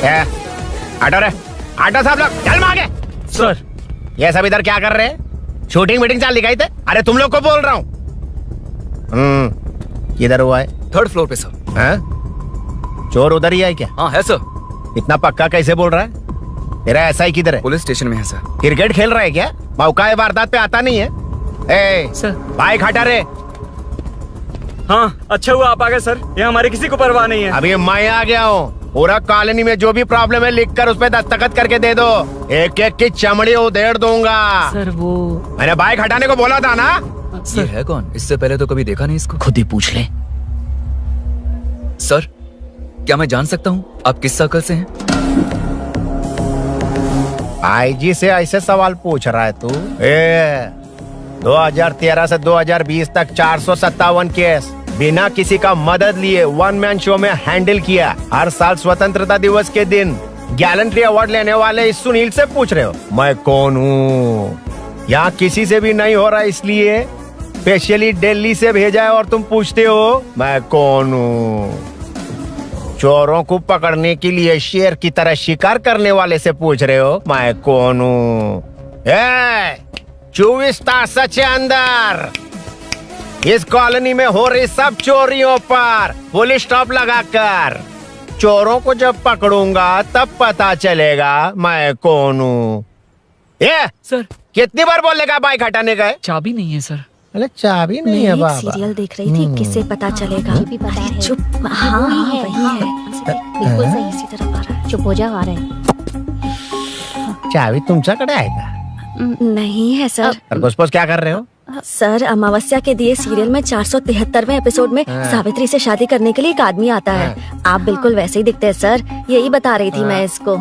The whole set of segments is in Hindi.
ऑटो रे, ऑटो साहब लोग चल मांगे। सर ये सब इधर क्या कर रहे हैं? शूटिंग मीटिंग चाल दिखाई थे? अरे तुम लोग को बोल रहा हूँ। किधर हुआ है? 3rd फ्लोर पे सर। हाँ? चोर उधर ही है क्या? हाँ है सर। इतना पक्का कैसे बोल रहा है? तेरा ऐसा ही किधर है? पुलिस स्टेशन में है सर। क्रिकेट खेल रहा है क्या? मौका वारदात पे आता नहीं है? सर बाइक हटा रे। हाँ अच्छा हुआ आप आ गए सर, यहाँ हमारे किसी को परवाह नहीं है। अभी मैं आ गया हूँ। पूरा कॉलोनी में जो भी प्रॉब्लम है लिख कर उस पे दस्तखत करके दे दो। एक एक की चमड़ी उधेड़ दूंगा। सर वो मैंने बाइक हटाने को बोला था ना? ये है कौन? इससे पहले तो कभी देखा नहीं इसको। खुद ही पूछ ले। सर क्या मैं जान सकता हूँ आप किस सर्कल से हैं? आईजी से ऐसे सवाल पूछ रहा है तू? 2013 से 2020 तक 457 केस बिना किसी का मदद लिए 1 मैन शो में हैंडल किया। हर साल स्वतंत्रता दिवस के दिन गैलेंट्री अवार्ड लेने वाले इस सुनील से पूछ रहे हो मैं कौन हूँ? यहाँ किसी से भी नहीं हो रहा, इसलिए स्पेशली दिल्ली से भेजा है और तुम पूछते हो मैं कौन हूँ? चोरों को पकड़ने के लिए शेर की तरह शिकार करने वाले से पूछ रहे हो मैं कौन हूँ? 24 तास से अंदर इस कॉलोनी में हो रही सब चोरियों पर पुलिस स्टॉप लगाकर चोरों को जब पकड़ूंगा तब पता चलेगा मैं कौन हूँ। सर कितनी बार बोलेगा बाइक हटाने का? चाबी नहीं है सर। अरे चाबी नहीं है बाबा। सीरियल देख रही थी, किससे पता चलेगा? अरे चुप। हाँ वही है। बिल्कुल सही, इसी तरफ आ रहा है। चुप हो जा, आ रहे हैं। चाबी तुमच्याकडे आहे का? नहीं है सर। खरगोश क्या कर रहे हो? सर अमावस्या के दिए सीरियल में 473वें एपिसोड में सावित्री से शादी करने के लिए एक आदमी आता है। आप बिल्कुल वैसे ही दिखते हैं सर, यही बता रही थी मैं इसको।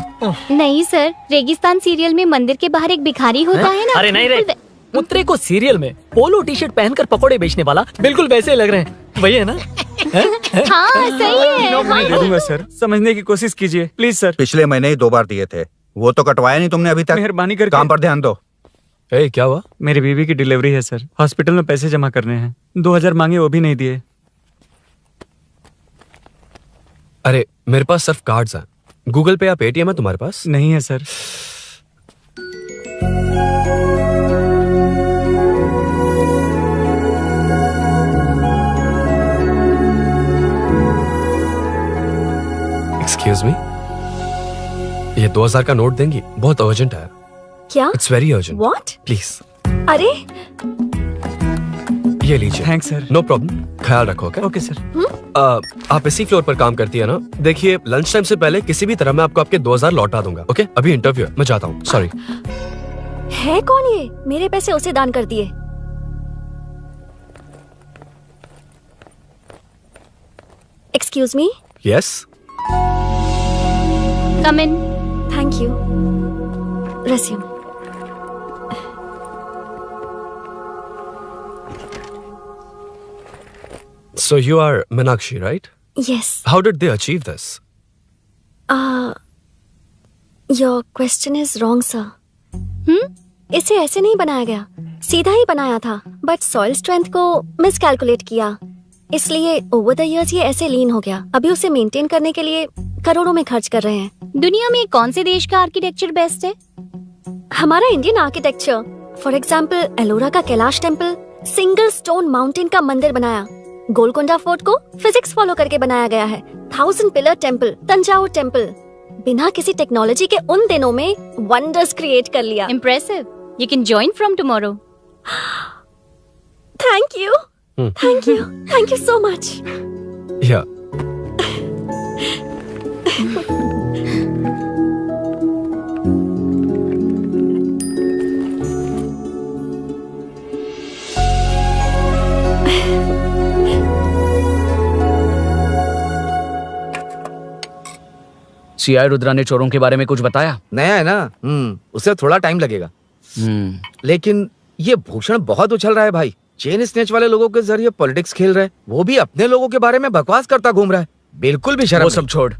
नहीं सर, रेगिस्तान सीरियल में मंदिर के बाहर एक भिखारी होता है ना। अरे नहीं रे, पुत्रे को सीरियल में पोलो टी शर्ट पहनकर पकोड़े बेचने वाला बिल्कुल वैसे लग रहे हैं, वही है ना? हाँ सही है। दे दूंगा सर, समझने की कोशिश कीजिए प्लीज सर। पिछले महीने ही 2 बार दिए थे, वो तो कटवाया नहीं तुमने अभी तक। मेहरबानी करके काम पर ध्यान दो। क्या हुआ? मेरी बीवी की डिलीवरी है सर, हॉस्पिटल में पैसे जमा करने हैं। 2000 मांगे, वो भी नहीं दिए। अरे मेरे पास सिर्फ कार्ड्स हैं। गूगल पे या पेटीएम है तुम्हारे पास? नहीं है सर। एक्सक्यूज मी, ये 2000 का नोट देंगी? बहुत अर्जेंट है। क्या? It's very urgent. What? Please. अरे ये लीजिए। Thanks sir. नो प्रॉब्लम, ख्याल रखो। Okay sir. आप इसी फ्लोर पर काम करती है ना? देखिए लंच टाइम से पहले किसी भी तरह मैं आपको आपके 2000 लौटा दूंगा। ओके अभी इंटरव्यू है, मैं जाता हूँ। सॉरी। है कौन ये? मेरे पैसे उसे दान कर दिए। Excuse me. Yes. Come in. Thank you. Resume. So you are Meenakshi, right? Yes. How did they achieve this? Your question is wrong, sir. इसे ऐसे नहीं बनाया गया, सीधा ही बनाया था, बट सॉइल स्ट्रेंथ को मिसकैलकुलेट किया, इसलिए ओवर द इयर्स ये ऐसे लीन हो गया। अभी उसे मेंटेन करने के लिए करोड़ों में खर्च कर रहे हैं। दुनिया में कौन से देश का आर्किटेक्चर बेस्ट है? हमारा Indian architecture. For example Ellora का Kailash temple, single stone mountain का मंदिर बनाया। गोलकोंडा फोर्ट को फिजिक्स फॉलो करके बनाया गया है। 1000 पिलर टेम्पल, तंजावुर टेम्पल, बिना किसी टेक्नोलॉजी के उन दिनों में वंडर्स क्रिएट कर लिया। Impressive. You can join from tomorrow. Thank you. Thank you. Thank you so much. Yeah. CI Rudra ने चोरों के बारे में कुछ बताया? नया है ना, उसे थोड़ा टाइम लगेगा। लेकिन ये भूषण बहुत उछल रहा है भाई। चेन स्नेच वाले लोगों के जरिए पॉलिटिक्स खेल रहा है, वो भी अपने लोगों के बारे में बकवास करता घूम रहा है। बिल्कुल भी शर्म वो सब छोड़,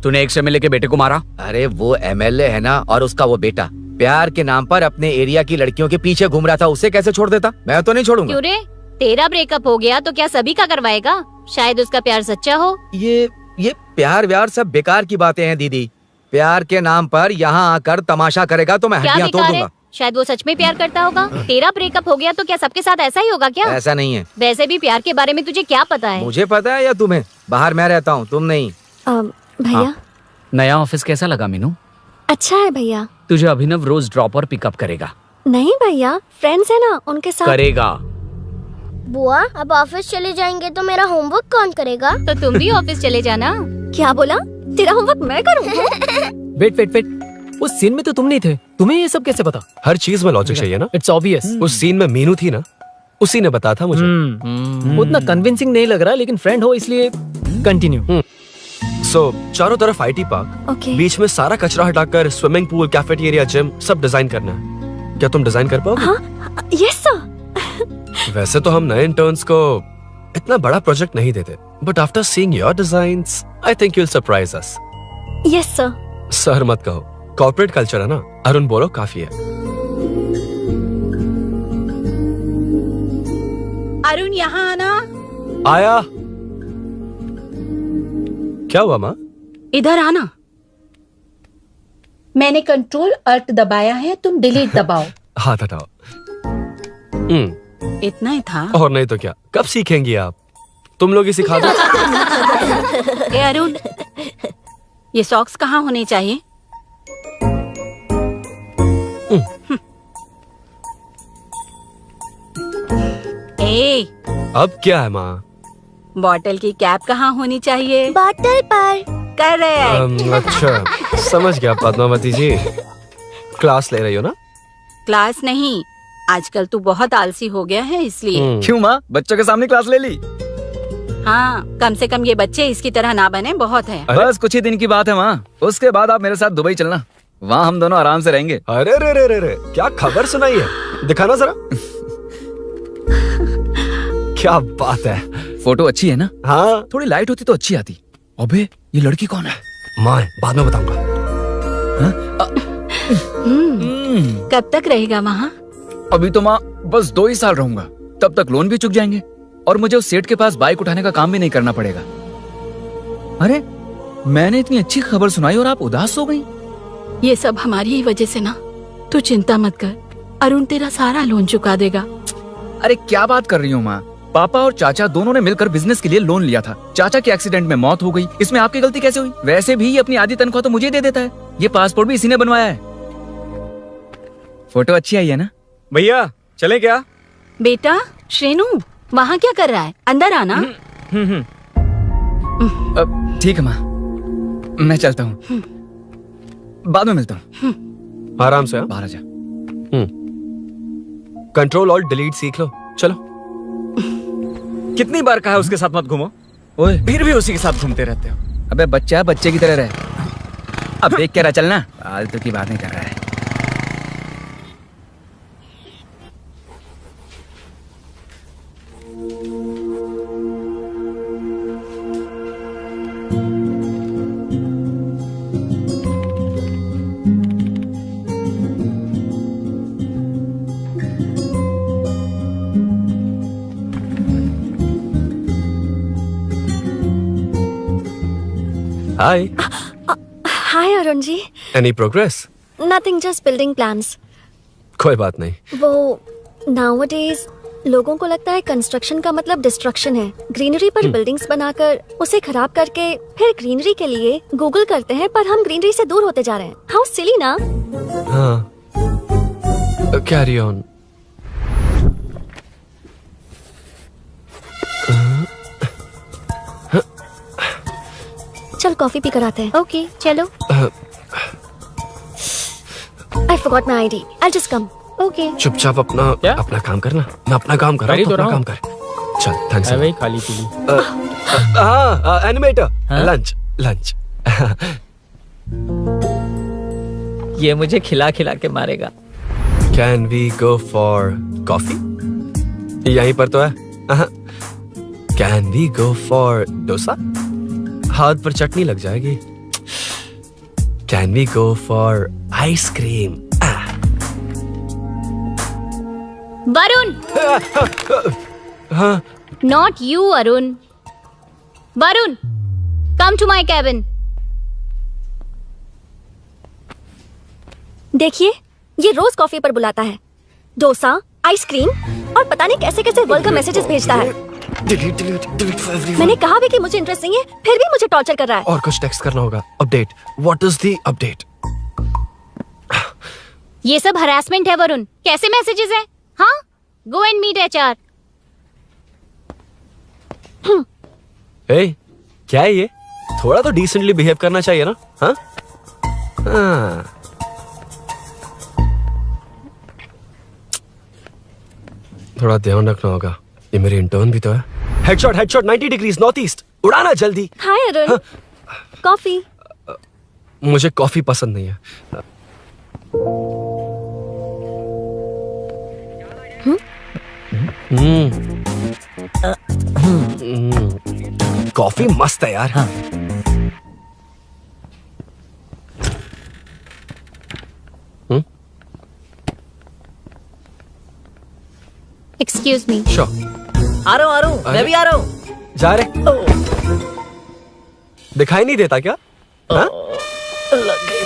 तूने एक एमएलए के बेटे को मारा। अरे वो एमएलए है ना, और उसका वो बेटा प्यार के नाम पर अपने एरिया की लड़कियों के पीछे घूम रहा था, उसे कैसे छोड़ देता? मैं तो नहीं छोड़ूंगा। क्यों रे? तेरा ब्रेकअप हो गया तो क्या सभी का करवाएगा? शायद उसका प्यार सच्चा हो। ये प्यार व्यार सब बेकार की बातें हैं दीदी। प्यार के नाम पर यहाँ आकर तमाशा करेगा तो मैं क्या हड्डियां तोड़ बेकार है? दूंगा। शायद वो सच में प्यार करता होगा। तेरा ब्रेकअप हो गया तो क्या सबके साथ ऐसा ही होगा क्या? ऐसा नहीं है। वैसे भी प्यार के बारे में तुझे क्या पता है? मुझे पता है या तुम्हें? बाहर मैं रहता हूँ, तुम नहीं। भैया नया ऑफिस कैसा लगा मीनू? अच्छा है भैया। तुझे अभिनव रोज ड्रॉप और पिकअप करेगा। नहीं भैया, फ्रेंड्स है ना, उनके साथ। करेगा। बुआ अब ऑफिस चले जाएंगे तो मेरा होमवर्क कौन करेगा? तो तुम भी ऑफिस चले जाना। क्या बोला? तेरा होमवर्क मैं करूँ? वेट वेट वेट, उस सीन में तो तुम नहीं थे, तुम्हें ये सब कैसे पता? हर चीज में लॉजिक चाहिए ना। It's obvious. उस सीन में मीनू थी ना, उसी ने बताया था मुझे। उतना कन्विंसिंग नहीं लग रहा, लेकिन फ्रेंड हो इसलिए कंटिन्यू। सो चारों तरफ IT पार्क, ओके। बीच में सारा कचरा हटाकर स्विमिंग पूल, कैफेटेरिया, जिम सब डिजाइन करना है। क्या तुम डिजाइन कर पाओगे? हाँ, यस सर। वैसे तो हम नए इंटर्न्स को इतना बड़ा प्रोजेक्ट नहीं देते, but after seeing your designs I think you will surprise us. Yes sir. Sir मत कहो, कॉर्पोरेट कल्चर है ना। अरुण बोलो काफी है। अरुण यहाँ आना। आया। क्या हुआ माँ? इधर आना। मैंने कंट्रोल अल्ट दबाया है, तुम डिलीट दबाओ। हाथ हटाओ। इतना ही था। और नहीं तो क्या, कब सीखेंगी आप? तुम लोग ही सिखा दो। ए अरुण, ये सॉक्स कहाँ होने चाहिए? ए, अब क्या है माँ? बॉटल की कैप कहाँ होनी चाहिए? बॉटल पर। करेक्ट। अच्छा समझ गया पद्मावती जी। क्लास ले रही हो ना? क्लास नहीं, आजकल तू बहुत आलसी हो गया है इसलिए। क्यों माँ, बच्चों के सामने क्लास ले ली? हाँ, कम से कम ये बच्चे इसकी तरह ना बने, बहुत है। बस कुछ ही दिन की बात है माँ, उसके बाद आप मेरे साथ दुबई चलना, वहाँ हम दोनों आराम से रहेंगे। अरे रे रे रे रे, क्या खबर सुनाई है, दिखाना जरा। क्या बात है। फोटो अच्छी है ना? हाँ थोड़ी लाइट होती तो अच्छी आती। अबे ये लड़की कौन है? माँ बाद में बताऊंगा। कब तक रहेगा वहाँ? अभी तो माँ बस 2 ही साल रहूंगा, तब तक लोन भी चुक जाएंगे और मुझे उस सेठ के पास बाइक उठाने का काम भी नहीं करना पड़ेगा। अरे मैंने इतनी अच्छी खबर सुनाई और आप उदास हो गई। ये सब हमारी ही वजह से ना। तू चिंता मत कर, अरुण तेरा सारा लोन चुका देगा। अरे क्या बात कर रही हो माँ, पापा और चाचा दोनों ने मिलकर बिजनेस के लिए लोन लिया था। चाचा के एक्सीडेंट में मौत हो गई, इसमें आपकी गलती कैसे हुई? वैसे भी ये अपनी आधी तनख्वाह तो मुझे दे देता है। ये पासपोर्ट भी इसी ने बनवाया है। फोटो अच्छी आई है ना? भैया चले क्या? बेटा श्रेनु, वहाँ क्या कर रहा है? अंदर आना। ठीक है माँ, मैं चलता हूँ, बाद में मिलता हूँ। आराम से। बाहर आ जा। कंट्रोल और डिलीट सीख लो, चलो। कितनी बार कहा है उसके साथ मत घूमो, ओए फिर भी उसी के साथ घूमते रहते हो। अबे बच्चा है, बच्चे की तरह रहे। अब देख क्या रहा, चलना, फालतू की बात नहीं कर रहा है। Hi. Hi Arun ji. Any progress? Nothing, just building plans. कोई बात नहीं। वो नाउअडेज लोगों को लगता है कंस्ट्रक्शन का मतलब डिस्ट्रक्शन है। ग्रीनरी पर बिल्डिंग्स बनाकर उसे खराब करके फिर ग्रीनरी के लिए गूगल करते हैं, पर हम ग्रीनरी से दूर होते जा रहे हैं। हाउ सिली ना। हाँ, कैरी ऑन। चल कॉफी पी कर आते हैं। ओके चलो। I forgot my ID. I'll just come. Okay. चुपचाप अपना काम करना। मैं अपना काम कर रहा हूँ, अपना काम कर। चल थैंक्स। भाई खाली पीली। हाँ एनिमेटर, लंच लंच। ये मुझे खिला खिला के मारेगा। Can we go for coffee? यहीं पर तो है। Can we go for dosa? हाथ पर चटनी लग जाएगी। Can we go for ice cream? Varun, हाँ not you Arun. Varun, come to my cabin. देखिए, ये रोज कॉफी पर बुलाता है, डोसा, आइसक्रीम और पता नहीं कैसे कैसे वल्गर मैसेजेस भेजता है। Delete for everyone. मैंने कहा भी कि मुझे इंटरेस्ट नहीं है, फिर भी मुझे टॉर्चर कर रहा है। और कुछ टेक्स्ट करना होगा। Update, what is the update? ये सब हरासमेंट है वरुण। कैसे मैसेजेस है? हाँ, गो एंड मीट HR। ए, क्या है ये? थोड़ा तो डिसेंटली बिहेव करना चाहिए ना? हाँ हाँ। थोड़ा ध्यान रखना होगा, ये मेरी इंटर्न भी तो है। हेडशॉट 90 डिग्रीज नॉर्थ ईस्ट, उड़ाना जल्दी। हाय अरुण, कॉफी। मुझे कॉफी पसंद नहीं है। कॉफी मस्त है यार। हाँ। Excuse me. श्योर। आ रहा हूँ, मैं भी आ रहा हूँ। जा रहे? दिखाई नहीं देता क्या? हाँ? लग गई।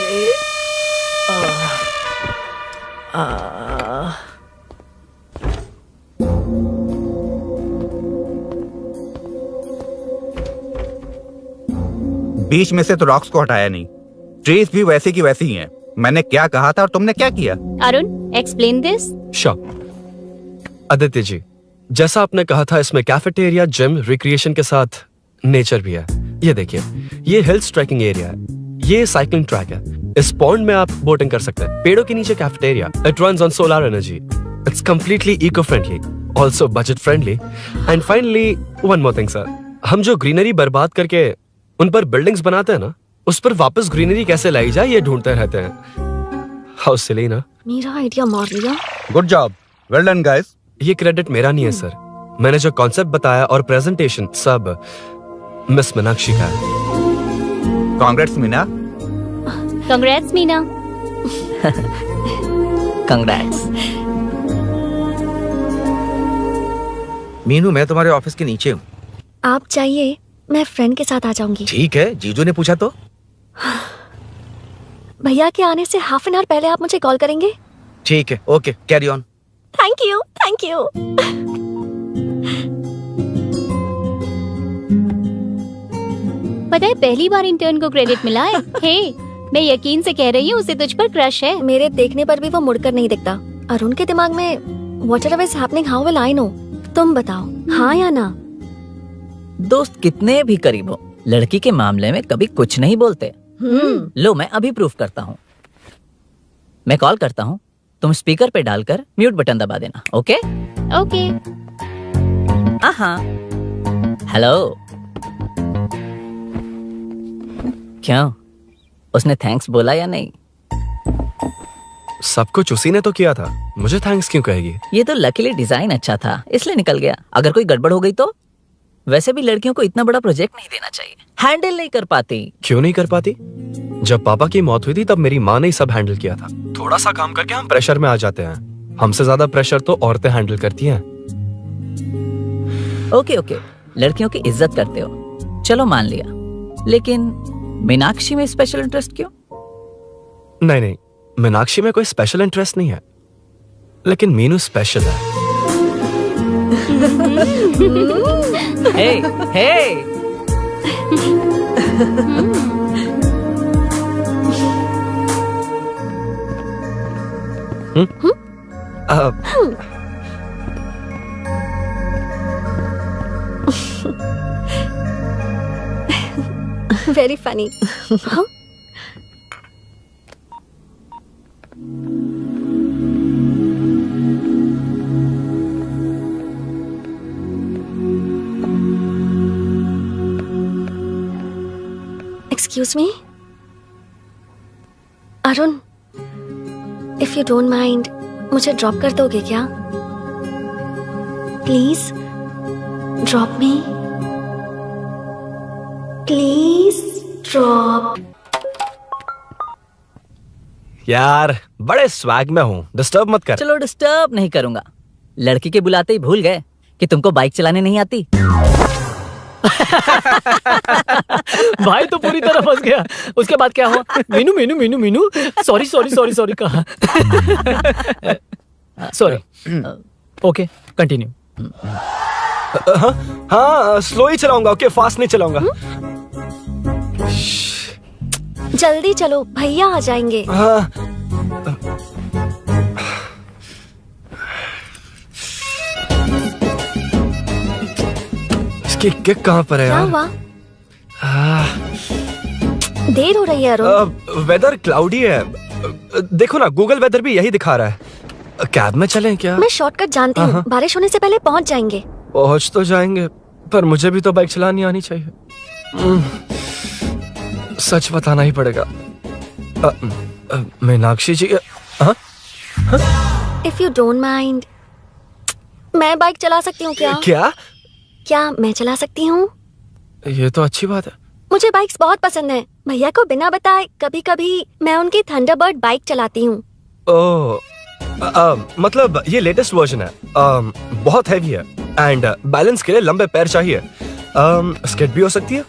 बीच में से तो रॉक्स को हटाया नहीं, ट्रीज भी वैसी की वैसी ही हैं। मैंने क्या कहा था और तुमने क्या किया? Arun, explain this. Sure. Aditya ji, जैसा आपने कहा था, इसमें कैफेटेरिया, जिम, रिक्रिएशन के साथ नेचर भी है। ये देखिए, ये हिल्स ट्रैकिंग एरिया है, ये साइकिलिंग ट्रैक है, इस पॉन्ड में आप बोटिंग कर सकते हैं, पेड़ों के नीचे cafeteria, it runs on solar energy, it's completely eco friendly, also budget friendly, and finally one more thing sir, हम जो ग्रीनरी बर्बाद करके उन पर बिल्डिंग्स बनाते हैं ना, उस पर वापस ग्रीनरी कैसे लाई जाए ये ढूंढते रहते हैं। हाउ सिली ना? मेरा आइडिया मार लिया। Good job, well done guys. ये क्रेडिट मेरा नहीं है सर, मैंने जो कॉन्सेप्ट बताया और प्रेजेंटेशन सब मिस मीनाक्षी का है। Congrats Meena. Congrats Meena. Congrats. Meenu, मैं तुम्हारे ऑफिस के नीचे हूँ। आप चाहिए, मैं फ्रेंड के साथ आ जाऊंगी। ठीक है, जीजू ने पूछा तो। भैया के आने से हाफ एन आवर पहले आप मुझे कॉल करेंगे? ठीक है, okay, carry on. Thank you, thank you. पता है, पहली बार इंटर्न को क्रेडिट मिला है। हे, मैं यकीन से कह रही हूँ, उसे तुझ पर क्रश है। मेरे देखने पर भी वो मुड़कर नहीं दिखता। अरुण के दिमाग में whatever is happening, how will I know? तुम बताओ, हाँ या ना? दोस्त कितने भी करीब हो, लड़की के मामले में कभी कुछ नहीं बोलते। लो, मैं अभी प्रूफ करता हूँ। मैं कॉल करता हूँ, तुम स्पीकर पे डालकर म्यूट बटन दबा देना। Okay okay. हाँ। हेलो। क्यों, उसने थैंक्स बोला या नहीं? सब कुछ उसी ने तो किया था, मुझे थैंक्स क्यों कहेगी? ये तो लकीली डिजाइन अच्छा था, इसलिए निकल गया। अगर कोई गड़बड़ हो गई तो? वैसे भी लड़कियों को इतना बड़ा प्रोजेक्ट नहीं देना चाहिए, हैंडल नहीं कर पाती। क्यों नहीं कर पाती? जब पापा की मौत हुई थी तब मेरी माँ ने ही सब हैंडल किया था। थोड़ा सा काम करके हम प्रेशर में आ जाते हैं, हमसे ज्यादा प्रेशर तो औरतें हैंडल करती हैं। ओके ओके, लड़कियों की इज्जत करते हो, चलो मान लिया, लेकिन मीनाक्षी में स्पेशल इंटरेस्ट क्यों? नहीं, मीनाक्षी में कोई स्पेशल इंटरेस्ट नहीं है, लेकिन मीनू स्पेशल है। Hey, hey. Very funny. Excuse me Arun, if you don't mind, मुझे ड्रॉप कर दोगे क्या? Please drop me, please drop. यार बड़े स्वैग में हूँ, डिस्टर्ब मत कर। चलो डिस्टर्ब नहीं करूंगा। लड़की के बुलाते ही भूल गए कि तुमको बाइक चलाने नहीं आती। भाई तो पूरी तरह फंस गया। उसके बाद क्या हुआ? Meenu Meenu Meenu Meenu sorry sorry sorry sorry कहा। सॉरी। Okay continue. हाँ स्लो ही चलाऊंगा, ओके फास्ट नहीं चलाऊंगा। जल्दी चलो, भैया आ जाएंगे। हाँ। इसकी किक कहाँ पर है क्या यार? हुआ? देर हो रही है अरुण। वेदर क्लाउडी है। देखो ना, गूगल वेदर भी यही दिखा रहा है। कैब में चलें क्या? मैं शॉर्टकट जानती हूँ, बारिश होने से पहले पहुँच जाएंगे। पहुंच तो जाएंगे, पर मुझे भी तो बाइक चलानी आनी चाहिए। सच बताना ही पड़ेगा। मीनाक्षी जी। इफ यू डोंट माइंड, मैं बाइक चला सकती हूँ क्या? क्या मैं चला सकती हूँ? ये तो अच्छी बात है। मुझे बाइक्स बहुत पसंद है। भैया को बिना बताए कभी कभी मैं उनकी थंडरबर्ड बाइक चलाती हूँ। ओह, मतलब ये लेटेस्ट वर्जन है। बहुत हैवी है एंड बैलेंस के लिए लंबे पैर चाहिए। स्केट भी हो सकती है।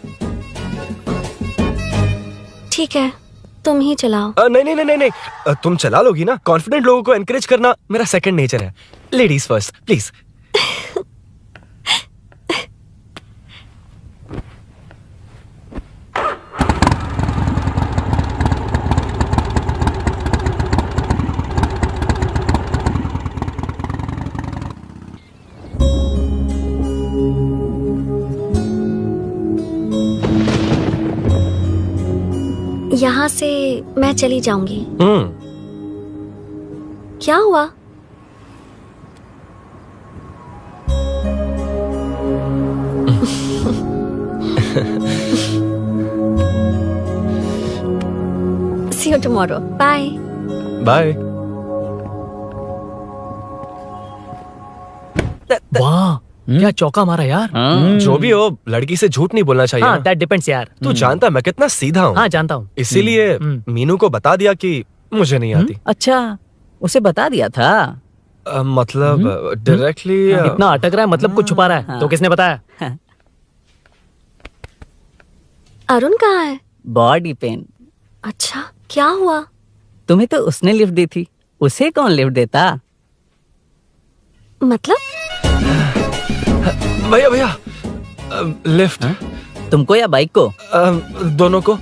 ठीक है, तुम ही चलाओ। नहीं नहीं नहीं नहीं, तुम चला लोगी ना। कॉन्फिडेंट लोगों को एनकरेज करना मेरा सेकंड नेचर है। Ladies first please. यहाँ से मैं चली जाऊंगी। क्या हुआ? See you tomorrow. Bye. Bye. वाह, क्या चौका मारा यार। जो भी हो, लड़की से झूठ नहीं बोलना चाहिए। हाँ, that depends यार। तू जानता मैं कितना सीधा हूँ। हाँ जानता हूँ। इसीलिए मीनू को बता दिया कि मुझे नहीं आती। अच्छा, उसे बता दिया था। मतलब डायरेक्टली। इतना अटक रहा है, मतलब कुछ छुपा रहा है। तो किसने बताया? अरुण कहाँ है? Body pain. अच्छा, क्या हुआ? तुम्हें तो उसने लिफ्ट दी थी, उसे कौन लिफ्ट देता? मतलब? भैया भैया, लिफ्ट। तुमको या बाइक को? दोनों को।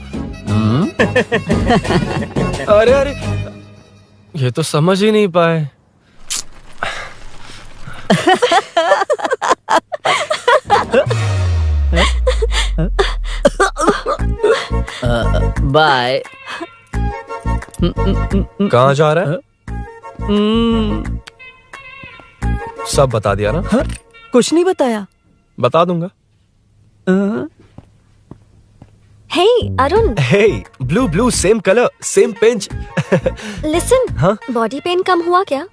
अरे अरे, ये तो समझ ही नहीं पाए। बाय। कहाँ जा रहा है? सब बता दिया ना? कुछ नहीं बताया। बता दूंगा। Hey, Arun. Hey, blue, same color, same pinch. Listen. हाँ? बॉडी पेन कम हुआ क्या?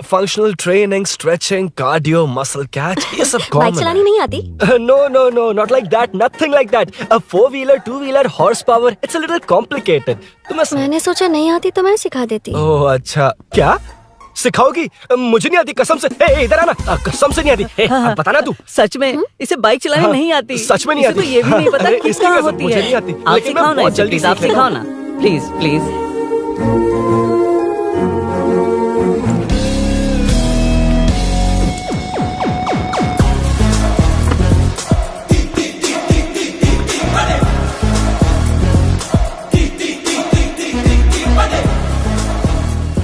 Functional training, stretching, cardio, muscle catch, ये सब कॉमन है। बाइक चलानी नहीं आती? No, not like that, nothing like that. A 4-wheeler, 2-wheeler, horsepower, it's a little complicated. मैंने सोचा नहीं आती तो मैं सिखा देती। ओह अच्छा, क्या सिखाओगी? मुझे नहीं आती कसम से। इधर आना, कसम से नहीं आती। बताना तू। सच में इसे बाइक चलानी नहीं आती। सच में नहीं आती। तो ये भी नहीं पता कि इसकी कहाँ कसम, होती मुझे है। नहीं आती। आप लेकिन मैं सिखाओ ना बहुत इसे, जल्दी प्लीज आप सीख लेता सिखाओ ना, please please.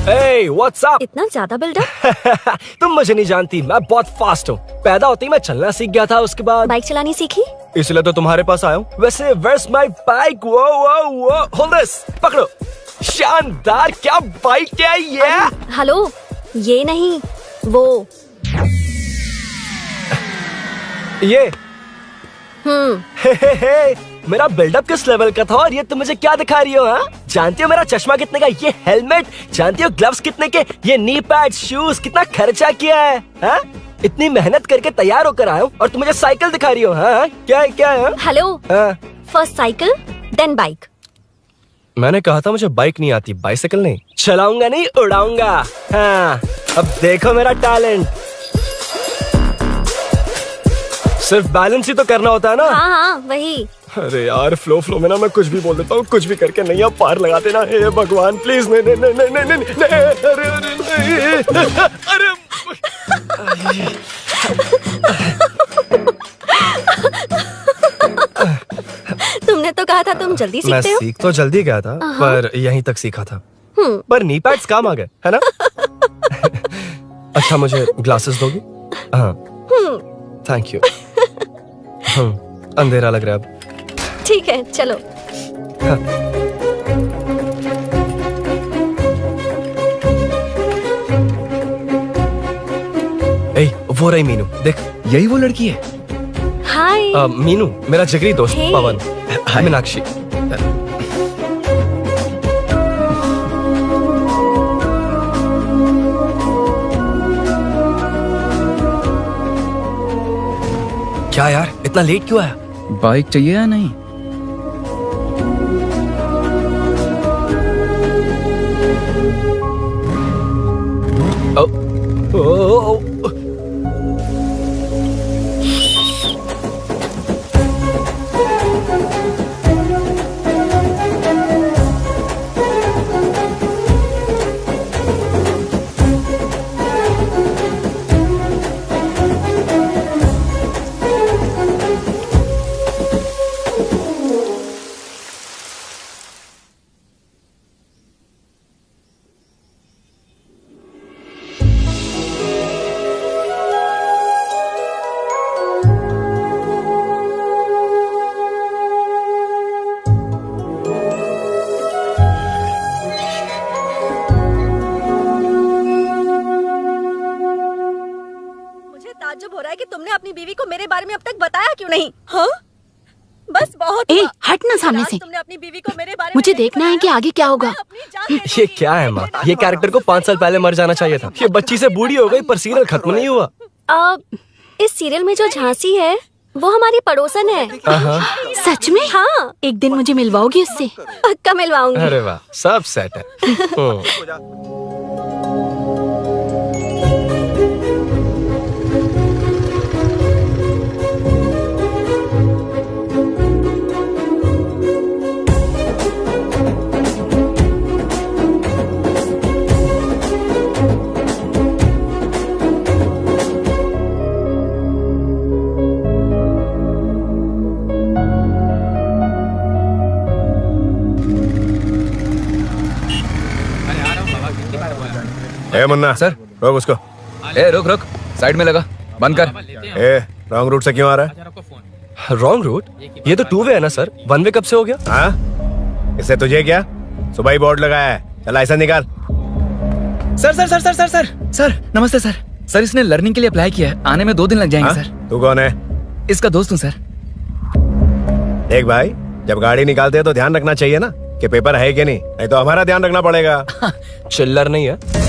Hey, what's up? इतना ज्यादा बिल्डअप? तुम मुझे नहीं जानती, मैं बहुत फास्ट हूँ। पैदा होते ही मैं चलना सीख गया था, उसके बाद बाइक चलानी सीखी? इसलिए तो तुम्हारे पास आया हूँ। वैसे where's my bike? वो hold this, पकड़ो। शानदार, क्या बाइक है ये? हेलो, ये नहीं, वो। ये हे, मेरा बिल्डअप किस लेवल का था और ये तुम मुझे क्या दिखा रही हो? हाँ, जानती हो मेरा चश्मा कितने का, ये हेलमेट, जानती हो ग्लव्स कितने के, ये नी पैड, शूज, कितना खर्चा किया है? हाँ? इतनी मेहनत करके तैयार होकर आया हूँ और तुम मुझे साइकिल दिखा रही हो? हाँ? क्या है? Hello, first cycle then bike. मैंने कहा था मुझे बाइक नहीं आती, बाइसाइकिल नहीं। चलाऊंगा नहीं, उड़ाऊंगा। हाँ, अब देखो मेरा टैलेंट। सिर्फ बैलेंस ही तो करना होता है ना। हाँ हाँ वही। अरे यार फ्लो में ना मैं कुछ भी बोल देता हूँ, कुछ भी करके नहीं आप पार लगा देना। हे भगवान प्लीज नहीं नहीं नहीं नहीं नहीं नहीं, अरे अरे अरे तुमने तो कहा था तुम जल्दी मैं सीखते हो। सीख तो जल्दी गया था पर यहीं तक सीखा था। पर नी पैड्स काम आ गए है ना। अच्छा मुझे ग्लासेस दोगी? हाँ थैंक यू। अंधेरा लग रहा है अब। ठीक है चलो। ए, वो रही मीनू, देख यही वो लड़की है। हाय। मीनू मेरा जिगरी दोस्त Hey. पवन। मीनाक्षी। क्या यार इतना लेट क्यों आया? बाइक चाहिए या नहीं? ओ, मुझे ताज्जुब हो रहा है कि तुमने अपनी बीवी को मेरे बारे में अब तक बताया क्यों नहीं? हाँ बस बहुत ए हुआ। हट ना सामने से। तुमने अपनी बीवी को मेरे बारे मुझे में नहीं देखना है कि आगे क्या होगा। ये क्या है माँ? ये कैरेक्टर को 5 साल पहले मर जाना चाहिए था। ये बच्ची से बूढ़ी हो गई पर सीरियल खत्म नहीं हुआ। इस सीरियल में जो झांसी है वो हमारी पड़ोसन है। सच में? हाँ एक दिन मुझे मिलवाओगी उससे? पक्का मिलवाऊंगी। अरे वाह सब सेट है। ए मुन्ना सर। रोक उसको। ए रुक रुक, साइड में लगा, बंद कर। ए रॉन्ग रूट से क्यों आ रहा है? Wrong route? ये तो 2 वे है ना सर, 1 वे कब से हो गया? हाँ इससे तुझे क्या? सुबह ही बोर्ड लगाया है, चल लाइसेंस निकाल। Sir sir sir sir sir sir sir नमस्ते सर। सर इसने लर्निंग के लिए अप्लाई किया है, आने में 2 दिन लग जाएंगे हाँ? सर। तू कौन है? इसका दोस्त हूँ सर। देख भाई जब गाड़ी निकालते हैं तो ध्यान रखना चाहिए ना कि पेपर है कि नहीं तो हमारा ध्यान रखना पड़ेगा। चिल्लर नहीं है,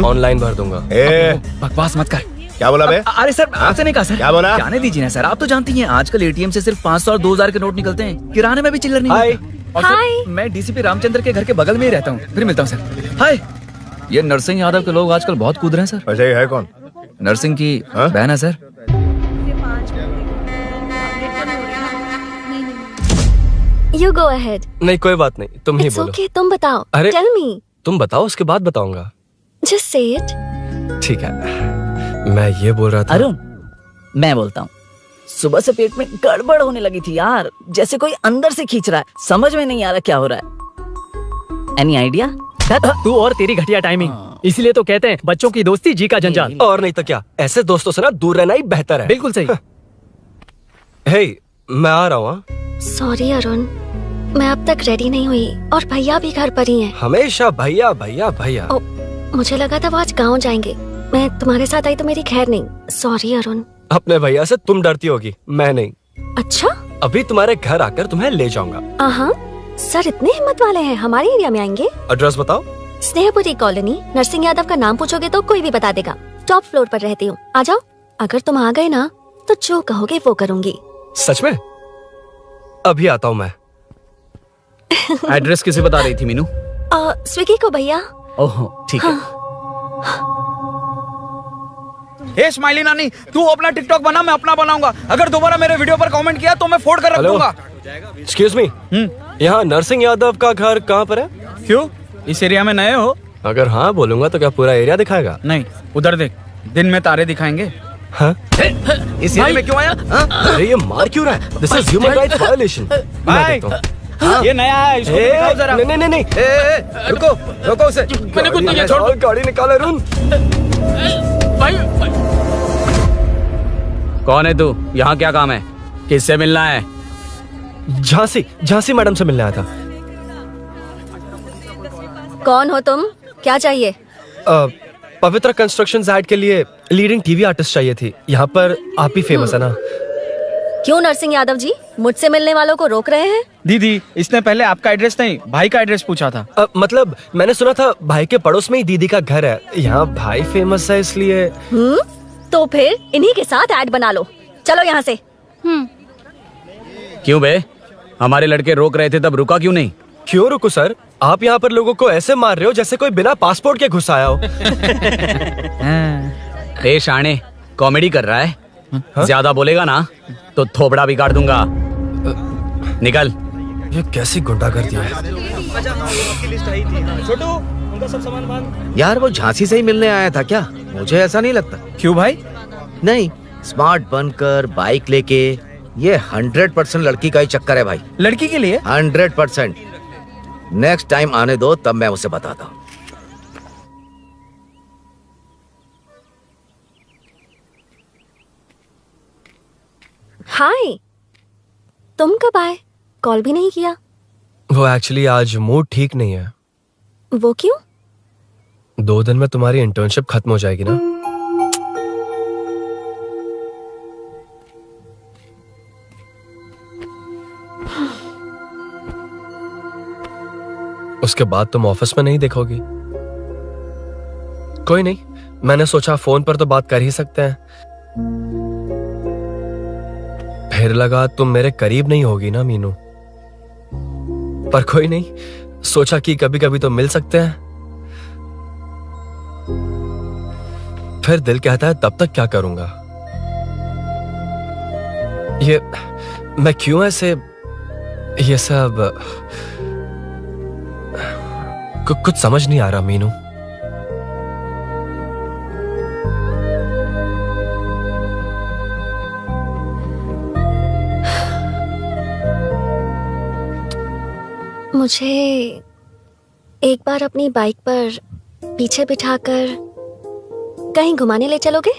ऑनलाइन भर दूंगा। ए बकवास मत कर। क्या बोला बे? अरे सर आपसे नहीं कहा सर। क्या बोला? जाने दीजिए ना सर, आप तो जानती हैं आजकल एटीएम से सिर्फ 500 और 2000 के नोट निकलते हैं, किराने में भी चिल्लर नहीं हाय। मिलता। और सर, मैं डीसीपी रामचंद्र के घर के बगल में ही रहता हूँ। फिर मिलता हूँ सर। हाय। ये नरसिंह यादव के लोग आजकल बहुत कूद रहे हैं सर। वैसे ही है कौन? नरसिंह की बहन है सर। You go ahead. नहीं कोई बात नहीं, तुम ही It's बोलो। okay, तुम बताओ। अरे Tell me. तुम बताओ उसके बाद बताऊंगा। Just say it. ठीक है मैं ये बोल रहा था। अरुण मैं बोलता हूँ, सुबह से पेट में गड़बड़ होने लगी थी यार, जैसे कोई अंदर से खींच रहा है, समझ में नहीं आ रहा क्या हो रहा है। Any idea? तू और तेरी घटिया टाइमिंग, इसीलिए तो कहते हैं बच्चों की दोस्ती जी का जंजाल। और नहीं तो क्या, ऐसे दोस्तों से ना दूर रहना ही बेहतर है। बिल्कुल सही। हे मैं आ रहा हूँ। Sorry अरुण, मैं अब तक रेडी नहीं हुई और भैया भी घर पर ही हैं। हमेशा भैया भैया भैया। मुझे लगा था वो आज गाँव जाएंगे, मैं तुम्हारे साथ आई तो मेरी खैर नहीं। सॉरी अरुण। अपने भैया से तुम डरती होगी, मैं नहीं। अच्छा? अभी तुम्हारे घर आकर तुम्हें ले जाऊंगा। हाँ सर इतने हिम्मत वाले हैं, हमारे एरिया में आएंगे। एड्रेस बताओ। स्नेहपुरी कॉलोनी, नरसिंह यादव का नाम पूछोगे तो कोई भी बता देगा। टॉप फ्लोर पर रहती हूँ, आ जाओ। अगर तुम आ गए ना तो जो कहोगे वो करूँगी। सच में? अभी आता हूँ मैं। एड्रेस किसे बता रही थी मीनू? स्विगी को भैया। ओहो ठीक है। हे स्माइली नानी, तू अपना टिकटॉक बना, मैं अपना बनाऊंगा। अगर दोबारा मेरे वीडियो पर कमेंट किया तो मैं फोड़ कर रख हेलो। दूंगा। एक्सक्यूज मी, यहाँ नरसिंह यादव का घर कहाँ पर है? क्यों, इस एरिया में नए हो? अगर हाँ बोलूंगा तो क्या पूरा एरिया दिखाएगा? नहीं, उधर देख, दिन में तारे दिखाएंगे। हाँ? इस एरिया में क्यों आया? अरे ये मार क्यों रहा है? This is human rights violation. भाई, ये नया है, इसको दिखाओ जरा। नहीं नहीं, रुको रुको उसे, मैंने कुछ नहीं किया, छोड़। गाड़ी निकाल अरुण। कौन है तू? यहाँ क्या काम है? किससे मिलना है? झांसी मैडम से मिलने आया था। कौन हो तुम, क्या चाहिए? पवित्र कंस्ट्रक्शंस ऐड के लिए लीडिंग टीवी आर्टिस्ट चाहिए थी। यहाँ पर आप ही फेमस है ना? क्यों नरसिंह यादव जी मुझसे मिलने वालों को रोक रहे हैं? दीदी, इसने पहले आपका एड्रेस नहीं, भाई का एड्रेस पूछा था। मतलब मैंने सुना था भाई के पड़ोस में ही दीदी का घर है। यहाँ भाई फेमस है इसलिए। तो फिर इन्हीं के साथ ऐड बना लो, चलो यहाँ से। क्यों बे, हमारे लड़के रोक रहे थे तब रुका क्यों नहीं? क्यों रुको सर, आप यहाँ पर लोगों को ऐसे मार रहे हो जैसे कोई बिना पासपोर्ट के घुस आया हो। ए शाणे, कॉमेडी कर रहा है? ज्यादा बोलेगा ना तो थोबड़ा बिगाड़ दूंगा। निकल। ये कैसी गुंडागर्दी है? छोटू, उनका सब सामान बांध। यार वो झांसी से ही मिलने आया था क्या? मुझे ऐसा नहीं लगता। क्यों भाई? नहीं, स्मार्ट बनकर बाइक लेके, ये 100% लड़की का ही चक्कर है भाई। लड़की के लिए? 100%। नेक्स्ट टाइम आने दो, तब मैं उसे बताता हूँ। हाय, तुम कब आए? कॉल भी नहीं किया। वो एक्चुअली आज मूड ठीक नहीं है। वो क्यों? 2 दिन में तुम्हारी इंटर्नशिप खत्म हो जाएगी ना। उसके बाद तुम ऑफिस में नहीं देखोगी। कोई नहीं, मैंने सोचा फोन पर तो बात कर ही सकते हैं। फिर लगा तुम मेरे करीब नहीं होगी ना मीनू, पर कोई नहीं, सोचा कि कभी कभी तो मिल सकते हैं। फिर दिल कहता है तब तक क्या करूंगा। ये मैं क्यों ऐसे, ये सब कुछ समझ नहीं आ रहा मीनू। मुझे एक बार अपनी बाइक पर पीछे बिठाकर कहीं घुमाने ले चलोगे?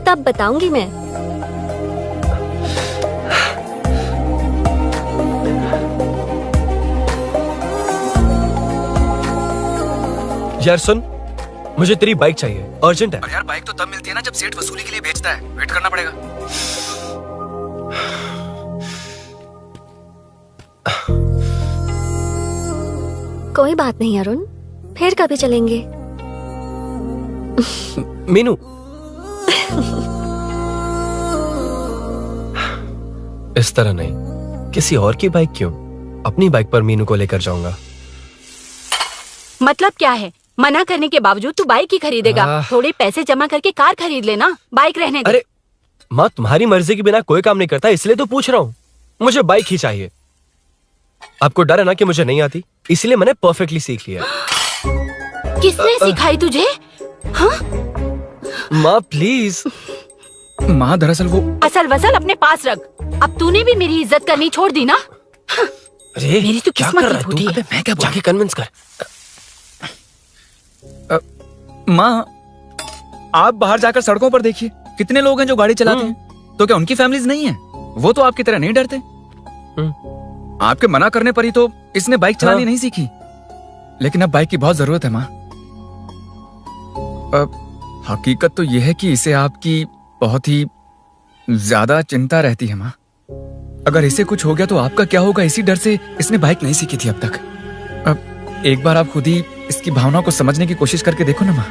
तब बताऊंगी मैं। यार सुन, मुझे तेरी बाइक चाहिए, अर्जेंट है। यार बाइक तो तब मिलती है ना जब सेठ वसूली के लिए बेचता है, वेट करना पड़ेगा। कोई बात नहीं अरुण, फिर कभी चलेंगे। मीनू, इस तरह नहीं, किसी और की बाइक क्यों, अपनी बाइक पर मीनू को लेकर जाऊंगा। मतलब क्या है? मना करने के बावजूद तू बाइक ही खरीदेगा? थोड़े पैसे जमा करके कार खरीद लेना, बाइक रहने दे। अरे माँ, तुम्हारी मर्जी के बिना कोई काम नहीं करता, इसलिए तो पूछ रहा हूँ। मुझे बाइक ही चाहिए। आपको डर है ना कि मुझे नहीं आती, इसलिए मैंने परफेक्टली सीख लिया। किसने सिखाई तुझे? हाँ? माँ प्लीज। माँ दरअसल वो असल वसल अपने पास रख। अब तूने भी मेरी इज्जत करनी छोड़ दी ना। अरे मेरी तो क्या किस्मत कर ही रहा है फूटी तू? है। मैं क्या जाके कन्विंस कर। माँ, आप बाहर जाकर सड़कों पर देखिए, कितने लोग हैं जो गाड़ी चलाते हैं। तो क्या उनकी फैमिलीज नहीं है? वो तो आपकी तरह नहीं डरते। आपके मना करने पर ही तो इसने बाइक चलानी नहीं सीखी। लेकिन अब बाइक की बहुत जरूरत है माँ। हकीकत तो यह है कि इसे आपकी बहुत ही ज्यादा चिंता रहती है माँ। अगर इसे कुछ हो गया तो आपका क्या होगा, इसी डर से इसने बाइक नहीं सीखी थी अब तक। अब एक बार आप खुद ही इसकी भावना को समझने की कोशिश करके देखो ना माँ।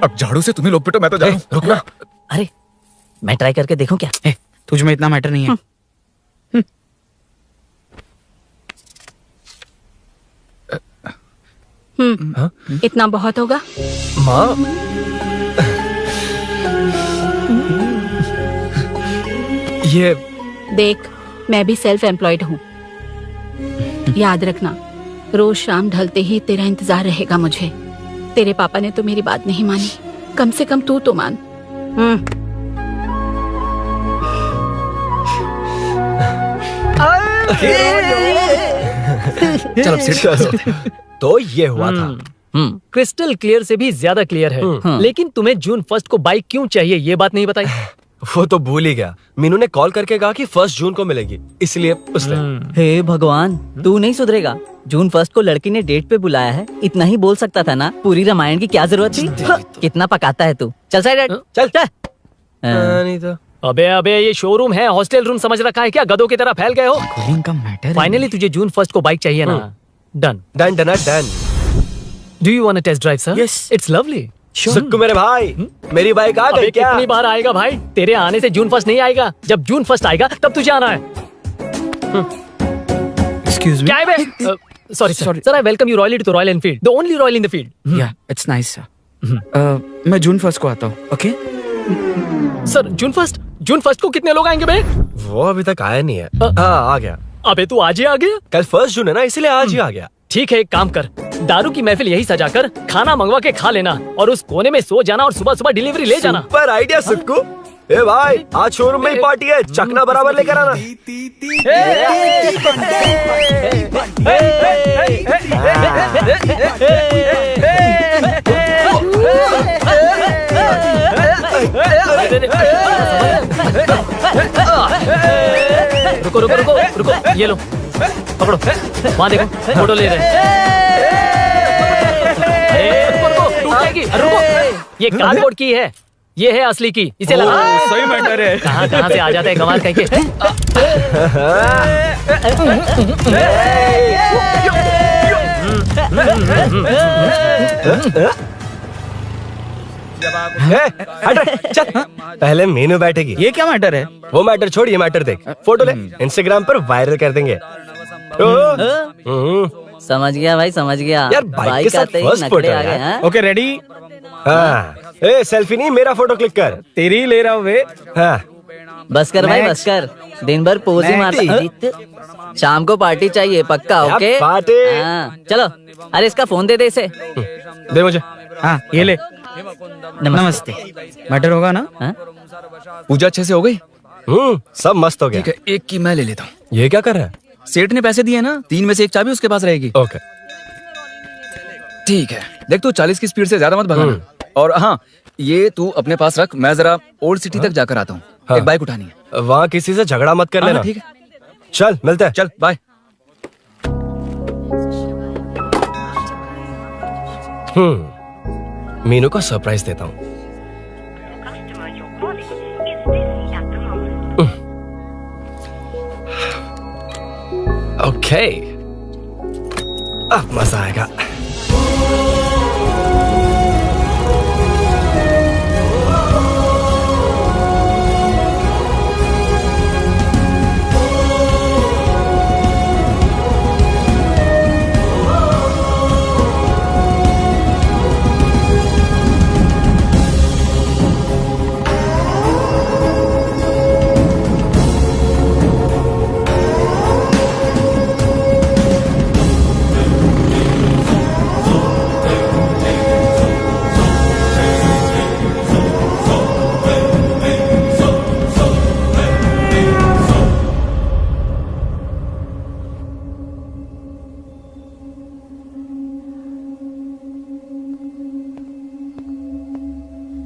अब झाड़ू से तुम्हें लोग पिटो, मैं तो जा रहा हूं। रुकना। अरे मैं ट्राई करके देखूं क्या? तुझ में इतना मैटर नहीं है। इतना बहुत होगा। माँ, ये देख, मैं भी सेल्फ एम्प्लॉयड हूँ। याद रखना, रोज शाम ढलते ही तेरा इंतजार रहेगा मुझे। तेरे पापा ने तो मेरी बात नहीं मानी, कम से कम तू तो मान। चलो चलो। तो ये हुआ था। क्रिस्टल क्लियर से भी ज्यादा क्लियर है। लेकिन तुम्हें जून 1 को बाइक क्यों चाहिए, ये बात नहीं बताई। वो तो भूल ही गया। मीनू ने कॉल करके कहा कि 1 जून को मिलेगी, इसलिए उसने। हे भगवान, तू नहीं सुधरेगा। जून 1 को लड़की ने डेट पे बुलाया है, इतना ही बोल सकता था ना। पूरी रामायण की क्या जरूरत थी? कितना पकाता है तू। चल साइड, चल चल। नहीं तो अबे ये शोरूम है, हॉस्टल रूम समझ रखा है क्या? गधों की तरह फैल गए हो। फाइनली तुझे जून 1 को बाइक चाहिए ना? Done done done done. Do you want to test drive sir? Yes. It's lovely. Sukku मेरे भाई, मेरी बाइक आ अबे गई क्या? कितनी बार आएगा भाई? तेरे आने से जून 1 नहीं आएगा। जब जून 1 आएगा तब तुझे आना है। Excuse me. क्या है बे? Sorry sir, I welcome you royally to Royal Enfield, the only Royal in the field. Yeah, it's nice sir. मैं जून 1 को आता हूँ, okay? सर जून 1 को कितने लोग आएंगे बे? वो अभी तक आया नहीं है। हाँ, आ गया। अबे तू आज ही आ गया? कल 1 जून है ना, इसलिए आज ही आ गया। ठीक है, एक काम कर, दारू की महफिल यही सजाकर खाना मंगवा के खा लेना और उस कोने में सो जाना और सुबह सुबह डिलीवरी ले जाना। Super idea Sukhu. ए भाई, आज शोरूम में ही पार्टी है, चखना बराबर लेकर आना। रुको रुको रुको रुको, ये लो पकड़ो, वहाँ देखो फोटो ले रहे हैं। रुको टूट जाएगी, रुको। ये कार्डबोर्ड की है, ये है असली की, इसे लगा। सही मैटर है। कहाँ से आ जाता है कमाल कहीं के। चल, पहले मीनू बैठेगी। ये क्या मैटर है? वो मैटर छोड़, ये मैटर देख। फोटो ले, इंस्टाग्राम पर वायरल कर देंगे। समझ गया भाई, समझ गया। यार बाइक के साथ आते ही फर्स्ट नखरे फोटो आ गए, है। हाँ? Okay ready? हाँ, ए सेल्फी नहीं, मेरा फोटो क्लिक कर। तेरी ले रहा हूँ वे। हाँ, बस कर भाई, बस कर। दिन भर पोज ही मारता। शाम को पार्टी चाहिए पक्का, ओके? पार्टी। हाँ, चलो। अरे इसका फोन दे इसे। दे मुझे। हाँ, ये ले। नमस्ते। मैटर होगा ना? पूजा अच्छे से हो गई? सब मस्त हो गया। ठीक है, एक की मैं ले लेता हूँ। ये क्या कर रहा है? सेठ ने पैसे दिए ना, 3 में से 1 चाबी उसके पास रहेगी। ओके ठीक है, देख तू 40 की स्पीड से ज्यादा मत भगाना। और हाँ, ये तू अपने पास रख, मैं जरा ओल्ड सिटी तक जाकर आता हूँ। हाँ। एक बाइक उठानी है। वहाँ किसी से झगड़ा मत कर लेना। ठीक है, चल मिलते हैं। चल बाय। मीनू को सरप्राइज देता हूँ। ओके, अब मजा आएगा।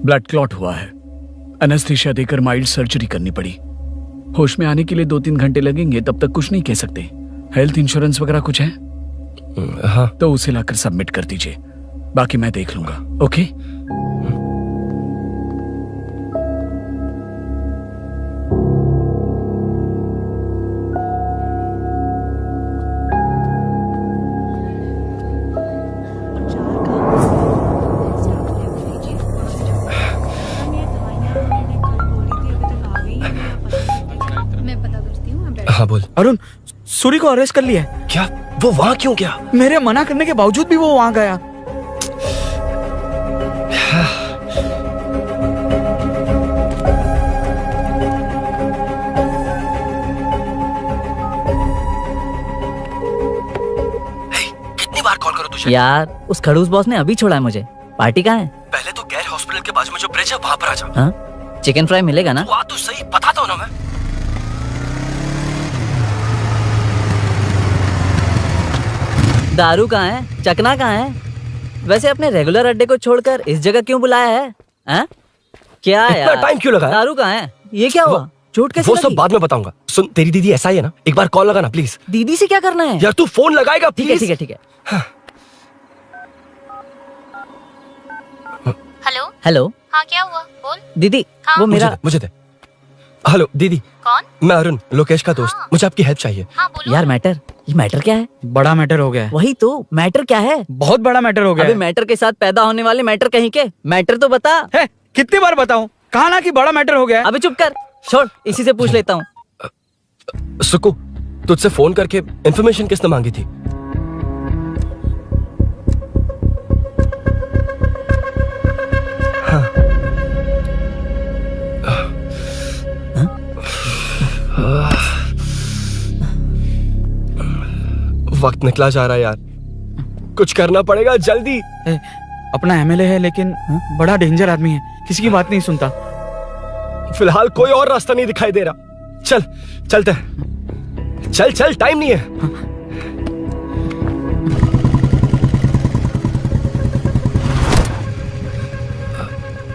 ब्लड क्लॉट हुआ है। एनेस्थीसिया देकर माइल्ड सर्जरी करनी पड़ी। होश में आने के लिए 2-3 घंटे लगेंगे, तब तक कुछ नहीं कह सकते। हेल्थ इंश्योरेंस वगैरह कुछ है? हाँ। तो उसे लाकर सबमिट कर दीजिए, बाकी मैं देख लूंगा। ओके? हाँ बोल। अरुण, सूरी को अरेस्ट कर लिया है। क्या? वो वहाँ क्यों गया? मेरे मना करने के बावजूद भी वो वहाँ गया। कितनी बार कॉल करो तुझे? यार उस खड़ूस बॉस ने अभी छोड़ा है मुझे। पार्टी कहाँ है? पहले तो गैर हॉस्पिटल के बाजू में जो ब्रिज है वहां पर आ जा। हाँ? चिकन फ्राई मिलेगा ना? वहाँ तो सही बताता हूँ ना मैं। दारू कहाँ है? चकना कहाँ है? वैसे अपने रेगुलर अड्डे को छोड़कर इस जगह क्यों बुलाया है? हाँ? क्या इतना यार? टाइम क्यों लगाया? दारू कहाँ है? ये क्या हुआ? चोट कैसे वो सब लगी? बाद में बताऊंगा। सुन, तेरी दीदी ऐसा ही है ना, एक बार कॉल लगाना प्लीज। दीदी से क्या करना है? यार तू फोन लगाएगा ठीक है प्लीज। ठीक है ठीक है। हेलो हेलो हाँ क्या हुआ बोल। दीदी हाँ? वो मेरा मुझे दे। हेलो दीदी, कौन? मैं अरुण, लोकेश का दोस्त। मुझे आपकी हेल्प चाहिए। हाँ बोलो। यार मैटर, ये मैटर क्या है? बड़ा मैटर हो गया है। वही तो मैटर क्या है? बहुत बड़ा मैटर हो गया अबे है। मैटर के साथ पैदा होने वाले मैटर कहीं के, मैटर तो बता। है, कितनी बार बताऊं? कहा ना कि बड़ा मैटर हो गया है। अबे चुप कर, छोड़, इसी से पूछ लेता हूँ। सुकू, तुझसे फोन करके इन्फॉर्मेशन किसने मांगी थी? वक्त निकला जा रहा है यार, कुछ करना पड़ेगा जल्दी। अपना एमएलए है लेकिन बड़ा डेंजर आदमी है, किसी की बात नहीं सुनता। फिलहाल कोई और रास्ता नहीं दिखाई दे रहा। चल चलते हैं, चल चल, टाइम नहीं है।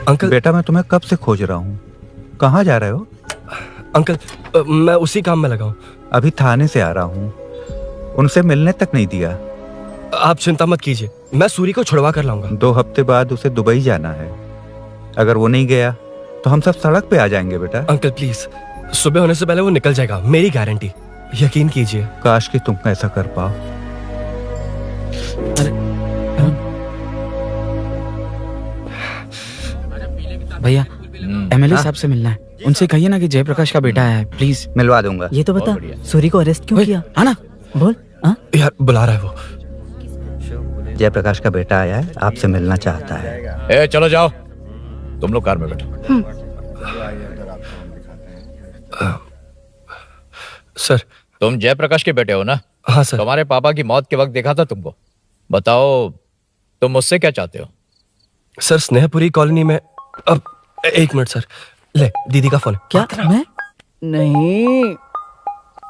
अंकल। बेटा मैं तुम्हें कब से खोज रहा हूँ, कहाँ जा रहे हो? अंकल मैं उसी काम में लगा हूँ। अभी थाने से आ रहा हूँ, उनसे मिलने तक नहीं दिया। आप चिंता मत कीजिए, मैं सूरी को छुड़वा कर लाऊंगा। 2 हफ्ते बाद उसे दुबई जाना है, अगर वो नहीं गया तो हम सब सड़क पे आ जाएंगे बेटा। अंकल प्लीज, सुबह होने से पहले वो निकल जाएगा, मेरी गारंटी, यकीन कीजिए। काश कि तुम ऐसा कर पाओ। भैया एमएलए साहब से मिलना है, उनसे कहिए ना कि जयप्रकाश का बेटा है, प्लीज। मिलवा दूंगा। ये तो बता, सूरी को अरेस्ट क्यों किया? हाँ ना, बोल। यार बुला रहा है वो। जयप्रकाश का बेटा आया है, आपसे मिलना चाहता है। चलो जाओ, तुम लोग कार में बैठो। सर, तुम जयप्रकाश के बेटे हो ना? हाँ सर। तुम्हारे पापा की मौत के वक्त देखा था तुमको। बताओ तुम मुझसे क्या चाहते हो? सर, स्नेहपुरी कॉलोनी में। अब 1 मिनट सर, ले दीदी का फोन। क्या? मैं नहीं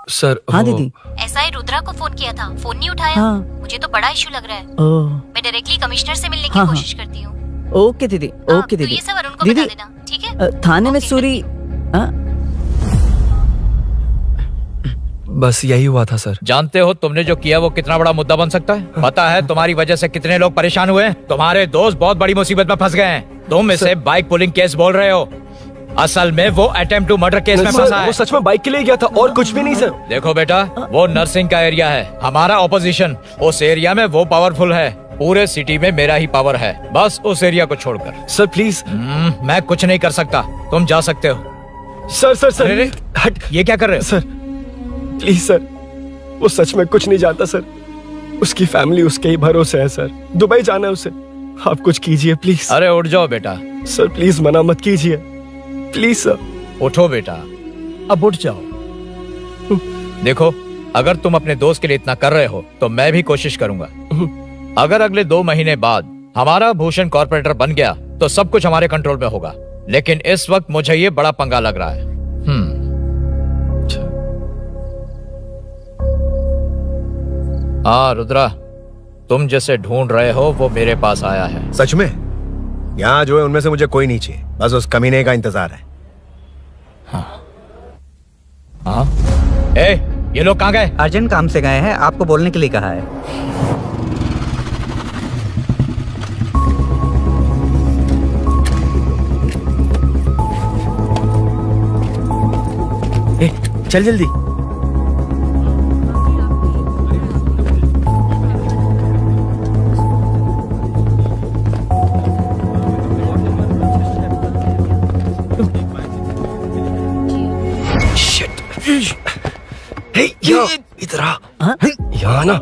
सर। हाँ दीदी। एसआई रुद्रा को फोन किया था, फोन नहीं उठाया। हाँ। मुझे तो बड़ा इशू लग रहा है। ओह, मैं डायरेक्टली कमिश्नर से मिलने की हाँ, कोशिश करती हूँ। ओके दीदी, ओके तो दीदी। ये सब अरुण को दीदी, बता देना, ठीक है? थाने में सूरी। बस यही हुआ था सर। जानते हो तुमने जो किया वो कितना बड़ा मुद्दा बन सकता है? पता है तुम्हारी वजह से कितने लोग परेशान हुए? तुम्हारे दोस्त बहुत बड़ी मुसीबत में फंस गए हैं। तुम इसे बाइक पुलिंग केस बोल रहे हो, असल में वो अटेम्प्ट टू मर्डर केस में फंसा है। वो सच में बाइक के लिए गया था और कुछ भी नहीं सर। देखो बेटा, वो नर्सिंग का एरिया है, हमारा ऑपोजिशन उस एरिया में वो पावरफुल है। पूरे सिटी में मेरा ही पावर है, बस उस एरिया को छोड़कर। Sir please. मैं कुछ नहीं कर सकता, तुम जा सकते हो। सर सर सर, अरे हट, ये क्या कर रहे हो? सर प्लीज सर, वो सच में कुछ नहीं जानता सर। उसकी फैमिली उसके ही भरोसे है सर। दुबई जाना है उसे, आप कुछ कीजिए प्लीज। अरे उठ जाओ बेटा। सर प्लीज मना मत कीजिए, प्लीज सर। उठो बेटा, अब उठ जाओ। देखो, अगर तुम अपने दोस्त के लिए इतना कर रहे हो तो मैं भी कोशिश करूंगा। अगर अगले 2 महीने बाद हमारा भूषण कॉर्पोरेटर बन गया तो सब कुछ हमारे कंट्रोल में होगा, लेकिन इस वक्त मुझे ये बड़ा पंगा लग रहा है। हाँ रुद्रा, तुम जिसे ढूंढ रहे हो वो मेरे पास आया है। सच में? यहाँ जो है उनमें से मुझे कोई नहीं चाहिए, बस उस कमीने का इंतजार है। हाँ? ए, ये लोग कहाँ गए? अर्जेंट काम से गए हैं, आपको बोलने के लिए कहा है। चल जल्दी। इधर आ। यहाँ ना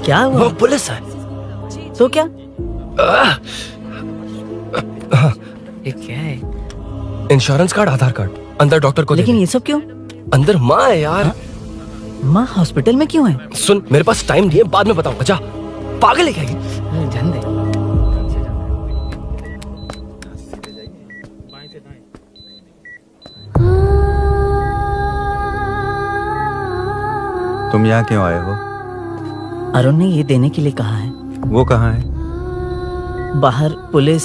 क्या हुआ? वो पुलिस है। तो क्या? ये क्या है? इंश्योरेंस कार्ड, आधार कार्ड, अंदर डॉक्टर को लेकिन ये सब क्यों? अंदर माँ है यार। माँ हॉस्पिटल में क्यों है? सुन, मेरे पास टाइम नहीं है, बाद में बताऊंगा। जा, पागल है क्या ये? जान दे। तुम यहाँ क्यों आए हो? अरुण ने ये देने के लिए कहा है। वो कहाँ है? बाहर पुलिस।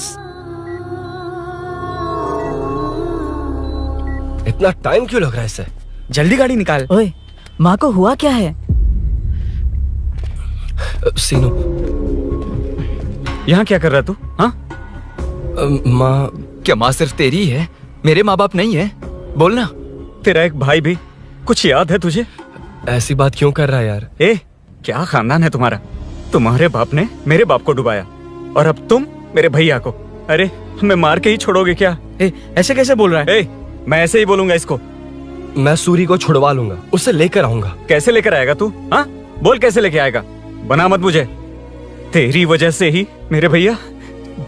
इतना टाइम क्यों लग रहा है इससे? जल्दी गाड़ी निकाल। ओए, माँ को हुआ क्या है? सीनू, यहाँ क्या कर रहा तू? हाँ? माँ। क्या माँ सिर्फ तेरी है? मेरे माँ बाप नहीं है? बोलना। तेरा एक भाई भी। कुछ याद है तुझे? ऐसी बात क्यों कर रहा है यार? क्या खानदान है तुम्हारा? तुम्हारे बाप ने मेरे बाप को डुबाया और अब तुम मेरे भैया को। अरे हमें मार के ही छोड़ोगे क्या? ऐसे कैसे बोल रहा है? मैं ऐसे ही बोलूंगा इसको। मैं सूरी को छुड़वा लूंगा, उसे लेकर आऊंगा। कैसे लेकर आएगा तू? हाँ, बोल कैसे लेके आएगा? बना मत मुझे। तेरी वजह से ही मेरे भैया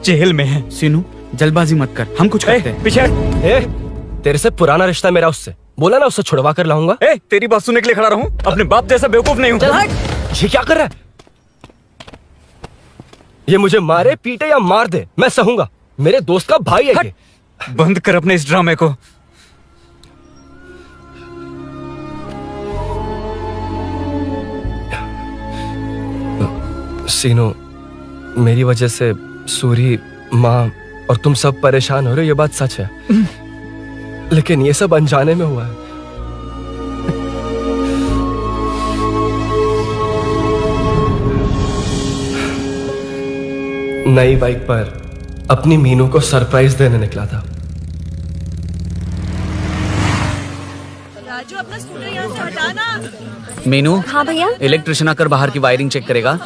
जेल में है। सीनू, जल्दबाजी मत कर, हम कुछ करते हैं। पीछे। तेरे से पुराना रिश्ता मेरा उससे। बोला ना उससे छुड़वा कर लाऊंगा। तेरी बात सुनने के लिए खड़ा रहूं? अपने बाप जैसा बेवकूफ नहीं हूं। ये क्या कर रहा है? ये मुझे मारे, पीटे या मार दे, मैं सहूंगा। मेरे दोस्त का भाई है ये। बंद कर अपने इस ड्रामे को। सीनो, मेरी वजह से सूरी, माँ और तुम सब परेशान हो रहे हो, ये बात सच है। लेकिन ये सब अनजाने में हुआ है। नई बाइक पर अपनी मीनू को सरप्राइज देने निकला था। राजू, अपना स्कूटर यहाँ से हटाना। मीनू। हाँ भैया। इलेक्ट्रिशियन आकर बाहर की वायरिंग चेक करेगा,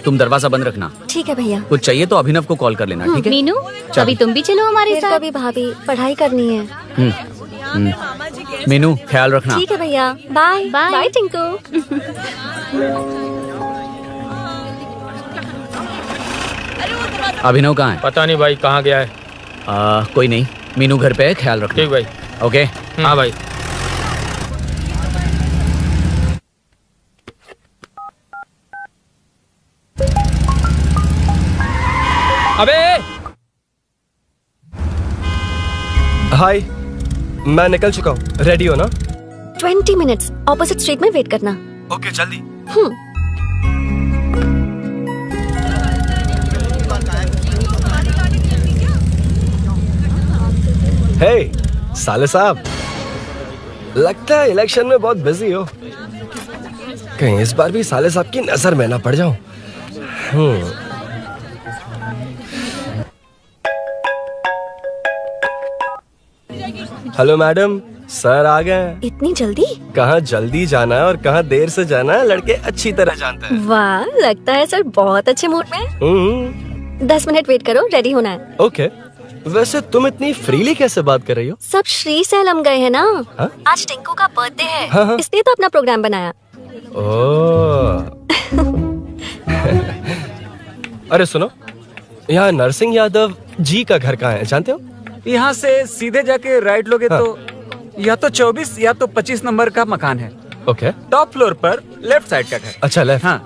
तुम दरवाजा बंद रखना। ठीक है भैया। कुछ चाहिए तो अभिनव को कॉल कर लेना, ठीक है? मीनू, अभी तुम भी चलो हमारे साथ। कभी भाभी, पढ़ाई करनी है। मीनू, ख्याल रखना। ठीक है भैया, बाय बाय टिंकू। अभिनव कहाँ है? पता नहीं भाई, कहाँ गया है। कोई नहीं, मीनू घर पे है, ख्याल रखना। ठीक भाई। ओके। हाँ भाई। अबे हाय, मैं निकल चुका हूँ, रेडी हो ना? 20 मिनट्स ऑपोजिट स्ट्रीट में वेट करना। ओके, जल्दी। हे साले साहब, लगता है इलेक्शन में बहुत बिजी हो। कहीं इस बार भी साले साहब की नजर में ना पड़ जाऊं। हेलो मैडम, सर आ गए। इतनी जल्दी? कहाँ जल्दी जाना है और कहाँ देर से जाना है, लड़के अच्छी तरह जानते हैं। वाह, लगता है सर बहुत अच्छे मूड में। 10 मिनट वेट करो, रेडी होना है। ओके। वैसे तुम इतनी फ्रीली कैसे बात कर रही हो? सब श्री सैलम गए हैं ना। हा? आज टिंकू का बर्थडे है। हाँ। इसलिए तो अपना प्रोग्राम बनाया। अरे सुनो, यहाँ नरसिंह यादव जी का घर कहाँ है, जानते हो? यहाँ से सीधे जाके राइट लोगे तो या तो 24 या तो 25 नंबर का मकान है। ओके। टॉप फ्लोर पर लेफ्ट साइड का घर। अच्छा, लेफ्ट। हाँ।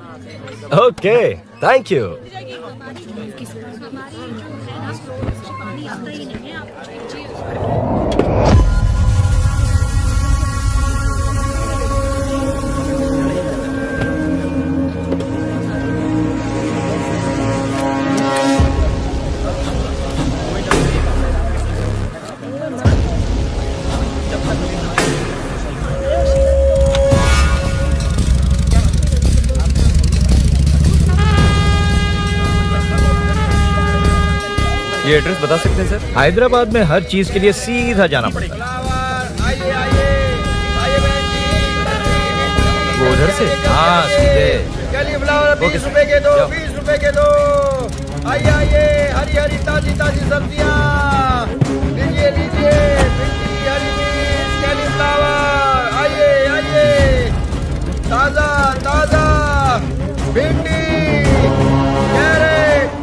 Okay, thank you. ये एड्रेस बता सकते हैं सर? हैदराबाद में हर चीज के लिए सीधा जाना पड़ेगा। वो उधर से? हाँ, सीधे। 20 रुपए के दो, 20 रुपए के दो। आइए आइए, हरी हरी ताजी ताजी सब्जियाँ लीजिए लीजिए। भिंडी, हरी मिर्च, कैलीफ्लावर, आइए आइए, ताजा ताजा भिंडी, कैरेट।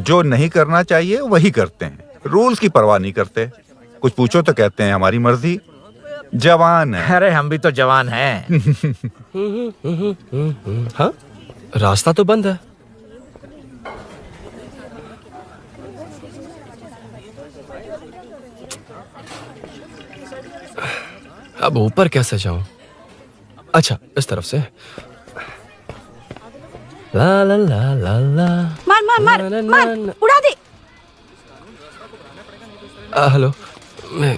जो नहीं करना चाहिए वही करते हैं, रूल्स की परवाह नहीं करते। कुछ पूछो तो कहते हैं हमारी मर्जी। जवान है। अरे हम भी तो जवान हैं। हाँ, रास्ता तो बंद है। अब ऊपर कैसे जाऊं? अच्छा, इस तरफ से। ला ला ला ला ला। मार मार मार मार, उड़ा दे। हेलो, मैं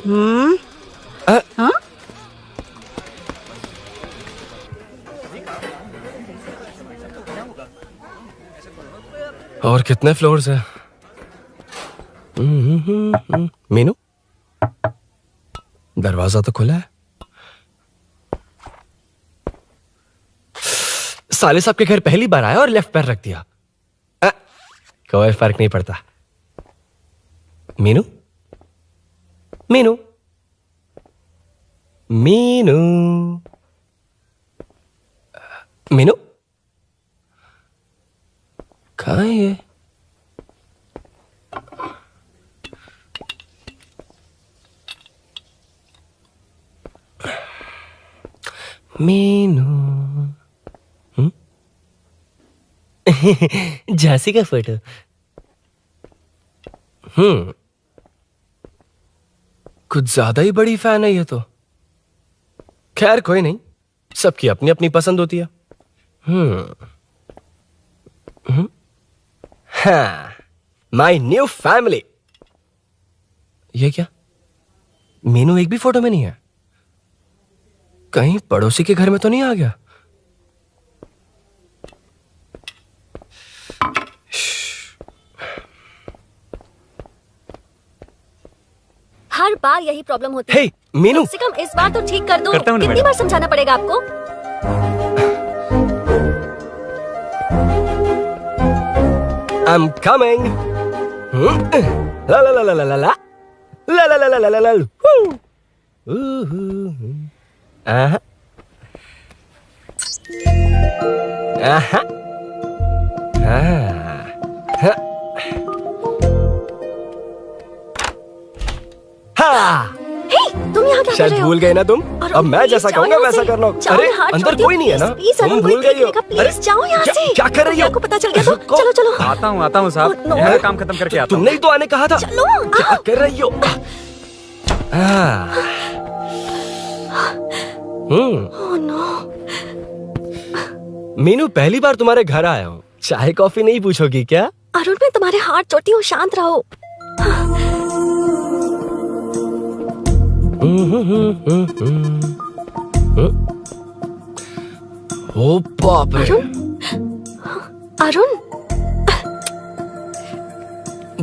हाँ? और कितने फ्लोर्स हैं? मीनू, दरवाजा तो खुला है। साले साहब के घर पहली बार आया और लेफ्ट पैर रख दिया। कोई फर्क नहीं पड़ता। मीनू, मीनू, मीनू, मीनू, कहाँ है ये? मीनू, झांसी का फोटो। कुछ ज्यादा ही बड़ी फैन है ये तो। खैर कोई नहीं, सबकी अपनी अपनी पसंद होती है। हाँ, माई न्यू फैमिली। ये क्या? मीनू एक भी फोटो में नहीं है। कहीं पड़ोसी के घर में तो नहीं आ गया? हर बार यही प्रॉब्लम होती है। हे, मीनू। कम से कम इस बार तो ठीक कर दो। करता हूं ना कितनी मैडम। बार समझाना पड़ेगा आपको? I'm coming. La la la la la la la la la la la la la la. Aha. Aha. Ah. हाँ। तुम यहाँ क्या कर शायद रहे हो? भूल गए ना तुम। अरे अब मैं प्लीज जैसा जाओ कहूंगा यहाँ वैसा से। करना। जाओ, अरे हाथ अंदर छोड़ कोई नहीं है ना? प्लीज, तुम अरुण, भूल कोई गई हो। देखेगा, प्लीज जाओ यहाँ से। क्या कर रही हो? आपको पता चल गया तो चलो चलो। आता हूँ साहब, यहाँ काम खत्म करके आता हूँ। तुमने ही तो आने कहा था। चलो, क्या कर रही हो? Oh no. मीनू, पहली बार तुम्हारे घर आया हूँ। चाय कॉफी नहीं पूछोगी क्या? अरुण, मैं तुम्हारे हाथ जोड़ती हूँ, शांत रहो। ओ बाप रे। अरुण,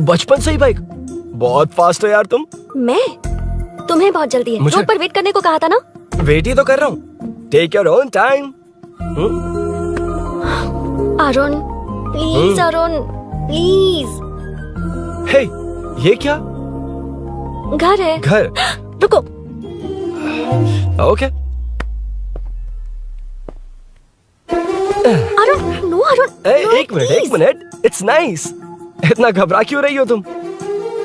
बचपन से ही बाइक। बहुत फास्ट है यार तुम। मैं? तुम्हें बहुत जल्दी है। मुझे- रोड पर वेट करने को कहा था ना? वेट ही तो कर रहा हूँ। Take your own time. Arun please, Arun please. Hey, ये क्या? घर है। घर? रुको। ओके। अरुण, नो अरुण। एक मिनट, इट्स नाइस। इतना घबरा क्यों रही हो तुम?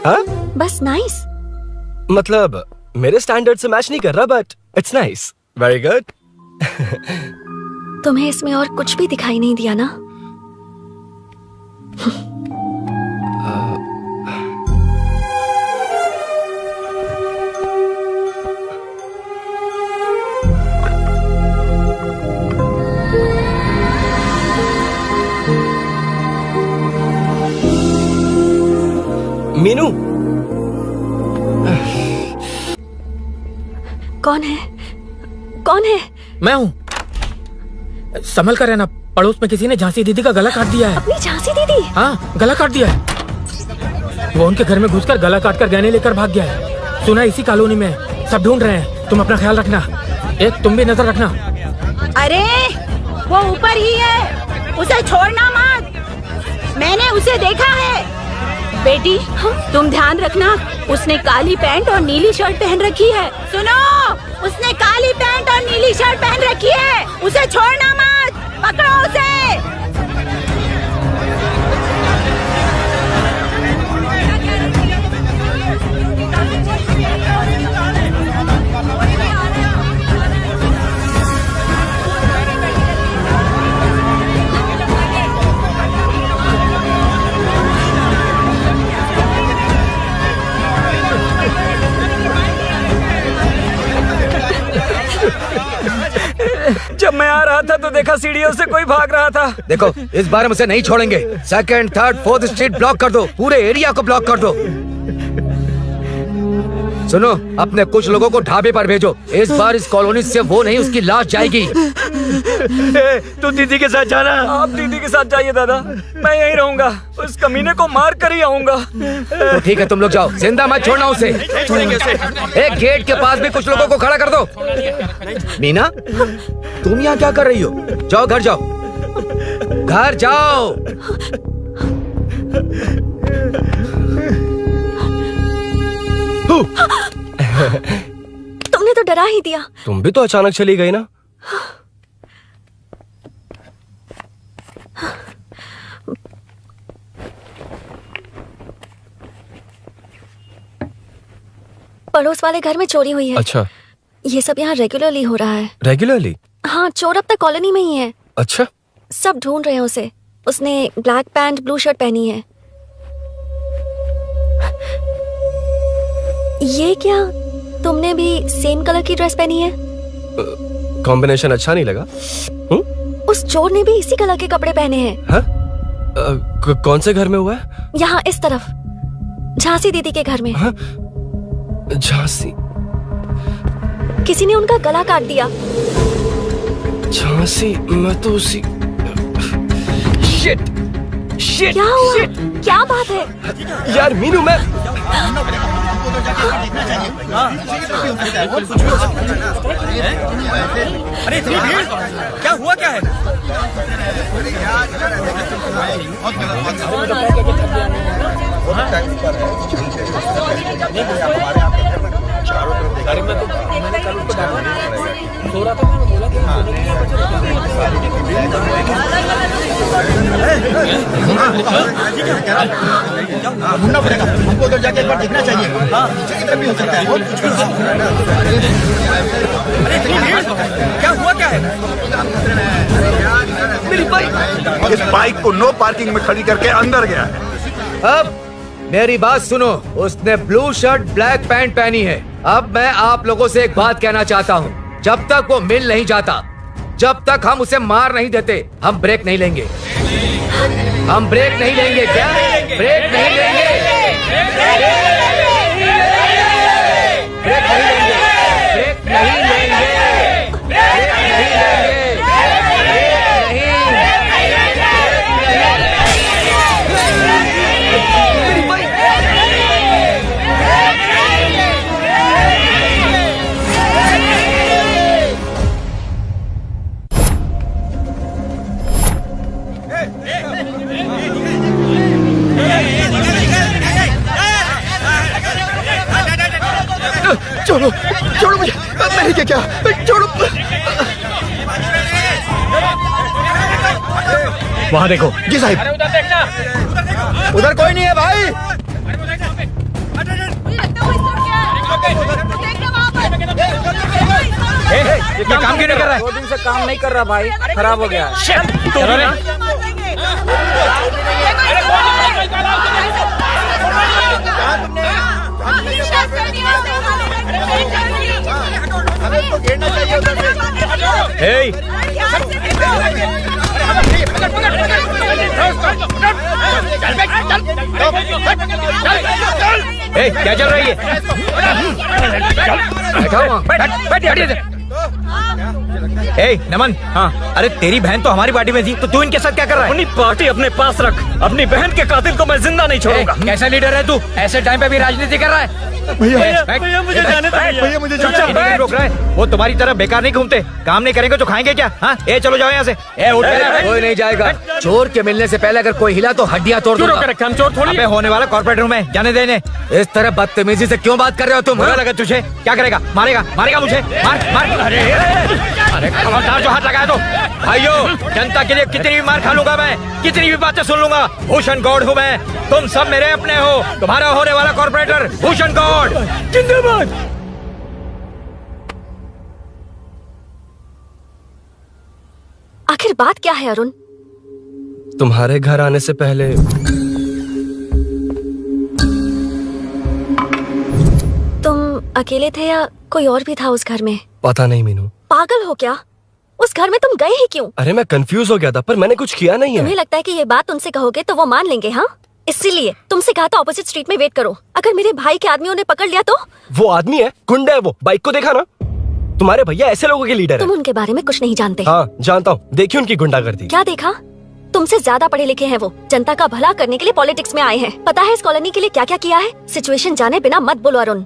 हाँ? बस नाइस। मतलब मेरे स्टैंडर्ड से मैच नहीं कर रहा, but it's nice. Very good. तुम्हें इसमें और कुछ भी दिखाई नहीं दिया ना? मीनू, कौन है? कौन है? मैं हूँ। संभल कर रहना। पड़ोस में किसी ने झांसी दीदी का गला काट दिया है। अपनी झांसी दीदी? हाँ, गला काट दिया है। वो उनके घर में घुसकर गला काट कर गहने लेकर भाग गया है। सुना इसी कॉलोनी में है। सब ढूंढ रहे हैं। तुम अपना ख्याल रखना। एक तुम भी नजर रखना। अरे वो ऊपर ही है, उसे छोड़ना मत। मैंने उसे देखा है। बेटी, तुम ध्यान रखना। उसने काली पैंट और नीली शर्ट पहन रखी है। सुनो, उसने काली पैंट और नीली शर्ट पहन रखी है। उसे छोड़ना मत। पकड़ो उसे। मैं आ रहा था तो देखा सीढ़ियों से कोई भाग रहा था। देखो इस बार हम उसे नहीं छोड़ेंगे। Second, third, fourth street block कर दो, पूरे एरिया को ब्लॉक कर दो। सुनो, अपने कुछ लोगों को ढाबे पर भेजो। इस बार इस कॉलोनी से वो नहीं, उसकी लाश जाएगी। तू दीदी के साथ जाना। आप दीदी के साथ जाइए दादा, मैं यहीं रहूंगा। उस कमीने को मार कर ही आऊंगा। तो ठीक है, तुम लोग जाओ, जिंदा मत छोड़ना उसे। एक गेट के पास भी कुछ लोगों को खड़ा कर दो। मीना, तुम यहाँ क्या कर रही हो? जाओ घर जाओ, घर जाओ। तुमने तो डरा ही दिया। तुम भी तो अचानक चली गई ना। पड़ोस वाले घर में चोरी हुई है। अच्छा, ये सब यहाँ रेगुलरली हो रहा है। रेगुलरली? हाँ, चोर अब तक कॉलोनी में ही है। अच्छा, सब ढूंढ रहे हैं उसे। उसने ब्लैक पैंट ब्लू शर्ट पहनी है। ये क्या, तुमने भी सेम कलर की ड्रेस पहनी है? कॉम्बिनेशन अच्छा नहीं लगा? उस चोर ने भी इसी कलर के कपड़े पहने हैं। हाँ? कौन से घर में हुआ है? यहाँ इस तरफ, झांसी दीदी के घर में। हाँ? झांसी? किसी ने उनका गला काट दिया। झांसी? मैं तो उसी... शिट! शिट! क्या हुआ? क्या बात है? यार मीनू, मैं... अरे इतनी भीड़, क्या हुआ क्या है? ढूंढना पड़ेगा हमको, उधर जाके एक बार देखना चाहिए। हाँ, इधर भी हो सकता है। क्या हुआ क्या है? मेरी बाइक, इस बाइक को नो पार्किंग में खड़ी करके अंदर गया है। अब मेरी बात सुनो, उसने ब्लू शर्ट ब्लैक पैंट पहनी है। अब मैं आप लोगों से एक बात कहना चाहता हूँ, जब तक वो मिल नहीं जाता, जब तक हम उसे मार नहीं देते, हम ब्रेक नहीं लेंगे। हम ब्रेक नहीं लेंगे। क्या ब्रेक नहीं लेंगे? ब्रेक नहीं लेंगे। ब्रेक नहीं लेंगे। ब्रेक नहीं लेंगे। छोड़ो, छोड़ो मुझे, मैंने क्या छोड़ो। वहाँ देखो। जी साहिब। उधर देखना। उधर कोई नहीं है भाई। ये काम क्यों नहीं कर रहा है? 2 दिन से काम नहीं कर रहा भाई, खराब हो गया। चलो रे। हमें तो घेरना चाहिए उधर से। क्या चल रही है? नमन। हाँ, अरे तेरी बहन तो हमारी पार्टी में थी, तो तू इनके साथ क्या कर रहा है? अपनी पार्टी अपने पास रख। अपनी बहन के कातिल को मैं जिंदा नहीं छोड़ूंगा। कैसा लीडर है तू? ऐसे टाइम पे भी राजनीति कर रहा है? भैया मुझे जाने दो। भैया मुझे नहीं रोक रहा है। वो तुम्हारी तरह बेकार नहीं घूमते। काम नहीं करेंगे तो खाएंगे क्या? हाँ, चलो जाओ यहाँ से। उठ के कोई नहीं जाएगा। चोर के मिलने से पहले अगर कोई हिला तो हड्डियां तोड़ दूंगा। हम चोर थोड़ी। अबे होने वाला कॉर्पोरेट रूम है, जाने देने। इस तरह बदतमीजी से क्यों बात कर रहे हो तुम? बुरा लगा तुझे? क्या करेगा? मारेगा? मारेगा मुझे? मार मार। अरे खबरदार जो हाथ लगाया तो। भाइयों, जनता के लिए कितनी भी मार खा लूंगा मैं, कितनी भी बातें सुन लूंगा। भूषण गौड़ हूँ मैं, तुम सब मेरे अपने हो। तुम्हारा होने वाला कॉर्पोरेटर भूषण गौड़ जिंदाबाद। आखिर बात क्या है अरुण? तुम्हारे घर आने से पहले तुम अकेले थे या कोई और भी था उस घर में? पता नहीं मीनू। पागल हो क्या? उस घर में तुम गए ही क्यों? अरे मैं कंफ्यूज हो गया था, पर मैंने कुछ किया नहीं है। तुम्हें लगता है कि ये बात उनसे कहोगे तो वो मान लेंगे? हाँ, इसीलिए तुमसे कहा था ऑपोजिट स्ट्रीट में वेट करो। अगर मेरे भाई के आदमियों ने पकड़ लिया तो? वो आदमी है, गुंडा है वो। बाइक को देखा ना? तुम्हारे भैया ऐसे लोगों के लीडर तुम है। उनके बारे में कुछ नहीं जानते। हाँ जानता हूँ, देखी उनकी गुंडागर्दी। क्या देखा? तुमसे ज्यादा पढ़े लिखे हैं वो। जनता का भला करने के लिए पॉलिटिक्स में आए हैं। पता है इस कॉलोनी के लिए क्या क्या किया है? सिचुएशन जाने बिना मत बोलो अरुण।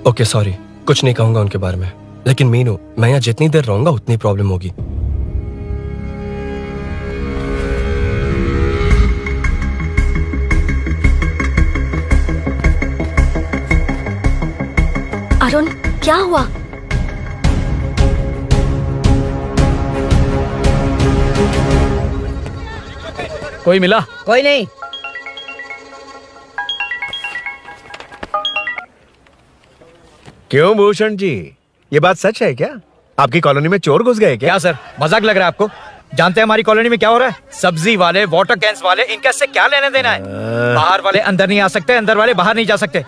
ओके सॉरी, कुछ नहीं कहूंगा उनके बारे में। लेकिन मीनू, मैं यहाँ जितनी देर रहूंगा उतनी प्रॉब्लम होगी। अरुण, क्या हुआ? कोई मिला? कोई नहीं। क्यों भूषण जी, ये बात सच है क्या? आपकी कॉलोनी में चोर घुस गए क्या सर, मजाक लग रहा है आपको? जानते हैं हमारी कॉलोनी में क्या हो रहा है? सब्जी वाले, वाटर कैंस वाले, इनका इससे क्या लेना देना है? बाहर वाले अंदर नहीं आ सकते, अंदर वाले बाहर नहीं जा सकते।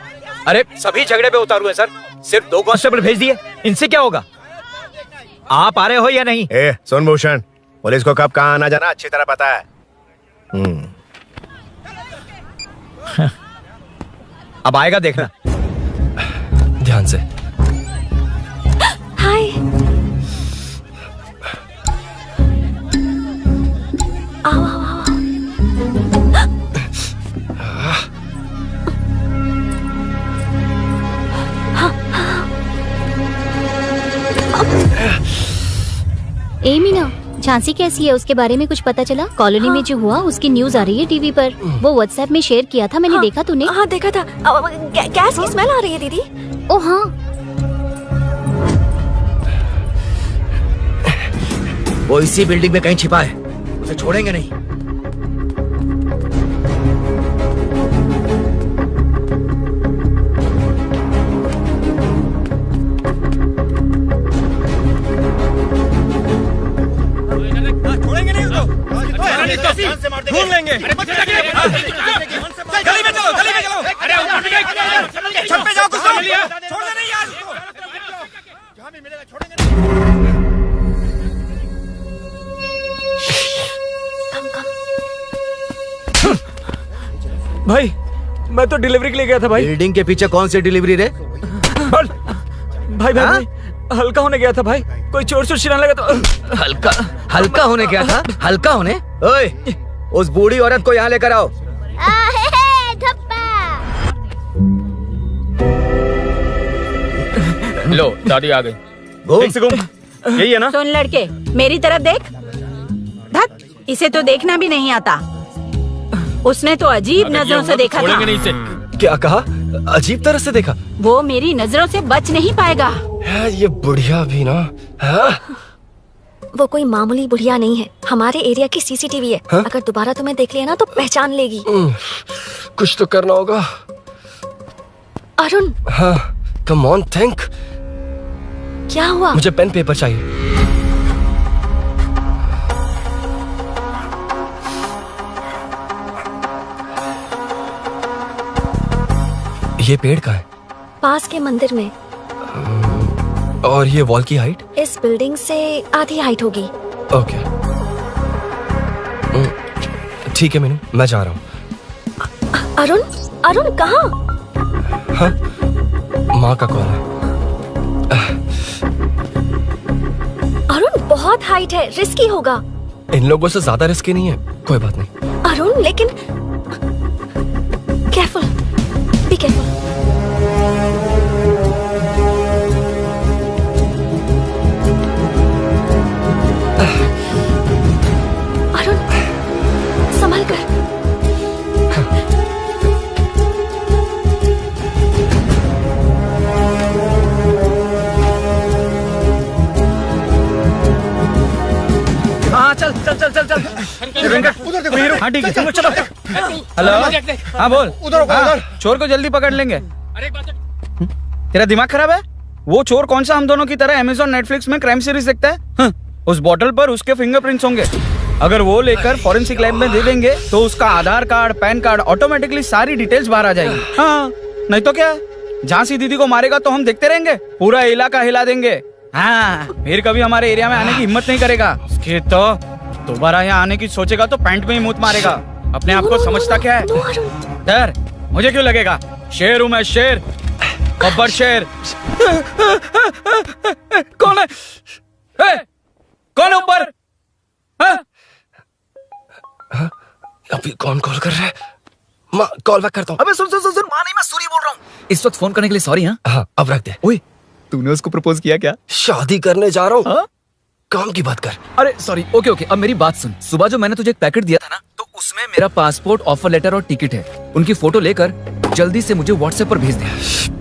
अरे सभी झगड़े पे उतारू है सर। सिर्फ 2 कांस्टेबल भेज दिए, इनसे क्या होगा? आप आ रहे हो या नहीं? सुन भूषण, पुलिस को कब कहाँ आना जाना अच्छी तरह पता है। अब आएगा देखना। ध्यान से। हाय। आओ आओ आओ। ए मीना, झांसी कैसी है? उसके बारे में कुछ पता चला? कॉलोनी में जो हुआ उसकी न्यूज आ रही है टीवी पर। वो व्हाट्सएप में शेयर किया था, मैंने देखा तूने? हाँ देखा था। गैस की स्मेल आ रही है दीदी। ओ हाँ, वो इसी बिल्डिंग में कहीं छिपा है, उसे छोड़ेंगे नहीं। छोड़ेंगे नहीं उसको। ढूंढ लेंगे। गली में चलो, गली में चलो। अरे छत पे जाओ, कुछ छोड़ दे नहीं यार उसको। जहाँ भी मिलेगा छोड़ेंगे नहीं। भाई मैं तो डिलीवरी के लिए गया था भाई। बिल्डिंग के पीछे कौन सी डिलीवरी रे? भाई भाई हल्का होने गया था भाई, कोई चोर चोर चिल्लाने लगा तो। हल्का होने गया था? हल्का होने? ओए, उस बूढ़ी औरत को यहाँ लेकर आओ। लो दादी आ गई। ठीक से घूम, यही है ना? सुन लड़के, मेरी तरफ देख। धत, इसे तो देखना भी नहीं आता। उसने तो अजीब नजरों से देखा था। नहीं से। क्या कहा? अजीब तरह से देखा? वो मेरी नजरों से बच नहीं पाएगा। ये बुढ़िया भी ना। वो कोई मामूली बुढ़िया नहीं है, हमारे एरिया की सीसीटीवी है। अगर दोबारा तुम्हें देख लिया ना तो पहचान लेगी। कुछ तो करना होगा। अरुण। हाँ, कम ऑन थिंक। क्या हुआ? मुझे पेन पेपर चाहिए। ये पेड़ का है? पास के मंदिर में। और ये वॉल की हाइट? इस बिल्डिंग से आधी हाइट होगी। ओके ठीक है मीनू, मैं जा रहा हूँ। अरुण, अरुण कहाँ? हाँ, माँ का कॉल है। अरुण बहुत हाइट है, रिस्की होगा। इन लोगों से ज्यादा रिस्की नहीं है, कोई बात नहीं। अरुण लेकिन केयरफुल, बी केयरफुल। अरुण संभल कर। हाँ चल चल चल चल चल। उधर देखो। हाँ ठीक है, चलो चलो। हेलो, हाँ बोल। उधर उधर। चोर को जल्दी पकड़ लेंगे। तेरा दिमाग खराब है? वो चोर कौन सा हम दोनों की तरह अमेज़न नेटफ्लिक्स में क्राइम सीरीज देखता है? उस बॉटल पर उसके फिंगरप्रिंट्स होंगे। अगर वो लेकर फॉरेंसिक लैब में दे देंगे तो उसका आधार कार्ड, पैन कार्ड, ऑटोमेटिकली सारी डिटेल्स बाहर आ जाएगी। हाँ, नहीं तो क्या? झांसी दीदी को मारेगा तो हम देखते रहेंगे? पूरा इलाका हिला देंगे। हाँ, फिर कभी हमारे एरिया में आने की हिम्मत नहीं करेगा। उसके तो दोबारा यहाँ आने की सोचेगा तो पैंट में ही मूत मारेगा। अपने आप को समझता क्या है? डर मुझे क्यों लगेगा? शेर हूँ मैं, शेर, बब्बर शेर। कौन है? कौन है ऊपर? अभी कौन कॉल कर रहा है? माँ कॉल बैक करता हूँ। अबे सुन सुन सुन, माँ नहीं, मैं सूरी बोल रहा हूँ। इस वक्त फोन करने के लिए सॉरी। हाँ, अब रख दे। ओए, तूने उसको प्रपोज किया क्या? शादी करने जा रहा हूँ। काम की बात कर। अरे सॉरी, ओके ओके, अब मेरी बात सुन। सुबह जो मैंने तुझे एक पैकेट दिया था ना, तो उसमें मेरा पासपोर्ट, ऑफर लेटर और टिकट है। उनकी फोटो लेकर जल्दी से मुझे व्हाट्सएप पर भेज दे।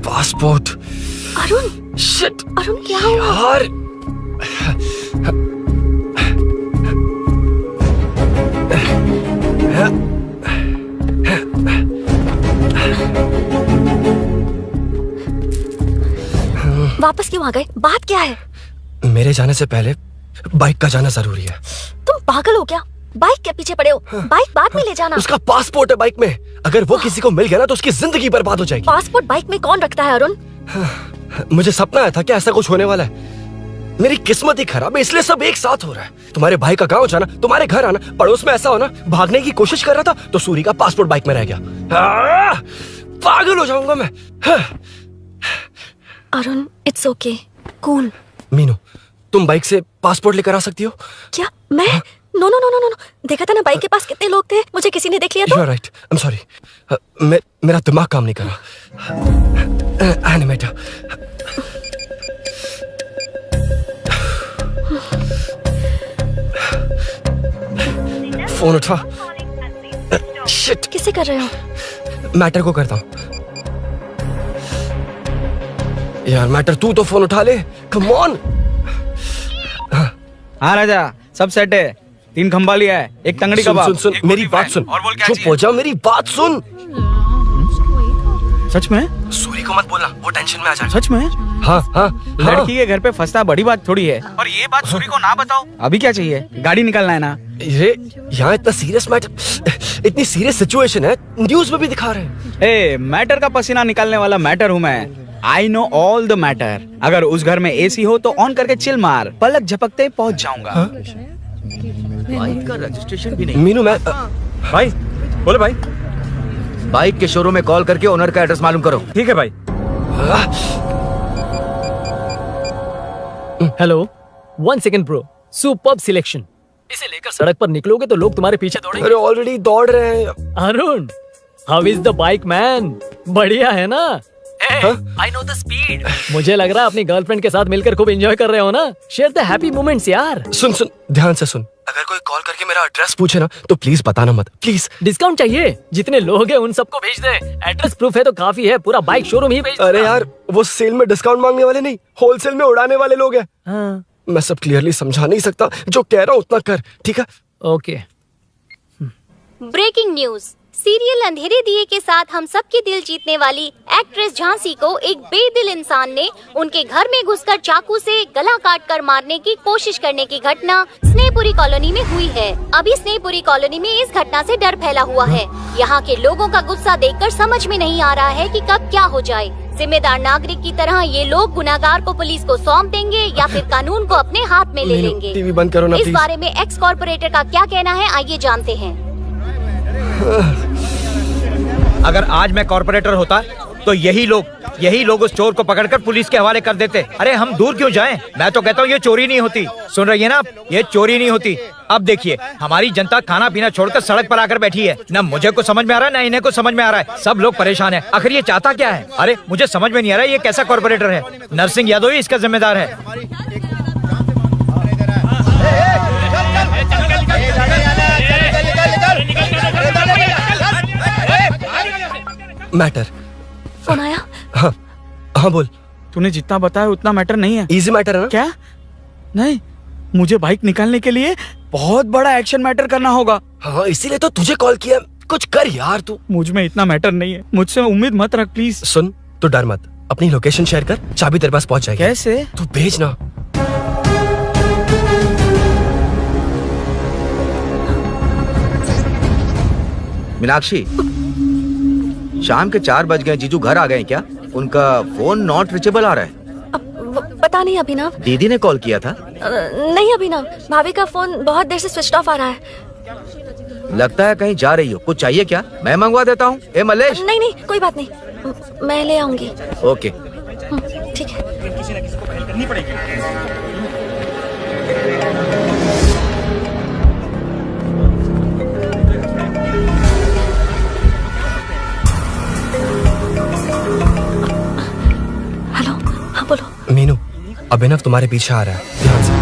पासपोर्ट? अरुण, शिट, अरुण क्या हुआ? यार वापस क्यों आ गए? बात क्या है? मेरे जाने से पहले बाइक का जाना जरूरी है। तुम पागल हो क्या? बाइक के पीछे पड़े हो? बाइक बाद में ले जाना। उसका पासपोर्ट है बाइक में। अगर वो किसी को मिल गया ना तो उसकी जिंदगी बर्बाद हो जाएगी। पासपोर्ट बाइक में कौन रखता है अरुण? मुझे सपना आया था कि ऐसा कुछ होने वाला है। मेरी किस्मत ही खराब है, इसलिए सब एक साथ हो रहा है। तुम्हारे भाई का गांव जाना, तुम्हारे घर आना, पड़ोस में ऐसा होना। भागने की कोशिश कर रहा था तो सूरी का पासपोर्ट बाइक में रह गया। पागल हो जाऊंगा मैं। Arun, it's okay, cool. Meenu, तुम बाइक से पासपोर्ट लेकर आ सकती हो? क्या मैं? No no no no no, देखा था ना बाइक के पास कितने लोग थे। मुझे किसी ने देख लिया तो? You are right. I'm sorry. मेरा दिमाग काम नहीं कर रहा। एनिमेटर। फोन उठा। शिट। किसे कर रहे हो? मैटर को करता हूँ। यार मैटर, तू तो फोन उठा ले। Come on. हाँ राजा, सब सेट है। 3 खंबा लिया है, एक तंगड़ी सुन, कबाब। सुन, मेरी बात सुन। चुप हो जा, मेरी बात सुन। सच में? सूरी को मत बोलना, वो टेंशन में आ जाए। सच में? हाँ हाँ। लड़की के घर पे फंसना बड़ी बात थोड़ी है। और ये बात सूरी को ना बताओ। अभी क्या चाहिए? गाड़ी निकलना है ना? ये यहाँ इतना सीरियस मैटर, इतनी सीरियस सिचुएशन है, न्यूज में भी दिखा रहे हैं। ए, मैटर का पसीना निकालने वाला मैटर हूँ मैं। I know all the matter. अगर उस घर में एसी हो तो ऑन करके चिल मार, पलक झपकते पहुंच जाऊंगा। बाइक का रजिस्ट्रेशन भी नहीं। मीनू, मैं भाई बोले भाई। बाइक के शोरूम में कॉल करके ओनर का एड्रेस मालूम करो। ठीक है भाई। Hello, 1 second bro, superb selection. इसे लेकर सड़क पर निकलोगे तो लोग तुम्हारे पीछे दौड़ेंगे। अरे ऑलरेडी दौड़ रहे हैं। Arun, how is the bike man? बढ़िया है ना? I know the speed. मुझे लग रहा है अपनी गर्लफ्रेंड के साथ मिलकर खूब एंजॉय कर रहे हो ना? शेयर द हैप्पी मोमेंट्स यार। सुन सुन, ध्यान से सुन। अगर कोई कॉल करके मेरा एड्रेस पूछे ना तो प्लीज बताना मत, प्लीज। डिस्काउंट चाहिए? जितने लोग हैं उन सबको भेज दे। एड्रेस प्रूफ है तो काफी है, पूरा बाइक शोरूम ही भेज। अरे यार, वो सेल में डिस्काउंट मांगने वाले नहीं, होलसेल में उड़ाने वाले लोग हैं। हाँ। मैं सब क्लियरली समझा नहीं सकता, जो कह रहा हूँ उतना कर, ठीक है? ओके। Breaking news. सीरियल अंधेरे दिए के साथ हम सबके दिल जीतने वाली एक्ट्रेस झांसी को एक बेदिल इंसान ने उनके घर में घुसकर चाकू से गला काटकर मारने की कोशिश करने की घटना स्नेहपुरी कॉलोनी में हुई है। अभी स्नेहपुरी कॉलोनी में इस घटना से डर फैला हुआ है। यहाँ के लोगों का गुस्सा देखकर समझ में नहीं आ रहा है कि कब क्या हो जाए। जिम्मेदार नागरिक की तरह ये लोग गुनाहगार को पुलिस को सौंप देंगे या फिर कानून को अपने हाथ में ले लेंगे। टीवी बंद करो ना इस प्लीज। बारे में एक्स कॉर्पोरेटर का क्या कहना है, आइए जानते हैं। अगर आज मैं कॉर्पोरेटर होता तो यही लोग उस चोर को पकड़कर पुलिस के हवाले कर देते। अरे हम दूर क्यों जाएं? मैं तो कहता हूँ ये चोरी नहीं होती। सुन रही है ना आप? ये चोरी नहीं होती। अब देखिए, हमारी जनता खाना पीना छोड़कर सड़क पर आकर बैठी है। ना मुझे को समझ में आ रहा है, ना इन्हें को समझ में आ रहा है। सब लोग परेशान हैं। आखिर ये चाहता क्या है? अरे मुझे समझ में नहीं आ रहा है, ये कैसा कॉर्पोरेटर है? नरसिंह यादव ही इसका जिम्मेदार है। मैटर। फोन आया? हाँ हाँ बोल। तूने जितना बताया उतना मैटर नहीं है। इजी मैटर है ना? क्या? नहीं, मुझे बाइक निकालने के लिए बहुत बड़ा एक्शन मैटर करना होगा। हाँ, इसीलिए तो तुझे कॉल किया। कुछ कर यार तू। मुझ में इतना मैटर नहीं है, मुझसे उम्मीद मत रख प्लीज। सुन, तू डर मत, अपनी लोकेशन शेयर कर, चाबी तेरे पास पहुंच जाएगी। कैसे? तू भेज ना। मीनाक्षी, शाम के 4 बज गए, जीजू घर आ गए क्या? उनका फोन नॉट रीचेबल आ रहा है। पता नहीं अभिनव। दीदी ने कॉल किया था? नहीं अभिनव, भाभी का फोन बहुत देर से स्विच ऑफ आ रहा है। लगता है कहीं जा रही हो। कुछ चाहिए क्या? मैं मंगवा देता हूँ। ए मलेश। नहीं नहीं कोई बात नहीं, मैं ले आऊंगी। ओके ठीक है। किसी न किसी को पहल करनी पड़ेगी। हेलो, हाँ बोलो। मीनू, अभिनव तुम्हारे पीछे आ रहा है, ध्यान से।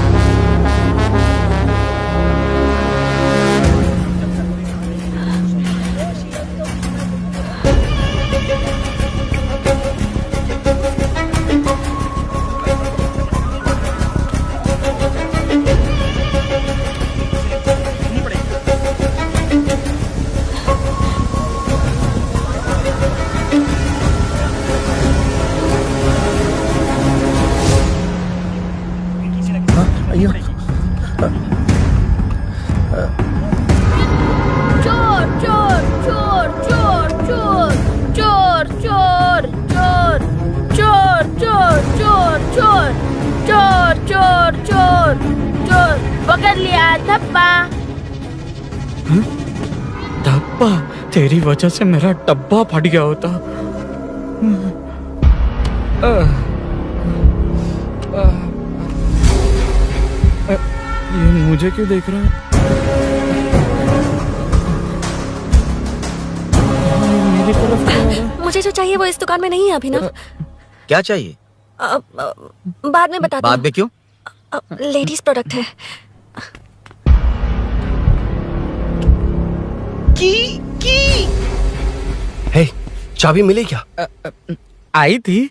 चोर चोर चोर चोर चोर चोर चोर चोर चोर चोर चोर चोर चोर चोर चोर चोर पकड़ लिया धप्पा। डब्बा, तेरी वजह से मेरा डब्बा फट गया होता। ये मुझे क्यों देख रहा है? मेरी तरफ क्यों आ रहा है? मुझे जो चाहिए वो इस दुकान में नहीं है अभिनव। क्या चाहिए? बाद में बताती बाद में क्यों? लेडीज प्रोडक्ट है। हे, चाबी मिली क्या? आई थी,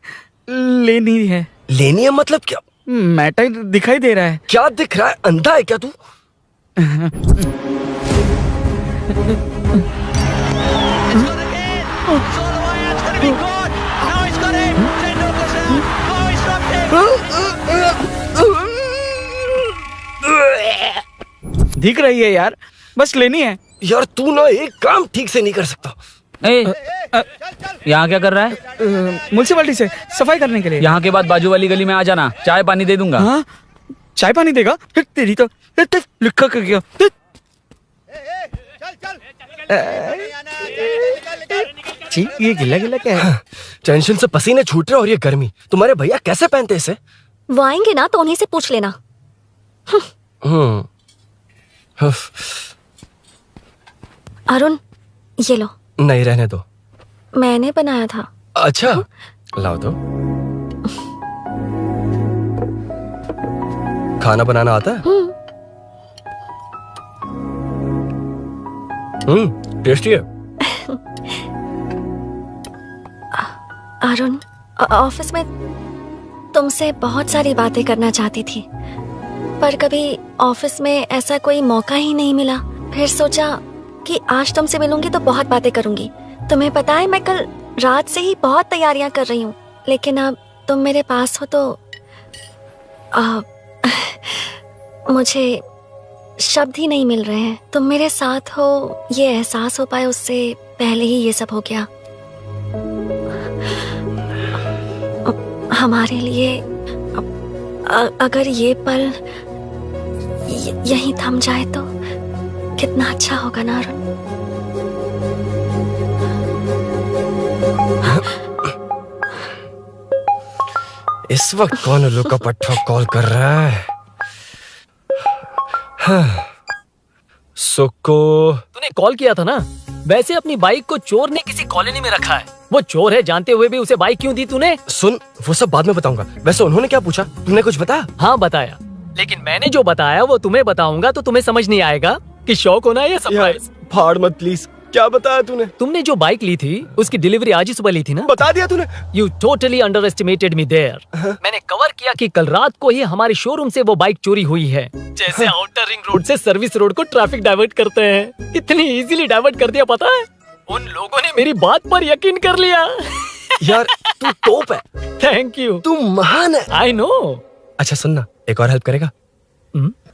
लेनी है। लेनी है मतलब क्या? मैटर दिखाई दे रहा है। क्या दिख रहा है? अंधा है क्या तू? दिख रही है यार, बस लेनी है। यार तू ना एक काम ठीक से नहीं कर सकता। यहाँ क्या कर रहा है? म्युनिसिपैलिटी से सफाई करने के लिए। यहाँ के बाद बाजू वाली गली में आ जाना, चाय पानी दे दूंगा। हाँ? चाय पानी देगा? तेरी तो लिखा कर गया। ये गिला गिला क्या है? टेंशन से पसीने छूट रहे और ये गर्मी। तुम्हारे भैया कैसे पहनते इसे? वो आएंगे ना तो उन्हीं से पूछ लेना। अरुण, ये लो। नहीं, रहने दो। मैंने बनाया था। अच्छा, लाओ तो। खाना बनाना आता है? टेस्टी है। अरुण, ऑफिस में तुमसे बहुत सारी बातें करना चाहती थी, पर कभी ऑफिस में ऐसा कोई मौका ही नहीं मिला। फिर सोचा कि आज तुमसे मिलूंगी तो बहुत बातें करूंगी। तुम्हें पता है मैं कल रात से ही बहुत तैयारियां कर रही हूँ, लेकिन अब तुम मेरे पास हो तो मुझे शब्द ही नहीं मिल रहे हैं। तुम मेरे साथ हो ये एहसास हो पाए उससे पहले ही ये सब हो गया। हमारे लिए अगर ये पल यहीं थम जाए तो कितना अच्छा होगा ना अरुण। इस वक्त कौन उल्लू का पट्टा कॉल कर रहा है? सुक्को, तूने कॉल किया था ना? वैसे अपनी बाइक को चोर ने किसी कॉलोनी में रखा है। वो चोर है जानते हुए भी उसे बाइक क्यों दी तूने? सुन, वो सब बाद में बताऊंगा। वैसे उन्होंने क्या पूछा? तुमने कुछ बताया? हाँ बताया, लेकिन मैंने जो बताया वो तुम्हें बताऊंगा तो तुम्हें समझ नहीं आएगा कि शौक होना है या सरप्राइज। फाड़ मत प्लीज। क्या बताया तूने? तुमने जो बाइक ली थी उसकी डिलीवरी आज ही सुबह ली थी ना? बता दिया तूने। You totally underestimated me there. मैंने कवर किया कि कल रात को ही हमारे शोरूम से वो बाइक चोरी हुई है। जैसे आउटर रिंग रोड से सर्विस रोड को ट्रैफिक डाइवर्ट करते हैं, इतनी इजीली डाइवर्ट कर दिया। पता है, उन लोगों ने मेरी बात पर यकीन कर लिया। यार तू टॉप है। Thank you. तू महान है। I know. अच्छा सुनना, एक और हेल्प करेगा?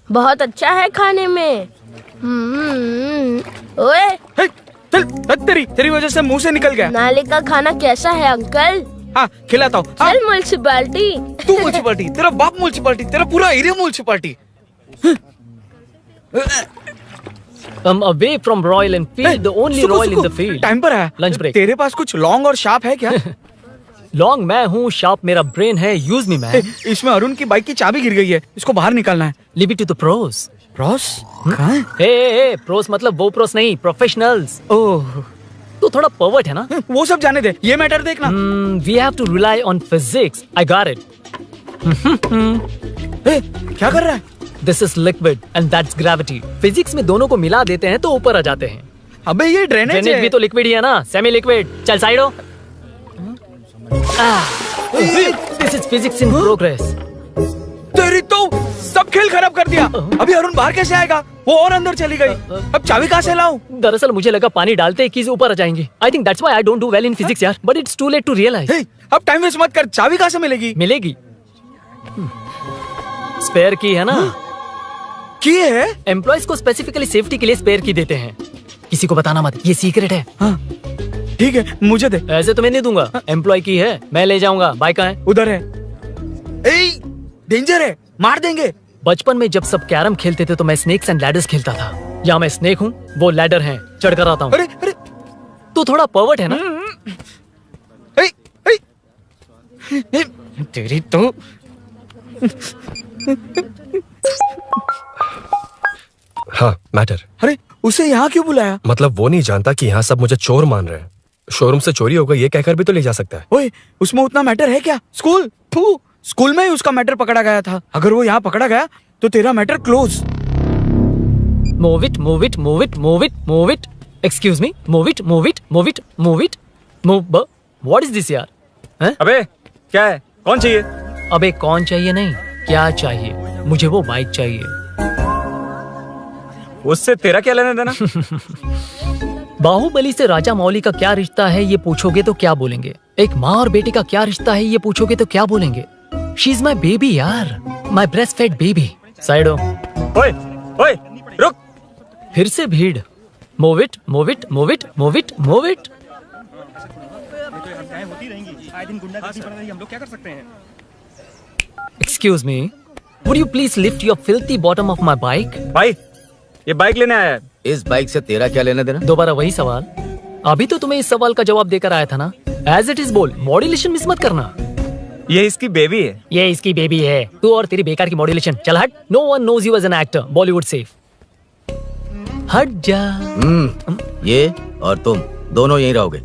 बहुत अच्छा है खाने में। ओए, तेरी वजह से मुंह से निकल गया। नाले का खाना कैसा है अंकल? हाँ खिलाता हूँ। चल म्युनिसिपैलिटी। तू म्युनिसिपैलिटी, तेरा बाप म्युनिसिपैलिटी, तेरा पूरा area municipality. Away from Royal Enfield, the only Royal in the field. Time पर है। Lunch break. तेरे पास कुछ लॉन्ग और शार्प है क्या? लॉन्ग मैं हूँ, शार्प मेरा ब्रेन है, यूज मी मैन। इसमें अरुण की बाइक की चाबी गिर गई है, इसको बाहर निकालना है। Leave it to the pros. Pros? कहाँ है? हे प्रोस मतलब वो प्रोस नहीं, प्रोफेशनल्स। ओह तू थोड़ा पर्वर्ट है ना? वो सब जाने दे, ये मैटर देखना। We have to rely on physics. I got it. क्या कर रहा है? This is liquid and that's gravity. Physics में दोनों को मिला देते हैं तो ऊपर आ जाते हैं। अबे ये ड्रेनेज है। भी तो लिक्विड ही है ना, सेमी लिक्विड। चल साइड हो। This is physics in progress. तेरी तो सब खेल खराब कर दिया। अभी अरुण बाहर कैसे आएगा? वो और अंदर चली गई। अब चाबी कहाँ से लाऊं? दरअसल मुझे लगा पानी डालते ही कीज ऊपर आ जाएंगी। I think that's why I don't do well in physics यार। But it's too late to realize. अब टाइम वेस्ट मत कर, चाबी कहाँ से मिलेगी? मिलेगी। स्पेयर की है ना? की है? एम्प्लॉयज को स्पेसिफिकली सेफ्टी के लिए स्पेयर की देते हैं। किसी को बताना मत, ये सीक्रेट है। ठीक है, मुझे दे। ऐसे तो मैं नहीं दूंगा। एम्प्लॉय की है, मैं ले जाऊंगा। बाइक कहाँ है? उधर है। डेंजर है, मार देंगे। बचपन में जब सब कैरम खेलते थे तो मैं स्नेक्स एंड लैडर्स खेलता था। या मैं स्नेक हूँ, वो लैडर है, चढ़ कर आता हूँ। अरे अरे तू थोड़ा पर्वर्ट है ना? तेरी तो हाँ मैटर। अरे उसे यहाँ क्यों बुलाया? मतलब वो नहीं जानता कि यहाँ सब मुझे चोर मान रहे हैं। शोरूम से चोरी होगा ये कहकर भी तो ले जा सकता है। ओए, उसमें उतना मैटर है क्या? स्कूल में ही उसका मैटर पकड़ा गया था। अगर वो यहाँ पकड़ा गया तो तेरा matter close. Move it, move it, move it, move it, move it. Excuse me, move it, move it, move it, move it, move. What is this यार? हैं? अबे क्या है? कौन चाहिए? अबे कौन चाहिए नहीं, क्या चाहिए? मुझे वो बाइक चाहिए। उससे तेरा क्या लेना देना? बाहुबली से राजा मौली का क्या रिश्ता है ये पूछोगे तो क्या बोलेंगे? एक माँ और बेटी का क्या रिश्ता है ये पूछोगे तो क्या बोलेंगे? शी इज माई बेबी यार, my breast fed baby. Side हो। ओए ओए रुक। फिर से भीड़। Move it, move it, move it, move it, move it. Excuse me, would you please lift your filthy bottom of my bike? भाई ये बाइक लेने आया है। इस बाइक से तेरा क्या लेना देना? दोबारा वही सवाल। अभी तो तुम्हें इस सवाल का जवाब देकर आया था ना। एज इट इज बोल, मॉड्यूलेशन मिस मत करना। ये इसकी बेबी है। ये इसकी बेबी है। तू और तेरी बेकार की मॉड्यूलेशन। चल हट। No one knows you as an actor. Bollywood safe. हट जा। ये और तुम दोनों यहीं रहोगे।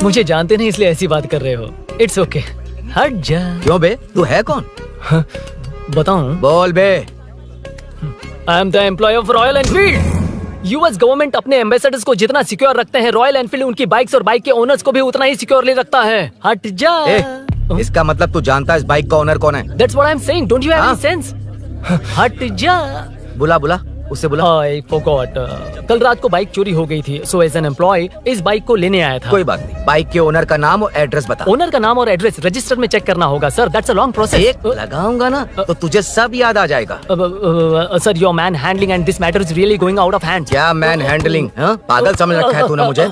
मुझे जानते नहीं इसलिए ऐसी बात कर रहे हो। It's okay. हट जा। क्यों बे, तू है कौन? बताऊं? बोल बे। I am the employee of Royal Enfield. US government अपने एम्बेसडर्स को जितना सिक्योर रखते हैं, रॉयल एनफील्ड उनकी बाइक्स और बाइक के ओनर्स को भी उतना ही सिक्योरली रखता है। हट जा। इसका मतलब तू जानता है इस बाइक का ओनर कौन है? That's what I'm saying. Don't you have any sense? हट जा। बुला बुला, उससे बुला। I forgot. कल रात को बाइक चोरी हो गई थी, so as an employee इस बाइक को लेने आया था। कोई बात नहीं, बाइक के ओनर का नाम और एड्रेस बता। ओनर का नाम और एड्रेस रजिस्टर में चेक करना होगा sir. That's a long process. एक लगाऊंगा ना तो तुझे सब याद आ जाएगा। Sir your man handling and this matter is really going out of hand. क्या मैन हैंडलिंग? पागल समझ रखा है तूने मुझे?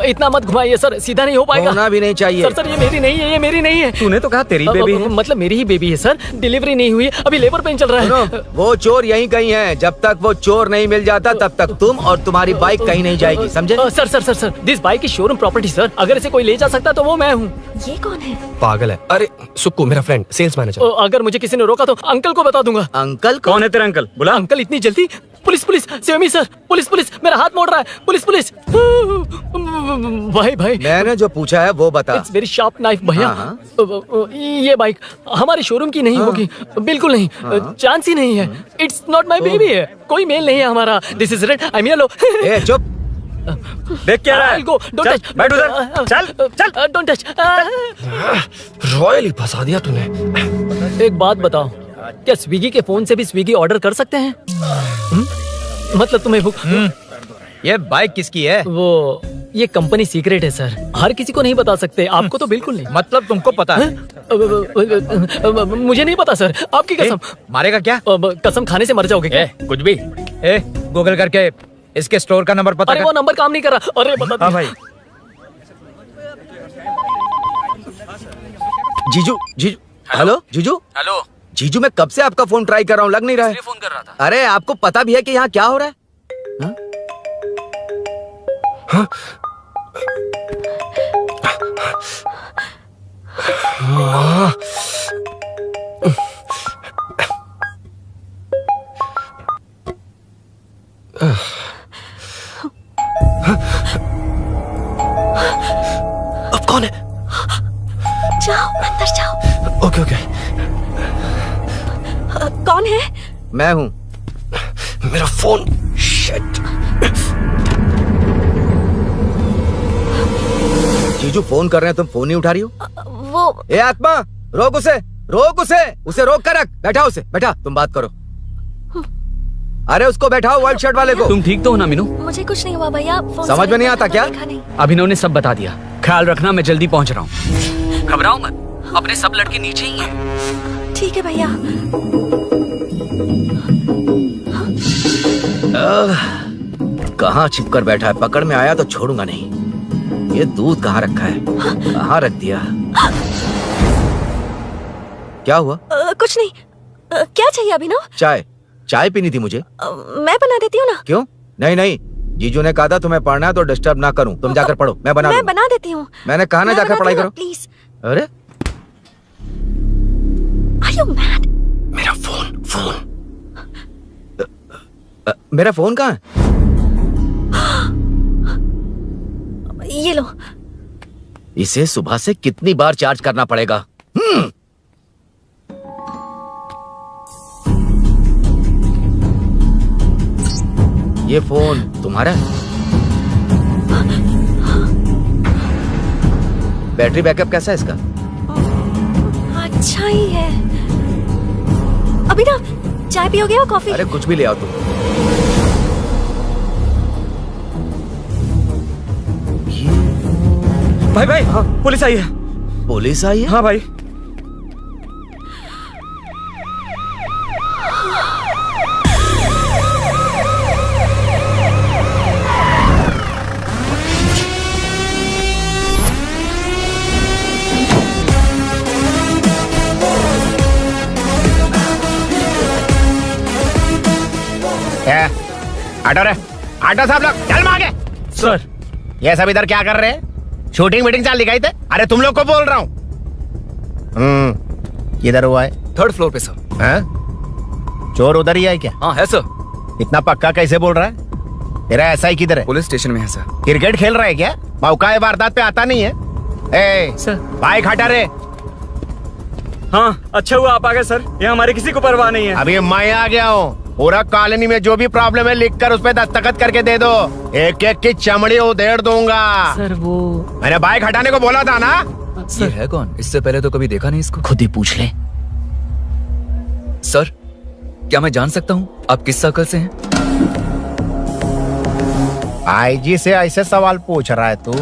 इतना मत घुमाइए सर, सीधा नहीं हो पाएगा। होना भी नहीं चाहिए। सर ये मेरी नहीं है, ये मेरी नहीं है। तूने तो कहा तेरी बेबी है। मतलब मेरी ही बेबी है सर। डिलीवरी नहीं हुई, अभी लेबर पेन चल रहा है। वो चोर यहीं कहीं है। जब तक वो चोर नहीं मिल जाता तब तक तुम और तुम्हारी बाइक कहीं नहीं जाएगी, समझे? Sir sir sir sir this bike is showroom property sir. अगर इसे कोई ले जा सकता तो वो मैं हूँ। ये कौन है? पागल है। अरे सुक्कू मेरा फ्रेंड, सेल्स मैनेजर। अगर मुझे किसी ने रोका तो अंकल को बता दूंगा। अंकल कौन है तेरा अंकल? बुला। अंकल इतनी जल्दी? Police police, save me sir. Police police, मेरा हाथ मोड़ रहा है। Police police. भाई भाई मैंने जो पूछा है वो बता। इट्स वेरी शार्प नाइफ भैया। ये बाइक हमारे शोरूम की नहीं होगी, बिल्कुल नहीं। चांस ही नहीं है। इट्स नॉट माय बेबी है, कोई मेल नहीं है हमारा। This is red, I am yellow. ए चुप। देख क्या रहा है? Go, don't touch. बैठ उधर। चल चल, डोंट टच। रॉयल ही फंसा दिया तूने। एक बात बताओ, क्या स्विगी के फोन से भी स्विगी ऑर्डर कर सकते हैं? मतलब तुम्हें ये बाइक किसकी है? वो ये कंपनी सीक्रेट है सर, हर किसी को नहीं बता सकते। आपको तो बिल्कुल नहीं। मतलब तुमको पता है? मुझे नहीं पता सर, आपकी कसम। मारेगा क्या? कसम खाने से मर जाओगे क्या? कुछ भी। गूगल करके इसके स्टोर का नंबर पता अरे कर। वो नंबर काम नहीं कर रहा। अरे बता। हाँ भाई। जीजू जीजू हेलो जीजू। हेलो जीजू, मैं कब से आपका फोन ट्राई कर रहा हूँ, लग नहीं रहा है। फोन कर रहा था। अरे आपको पता भी है कि यहाँ क्या हो रहा है? हाँ? हाँ? अब कौन है? जाओ अंदर जाओ। Okay okay. कौन है? मैं हूँ। मेरा फोन। शिट। जीजू फोन कर रहे हैं, तुम फोन नहीं उठा रही हो। वो ए आत्मा, रोक उसे, रोक उसे रोक कर रख। बैठा उसे, बैठा, तुम बात करो। अरे उसको बैठाओ, व्हाइट शर्ट वाले को। तुम ठीक तो हो ना मीनू? मुझे कुछ नहीं हुआ भैया। फोन समझ में नहीं आता क्या? अभिनव ने सब बता दिया। ख्याल रखना, मैं जल्दी पहुंच रहा हूँ। घबराओ मत, अपने सब लड़के नीचे ही हैं। ठीक है भैया। कहाँ छिप कर बैठा है, पकड़ में आया तो छोड़ूंगा नहीं। ये दूध कहाँ रखा है, कहाँ रख दिया? क्या हुआ? कुछ नहीं। क्या चाहिए अभिनव? चाय पीनी थी मुझे। मैं बना देती हूँ ना। क्यों? नहीं, जीजू ने कहा था तुम्हें पढ़ना है तो डिस्टर्ब ना करूं, तुम जाकर पढ़ो, मैं बना देती हूँ। मैंने कहा ना जाकर पढ़ाई करो प्लीज। अरे Are you mad? मेरा फोन मेरा फोन कहाँ है? ये लो। इसे सुबह से कितनी बार चार्ज करना पड़ेगा? ये फोन तुम्हारा है? बैटरी बैकअप कैसा है इसका? अच्छा ही है। अभिनव, चाय पियोगे या कॉफी? अरे कुछ भी ले आओ तुम। भाई हाँ, पुलिस आई है। पुलिस आई है? हाँ भाई। आटो साहब लोग चल मांगे। सर ये सब इधर क्या कर रहे हैं? शूटिंग मीटिंग चाल दिखाई थे? अरे तुम लोग को बोल रहा हूँ। किधर हुआ है? 3rd फ्लोर पे सर। हैं? चोर उधर ही है क्या? हाँ है सर। इतना पक्का कैसे बोल रहा है? तेरा ऐसा ही किधर है? पुलिस स्टेशन में है सर। क्रिकेट खेल रहा है क्या? मौका वारदात पे आता नहीं है। ए सर बाइक हटा रे। हाँ अच्छा हुआ आप आ गए सर, ये हमारे किसी को परवाह नहीं है। अभी मैं आ गया हूँ। पूरा कॉलोनी में जो भी प्रॉब्लम है लिख कर उस पर दस्तखत करके दे दो। एक एक की चमड़ी उधेड़ दूंगा। सर वो मैंने बाइक हटाने को बोला था ना। ये है कौन? इससे पहले तो कभी देखा नहीं इसको। खुद ही पूछ ले। सर क्या मैं जान सकता हूँ आप किस सर्कल से हैं? आईजी से ऐसे सवाल पूछ रहा है तू?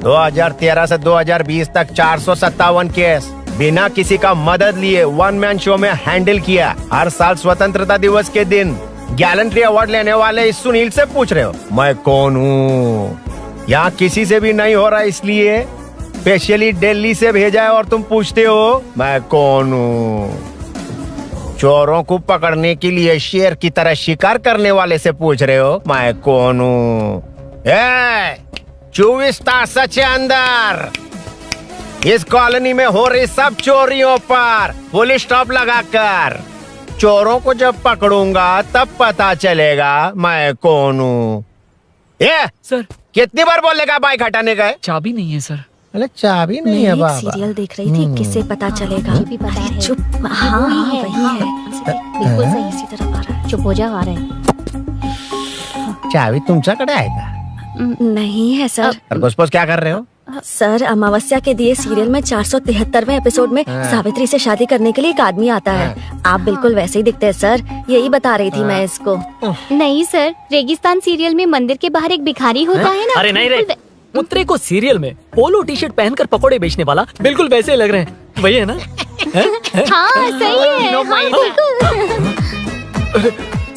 2013 से 2020 तक 457 केस बिना किसी का मदद लिए 1 मैन शो में हैंडल किया। हर साल स्वतंत्रता दिवस के दिन गैलेंट्री अवार्ड लेने वाले इस सुनील से पूछ रहे हो मैं कौन हूँ? यहाँ किसी से भी नहीं हो रहा, इसलिए स्पेशली दिल्ली से भेजा है और तुम पूछते हो मैं कौन हूँ? चोरों को पकड़ने के लिए शेर की तरह शिकार करने वाले से पूछ रहे हो मैं कौन हूँ? 24 तास के अंदर इस कॉलोनी में हो रही सब चोरियों पर पुलिस स्टॉप लगाकर चोरों को जब पकड़ूंगा तब पता चलेगा मैं कौन हूँ। ये सर कितनी बार बोलेगा बाइक हटाने का? चाबी नहीं है सर। अरे चाबी नहीं है बाबा। सीरियल देख रही थी, किससे पता चलेगा? अरे चुप। हाँ वही है। बिल्कुल सही, इसी तरफ आ रहा है। चुप हो जा, आ रहे हैं। चाबी तुमच्याकडे आहे का? नहीं है सर। खरगोश क्या कर रहे हो? सर अमावस्या के दिए सीरियल में 473वें एपिसोड में सावित्री से शादी करने के लिए एक आदमी आता है। आप बिल्कुल वैसे ही दिखते हैं सर, यही बता रही थी मैं इसको। नहीं सर, रेगिस्तान सीरियल में मंदिर के बाहर एक भिखारी होता है ना। अरे नहीं रे, पुत्रे को सीरियल में पोलो टी शर्ट पहनकर पकोड़े बेचने वाला बिल्कुल वैसे लग रहे हैं। वही है ना? हाँ सही है। हाँ, बिल्कुल।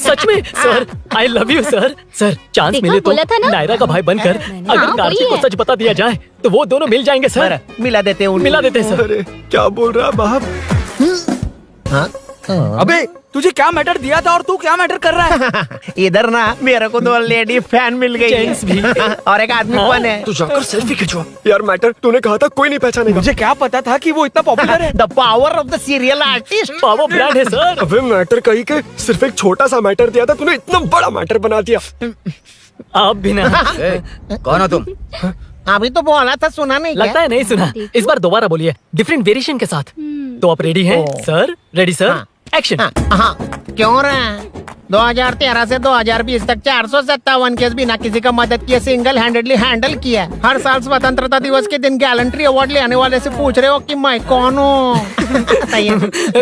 सच में sir, I love you sir. Sir chance देखा, मिले तो बोला था ना? नायरा का भाई बनकर अगर हाँ, कार्तिक वही को है। सच बता दिया जाए तो वो दोनों मिल जाएंगे सर। मिला देते उनको। मिला देते सर। अरे क्या बोल रहा है बाप? हाँ? अबे तुझे क्या मैटर दिया था और तू क्या मैटर कर रहा है? इधर ना मेरे को 2 लेडी फैन मिल गई जेंट्स भी। और एक आदमी कौन है? तू जाकर सेल्फी खिंचवा। यार मैटर तूने कहा था कोई नहीं पहचानेगा। मुझे क्या पता था कि वो इतना पॉपुलर है। The power of the serial artist. Power brand है सर। अबे मैटर कही के सिर्फ एक छोटा सा मैटर दिया था, तूने इतना बड़ा मैटर बना दिया। आप भी ना। कौन हो तुम? अभी तो बोला था, सुना नहीं लगता है नहीं सुना। इस बार दोबारा बोलिए डिफरेंट वेरिएशन के साथ। तो आप रेडी हैं सर? Ready sir? एक्शन। हाँ, क्यों रहा? 2013 से 2020 तक 457 केस बिना किसी का मदद किए सिंगल हैंडेडली हैंडल किया। हर साल स्वतंत्रता दिवस के दिन गैलेंट्री अवार्ड लेने वाले से पूछ रहे हो कि मैं कौन हूँ?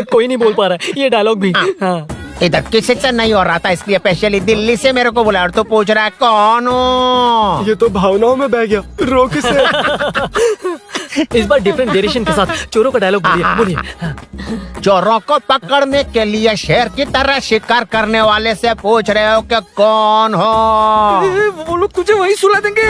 कोई नहीं बोल पा रहा है ये डायलॉग भी। हाँ। इधर किसी से नहीं हो रहा था, इसलिए स्पेशली दिल्ली से मेरे को बुलाया और तो पूछ रहा है कौन हूँ? ये तो भावनाओं में बह गया। रोक इसे। इस बार डिफरेंट वेरिएशन के साथ चोरों का डायलॉग बोलिए। चोरों को पकड़ने के लिए शेर की तरह शिकार करने वाले से पूछ रहे हो कि कौन हो? वो लोग तुझे वहीं सुला देंगे।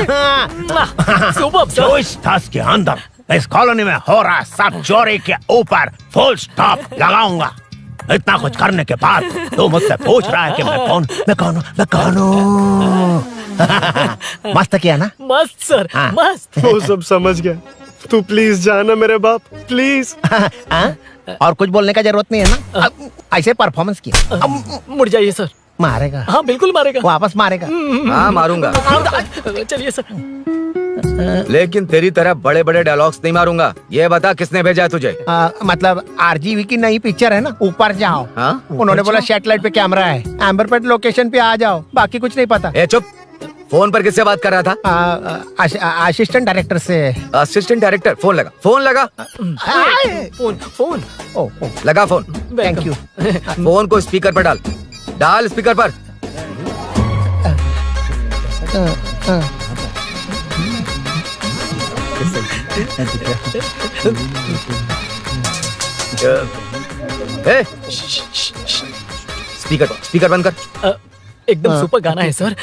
सुबह जो इस दस के अंदर इस कॉलोनी में हो रहा सब चोरी के ऊपर फुल स्टॉप लगाऊंगा। इतना कुछ करने के बाद तू मुझसे पूछ रहा है कि मैं कौन हूँ? मस्त किया ना? मस्त सर, मस्त। वो सब समझ गया। तू प्लीज जाना मेरे बाप, प्लीज। और कुछ बोलने का जरूरत नहीं है ना? ऐसे परफॉर्मेंस किया। मुड़ जाइए सर। मारेगा? हाँ बिल्कुल मारेगा। वापस मारेगा? हाँ मारूंगा। चलिए सर। लेकिन तेरी तरह बड़े बड़े डायलॉग्स नहीं मारूंगा। ये बता किसने भेजा है तुझे? मतलब आरजीवी की नई पिक्चर है ना, ऊपर जाओ। हाँ? उन्होंने बोला सैटेलाइट पे कैमरा है, एम्बरपेट लोकेशन पे आ जाओ, बाकी कुछ नहीं पता। ए चुप। फोन पर किससे बात कर रहा था? असिस्टेंट डायरेक्टर से। Assistant director? फोन लगा, फोन लगा। फोन लगा फोन। Thank you. फोन को स्पीकर पर डाल। डाल स्पीकर पर। स्पीकर बंद कर। एकदम सुपर गाना है सर।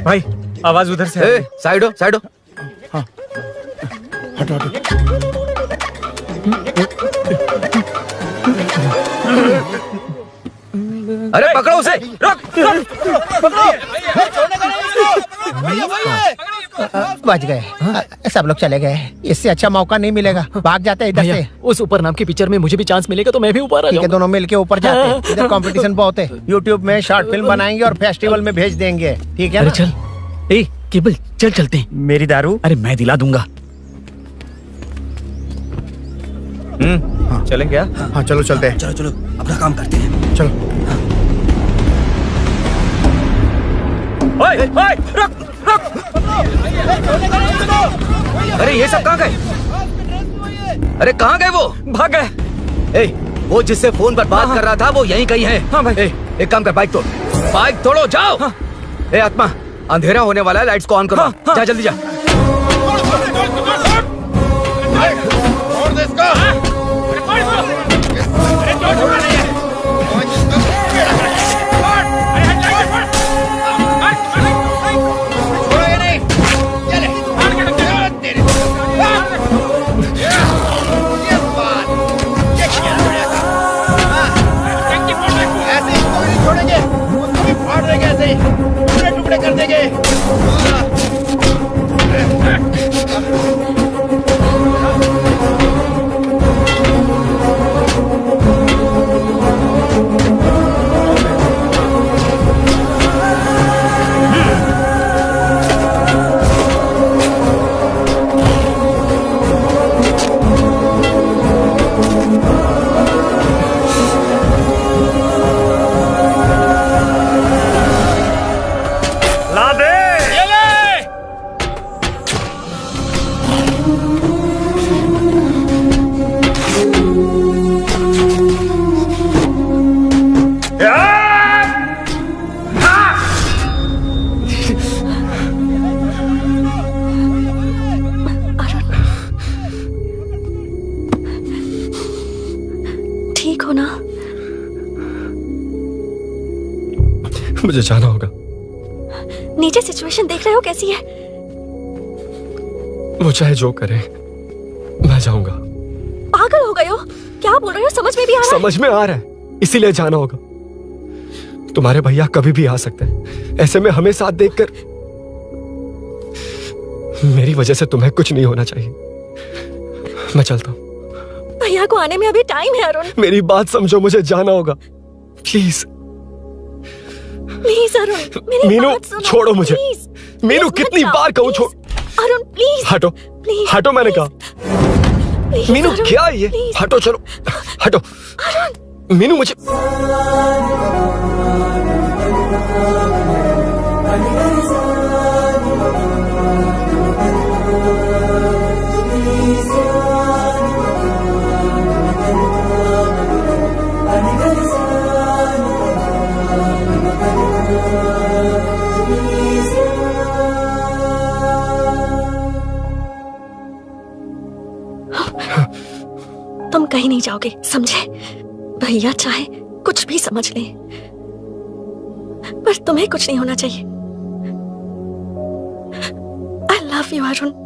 भाई आवाज उधर से। साइड हो, साइड हो। हटो हटो। अरे पकड़ो उसे। रुक, बच गए। सब लोग चले गए। इससे अच्छा मौका नहीं मिलेगा, भाग जाते हैं इधर से। उस ऊपर नाम की पिक्चर में मुझे भी चांस मिलेगा तो मैं भी ऊपर आ ठीक है, जाऊंगा। दोनों मिलके ऊपर जाते हैं। इधर कंपटीशन बहुत है। यूट्यूब में शॉर्ट फिल्म बनाएंगे और फेस्टिवल में भेज देंगे। ठीक है अरे ना? चल। ए केबल चल चलते हैं। मेरी दारू? अरे मैं दिला दूंगा। चलें क्या? हाँ चलो चलते हैं। चलो चलो अपना काम करते हैं। चलो। ओए, ओए, रुक, रुक। अरे ये सब कहाँ गए? अरे कहाँ गए वो? भाग गए। ए, वो जिससे फोन पर बात कर रहा था वो यहीं कहीं है। हाँ भाई। ए, एक काम कर, बाइक तोड़। बाइक तोड़ो, जाओ। ए आत्मा, अंधेरा होने वाला है, लाइट्स को ऑन करो। जा जल्दी जा। टुकड़े कर देंगे। ना। मुझे जाना होगा। नीचे सिचुएशन देख रहे हो कैसी है? वो चाहे जो करे, मैं जाऊंगा। पागल हो गए हो? क्या बोल रहे हो? समझ में भी आ रहा है? समझ में आ रहा है, इसीलिए जाना होगा। तुम्हारे भैया कभी भी आ सकते हैं, ऐसे में हमें साथ देखकर मेरी वजह से तुम्हें कुछ नहीं होना चाहिए। मैं चलता हूँ। भैया को आने में अभी टाइम है अरुण। मेरी बात समझो, मुझे जाना होगा। प्लीज प्लीज अरुण, मेरी मीनू, बात सुनो। छोड़ो मुझे। प्लीज, मीनू, प्लीज कितनी मत बार जाओ, कहूँ छोड़। अरुण प्लीज। हटो, प्लीज, हटो, मैंने कहा। प्लीज, मीनू अरुण, क्या है ये? प्लीज। हटो, चलो हटो। मीनू मुझे तुम कहीं नहीं जाओगे, समझे? भैया चाहे कुछ भी समझ ले, पर तुम्हें कुछ नहीं होना चाहिए। I love you Arun.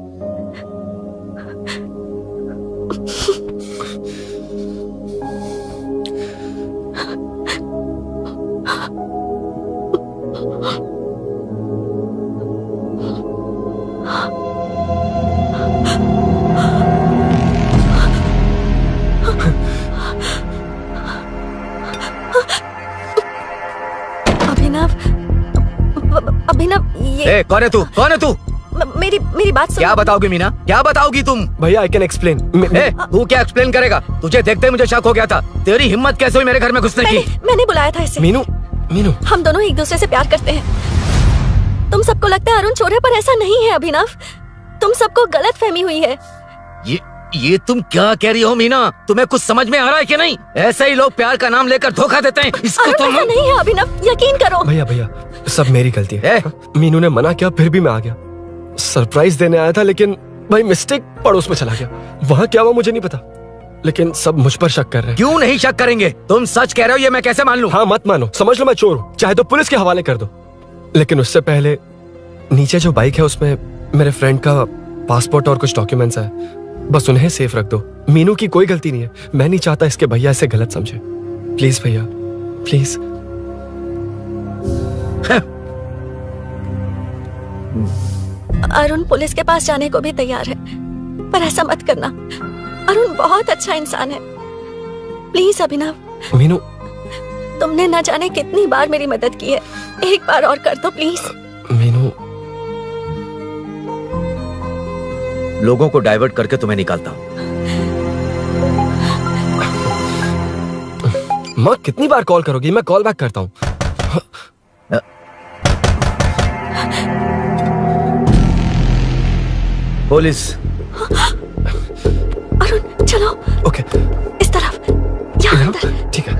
Abhinav, ये कौन है तू? कौन है तू? मेरी बात सुनो। क्या बताओगी मीना? क्या बताओगी तुम? भैया आई कैन एक्सप्लेन। तू क्या एक्सप्लेन करेगा? तुझे देखते ही मुझे शक हो गया था। तेरी हिम्मत कैसे हुई मेरे घर में घुसने की? मैंने बुलाया था इसे। मीनू, मीनू, हम दोनों एक दूसरे से प्यार करते हैं। तुम सबको लगता है अरुण चोर है, पर ऐसा नहीं है अभिनव। तुम सबको गलत फहमी हुई है। ये तुम क्या कह रही हो मीना? तुम्हें कुछ समझ में आ रहा है कि नहीं? ऐसे ही लोग प्यार का नाम लेकर धोखा देते हैं। इसको तुम ऐसा नहीं है अभिनव, यकीन करो। भैया भैया, सब मेरी गलती है। मीनू ने मना किया, फिर भी मैं आ गया। सरप्राइज देने आया था, लेकिन भाई मिस्टेक पड़ोस में चला गया। वहाँ क्या हुआ मुझे नहीं पता, लेकिन सब मुझ पर शक कर रहे हैं। क्यों नहीं शक करेंगे? तुम सच कह रहे हो, ये मैं कैसे मान लूं? हाँ मत मानो, समझ लो मैं चोर हूँ, चाहे तो पुलिस के हवाले कर दो। लेकिन उससे पहले नीचे जो बाइक है उसमें मेरे फ्रेंड का पासपोर्ट और कुछ डॉक्यूमेंट्स है, बस उन्हें सेफ रख दो। मीनू की कोई गलती नहीं है। मैं नहीं चाहता इसके भैया इसे गलत समझे। प्लीज भैया, प्लीज। अरुण पुलिस के पास जाने को भी तैयार है, पर ऐसा मत करना। अरुण बहुत अच्छा इंसान है। प्लीज अभिनव। मीनू, तुमने न जाने कितनी बार मेरी मदद की है, एक बार और कर दो प्लीज। मीनू, लोगों को डाइवर्ट करके तुम्हें निकालता हूँ। माँ कितनी बार कॉल करोगी? मैं कॉल बैक करता हूँ। पुलिस। अरुण चलो। ओके। इस तरफ, यहाँ अंदर। ठीक है।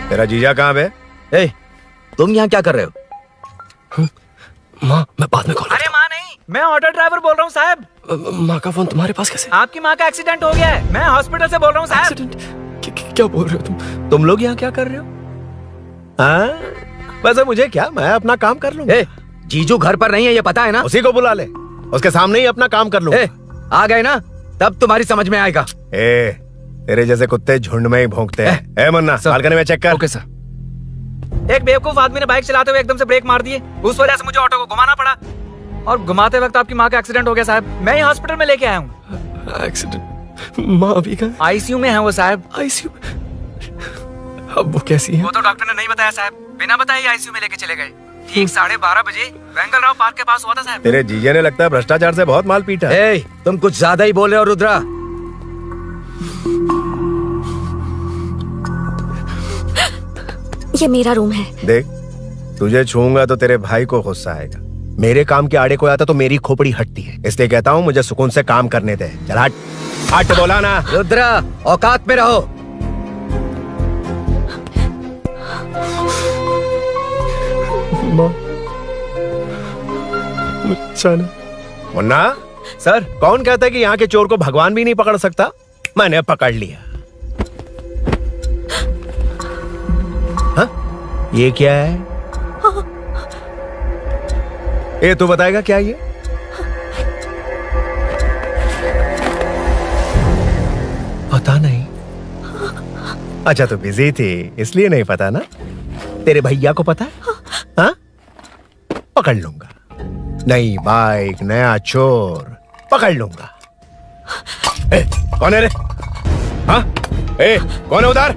तेरा जीजा कहाँ पे? तुम यहाँ क्या कर रहे हो? माँ, मैं बाद में कॉल। अरे माँ नहीं, मैं ऑटो ड्राइवर बोल रहा हूँ साहब। माँ का फोन तुम्हारे पास कैसे? आपकी माँ का एक्सीडेंट हो गया है, मैं हॉस्पिटल से बोल रहा हूँ साहब। क्या बोल रहे हो तुम लोग यहाँ क्या कर रहे हो? हाँ, वैसे मुझे क्या, मैं अपना काम कर लूँ। जीजू घर पर नहीं है, ये पता है ना? उसी को बुला ले, उसके सामने ही अपना काम कर लूँ। आ गए ना, तब तुम्हारी समझ में आएगा। तेरे जैसे कुत्ते झुंड में ही भौंकते हैं। मुन्ना, बालकनी में चेक कर। Okay sir. एक बेवकूफ आदमी ने बाइक चलाते हुए एकदम से ब्रेक मार दिए, उस वजह से मुझे ऑटो को घुमाना पड़ा, और घुमाते वक्त आपकी माँ का एक्सीडेंट हो गया साहब। मैं ही हॉस्पिटल में लेके आया हूँ। एक्सीडेंट? माँ अभी कहाँ? आईसीयू में है वो साहब। आईसीयू? अब वो कैसी है? वो तो डॉक्टर ने नहीं बताया साहब, बिना बताए आईसीयू में लेके चले गए। ठीक 12:30 बजे वेंगल राव पार्क के पास हुआ था साहब। तेरे जीजे ने लगता है भ्रष्टाचार से बहुत माल पीटा। तुम कुछ ज्यादा ही बोल रहे हो रुद्रा। ये मेरा रूम है। देख, तुझे छूऊंगा तो तेरे भाई को गुस्सा आएगा। मेरे काम के आड़े को आता तो मेरी खोपड़ी हटती है, इसलिए कहता हूँ मुझे सुकून से काम करने दे। चल हट, हट बोला ना। रुद्रा, औकात में रहो। मुन्ना, सर, कौन कहता है कि यहाँ के चोर को भगवान भी नहीं पकड़ सकता? मैंने पकड़ लिया। हाँ? ये क्या है? ये तू बताएगा क्या ये? पता नहीं। अच्छा, तो बिजी थी इसलिए नहीं पता ना? तेरे भैया को पता है? हाँ? पकड़ लूंगा। नई बाइक, नया चोर, पकड़ लूंगा। कौन है रे? हाँ? कौन है उधर?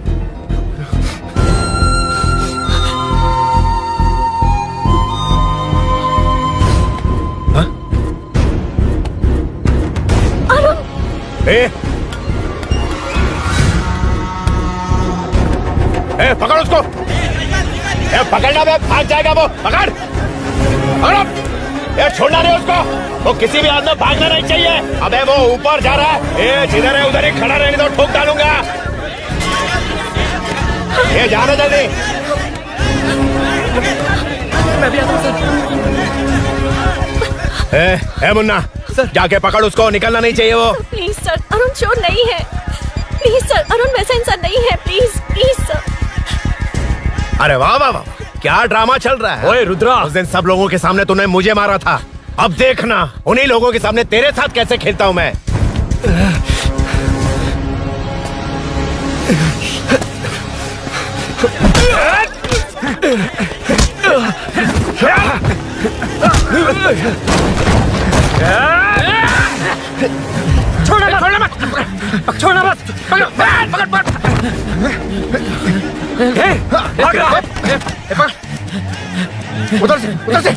हाँ? पकड़ उसको। पकड़ना बे, भाग जाएगा वो। पकड़, पकड़ो। छोड़ना नहीं उसको। वो किसी भी हाथ में भागना नहीं चाहिए। अबे वो ऊपर जा रहा है। जिधर है उधर ही खड़ा रहने दो, ठोक डालूंगा। जाना जल्दी। मैं भी आता हूं सर। मुन्ना सर, जाके पकड़ उसको, निकलना नहीं चाहिए वो। प्लीज सर, अरुण चोर नहीं है। प्लीज सर, अरुण वैसा इंसान नहीं है। Please please sir. अरे वाह वाह वाह, क्या ड्रामा चल रहा है। ओए रुद्रा, उस दिन सब लोगों के सामने तूने मुझे मारा था। अब देखना उन्हीं लोगों के सामने तेरे साथ कैसे खेलता हूं मैं। छोड़ना मत, छोड़ना मत। पकड़। उधर से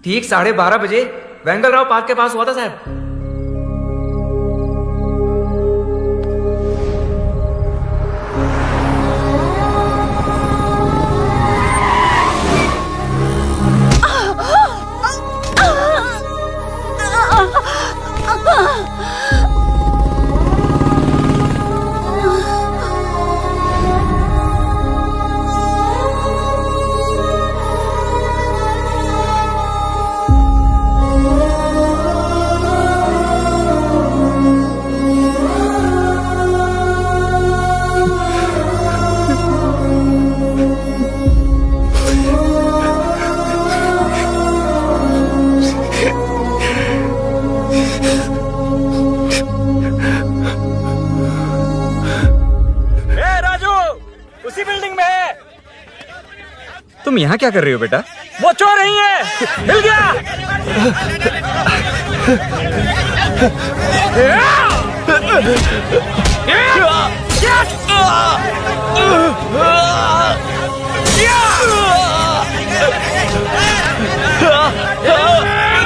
ठीक 12:30 बजे वेंगल राव पार्क के पास हुआ था साहब। तुम यहाँ क्या कर रही हो बेटा? वो चोर नहीं है, मिल गया।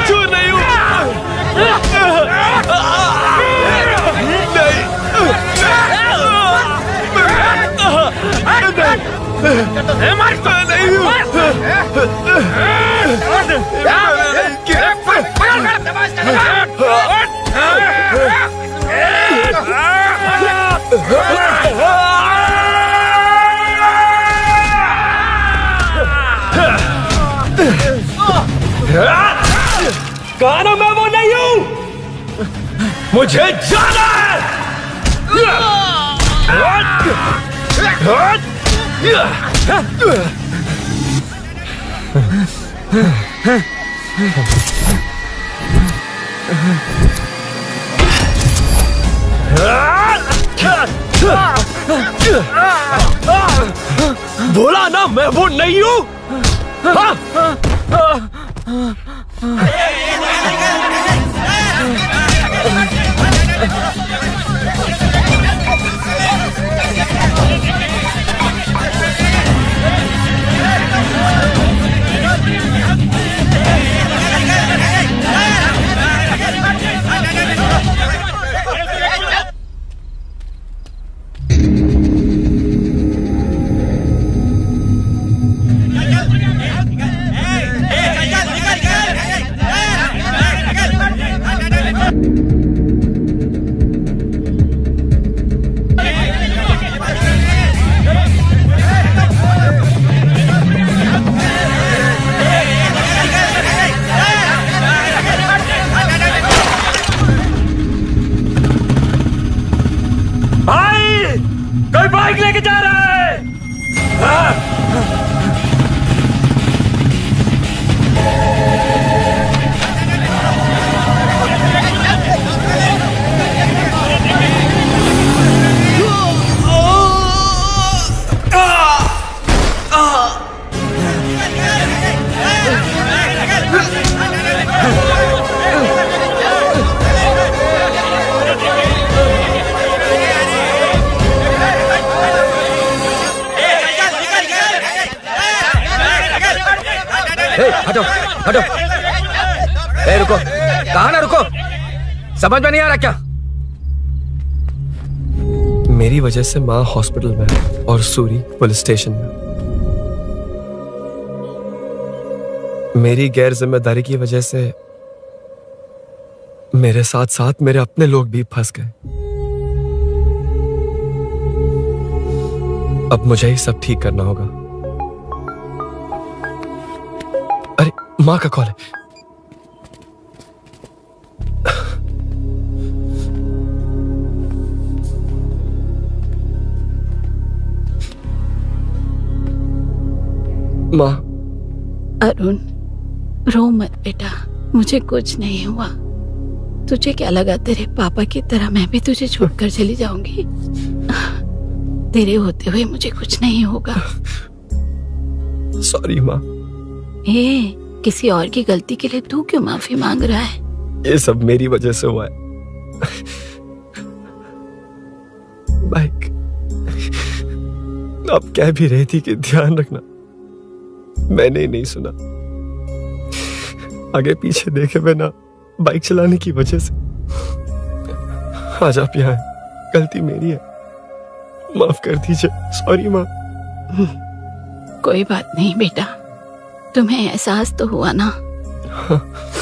चोर नहीं हूँ। कहा मैं वो नहीं हूं, मुझे जाना है। बोला ना मैं वो नहीं हूं। बाइक लेके जा रहा है। हटो हटो। ए रुको, कहाँ ना रुको, समझ में नहीं आ रहा क्या? मेरी वजह से माँ हॉस्पिटल में है और सूरी पुलिस स्टेशन में। मेरी गैर जिम्मेदारी की वजह से मेरे साथ साथ मेरे अपने लोग भी फंस गए। अब मुझे ही सब ठीक करना होगा। अरे माँ का कॉल है। माँ। अरुण, रो मत बेटा, मुझे कुछ नहीं हुआ। तुझे क्या लगा तेरे पापा की तरह मैं भी तुझे छोड़कर चली जाऊंगी? तेरे होते हुए मुझे कुछ नहीं होगा। सॉरी माँ। ए, किसी और की गलती के लिए तू क्यों माफी मांग रहा है? ये सब मेरी वजह से हुआ है। बाइक आप कह भी रही थी कि ध्यान रखना, मैंने ही नहीं सुना। आगे पीछे देखे बिना बाइक चलाने की वजह से आज आप यहाँ हैं। गलती मेरी है, माफ कर दीजिए। सॉरी माँ। कोई बात नहीं बेटा, तुम्हें एहसास तो हुआ ना?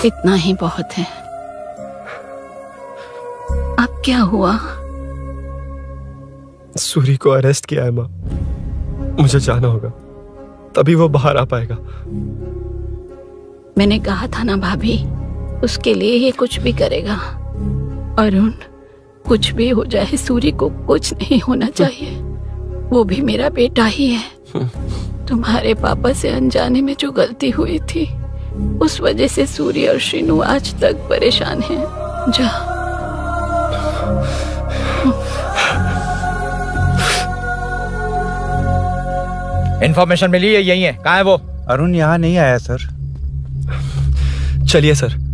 इतना ही बहुत है। अब क्या हुआ? सूरी को अरेस्ट किया है माँ, मुझे जाना होगा, तभी वो बाहर आ पाएगा। मैंने कहा था ना भाभी, उसके लिए ये कुछ भी करेगा। अरुण, कुछ भी हो जाए सूरी को कुछ नहीं होना चाहिए। वो भी मेरा बेटा ही है। तुम्हारे पापा से अनजाने में जो गलती हुई थी, उस वजह से सूरी और शीनू आज तक परेशान हैं। जा। इन्फॉर्मेशन मिली है, यही है। कहाँ है वो? अरुण यहाँ नहीं आया सर। चलिए सर।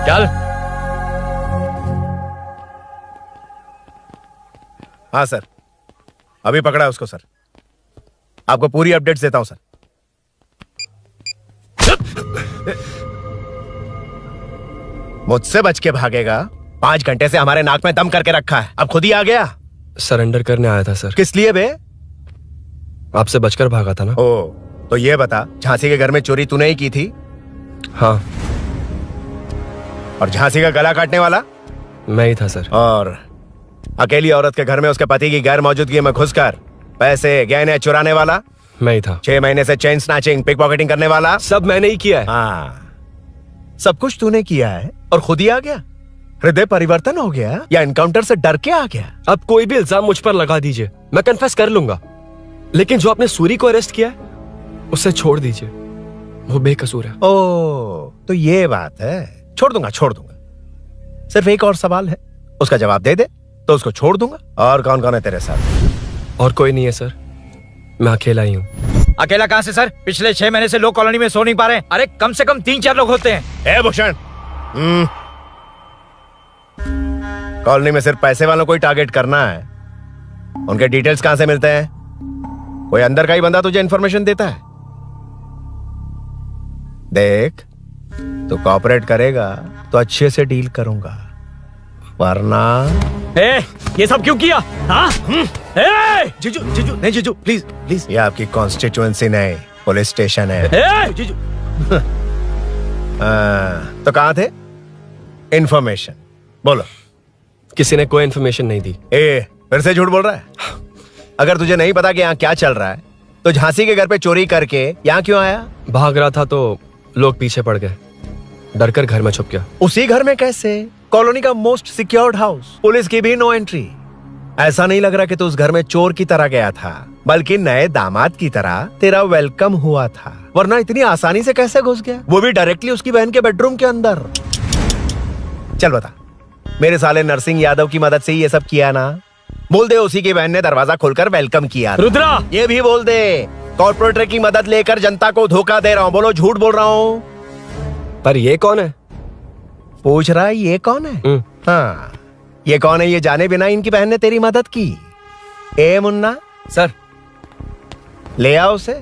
चल। हाँ सर, अभी पकड़ा उसको सर। आपको पूरी अपडेट्स देता हूं सर। मुझसे बच के भागेगा? 5 घंटे से हमारे नाक में दम करके रखा है, अब खुद ही आ गया। सरेंडर करने आया था सर। किस लिए बे? आपसे बचकर भागा था ना। ओ, तो ये बता, झांसी के घर में चोरी तूने ही की थी? हाँ। और झांसी का गला काटने वाला? मैं ही था सर। और अकेली औरत के घर में उसके पति की गैर मौजूदगी में घुसकर पैसे गहने चुराने वाला? मैं ही था। 6 महीने से चेन स्नैचिंग, पिक पॉकेटिंग करने वाला? सब मैंने ही किया है। हाँ, सब कुछ तूने किया है और खुद ही आ गया? हृदय परिवर्तन हो गया या एनकाउंटर से डर के आ गया? अब कोई भी इल्जाम मुझ पर लगा दीजिए, मैं कन्फेस कर लूंगा, लेकिन जो आपने सूरी को अरेस्ट किया है उसे छोड़ दीजिए, वो बेकसूर है। ओ, तो ये बात है। छोड़ दूंगा, छोड़ दूंगा। सिर्फ एक और सवाल है, उसका जवाब दे दे तो उसको छोड़ दूंगा। और कौन कौन है तेरे साथ? और कोई नहीं है सर, मैं अकेला ही हूँ। अकेला कहाँ से सर? पिछले 6 महीने से लोग कॉलोनी में सो नहीं पा रहे। अरे कम से कम 3-4 लोग होते हैं। ए भूषण, कॉलोनी में सिर्फ पैसे वालों को ही टारगेट करना है। उनके डिटेल्स कहां से मिलते हैं? कोई अंदर का ही बंदा तुझे इंफॉर्मेशन देता है? देख, तो कोऑपरेट करेगा तो अच्छे से डील करूंगा, वरना ये सब क्यों किया? हाँ? जीजू, जीजू, नहीं जीजू, प्लीज प्लीज। ये आपकी कॉन्स्टिट्यूएंसी नहीं, पुलिस स्टेशन है। जीजू। तो कहाँ थे? इंफॉर्मेशन बोलो। किसी ने कोई इन्फॉर्मेशन नहीं दी। फिर से झूठ बोल रहा है? अगर तुझे नहीं पता कि यहाँ क्या चल रहा है तो झांसी के घर पे चोरी करके यहाँ क्यों आया? भाग रहा था तो लोग पीछे पड़ गए, डरकर घर में छुप गया। उसी घर में कैसे? कॉलोनी का मोस्ट सिक्योर्ड हाउस, पुलिस की भी नो एंट्री। ऐसा नहीं लग रहा कि तू उस घर में चोर की तरह गया था, बल्कि नए दामाद की तरह तेरा वेलकम हुआ था। वरना इतनी आसानी से कैसे घुस गया, वो भी डायरेक्टली उसकी बहन के बेडरूम के अंदर? चल बता, मेरे साले नरसिंह यादव की मदद से ही ये सब किया ना? बोल दे उसी की बहन ने दरवाजा खोलकर वेलकम किया। रुद्रा, ये भी बोल दे कॉर्पोरेटर की मदद लेकर जनता को धोखा दे रहा हूँ। बोलो झूठ बोल रहा हूँ। पर ये कौन है? पूछ रहा है ये कौन है? हाँ, ये कौन है ये जाने बिना इनकी बहन ने तेरी मदद की। ए मुन्ना सर, ले आओ उसे।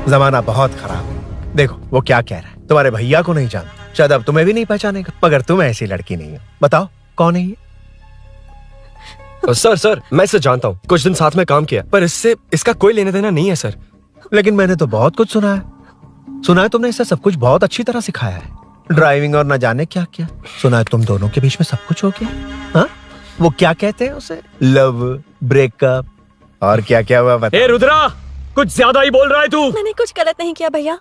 जमाना बहुत खराब है। देखो वो क्या कह रहा है। तुम्हारे भैया को नहीं जानता, शायद अब तुम्हें भी नहीं पहचानेगा, मगर तुम ऐसी लड़की नहीं हो। बताओ कौन है ये? सर मैं इसे जानता हूँ, कुछ दिन साथ में काम किया, पर इससे इसका कोई लेना देना नहीं है सर। लेकिन मैंने तो बहुत कुछ सुना है तुमने इसे सब कुछ बहुत अच्छी तरह सिखाया है, ड्राइविंग और न जाने क्या क्या। सुना है तुम दोनों के बीच में सब कुछ हो गया। हाँ, वो क्या कहते हैं उसे, लव, ब्रेकअप और क्या क्या हुआ बता। ए रुद्रा, कुछ ज्यादा ही बोल रहा है तू। मैंने कुछ गलत नहीं किया भैया।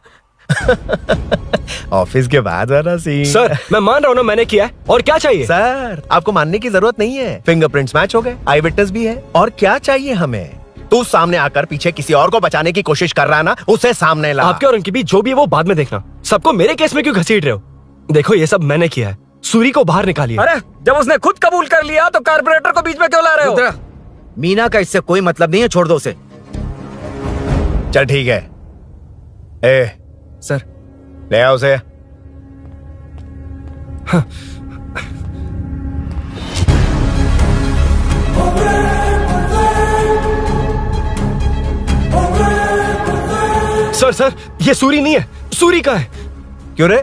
ऑफिस के बाद वाला सीन। सर मैं मान रहा हूँ ना मैंने किया है, और क्या चाहिए? सर आपको मानने की जरूरत नहीं है, फिंगरप्रिंट्स मैच हो गए, आई विटनेस भी है, और क्या चाहिए हमें? तू सामने आकर पीछे किसी और को बचाने की कोशिश कर रहा है ना, उसे सामने ला। आपके और उनके बीच जो भी है वो बाद में देखना, सबको मेरे केस में क्यों घसीट रहे हो? देखो ये सब मैंने किया है, सूरी को बाहर निकालिए। अरे जब उसने खुद कबूल कर लिया तो कारपोरेटर को बीच में क्यों ला रहे हो? मीना का इससे कोई मतलब नहीं है, छोड़ दो उसे। चल ठीक है। ए सर ले आओ उसे। सर ये सूरी नहीं है, सूरी का है। क्यों रे,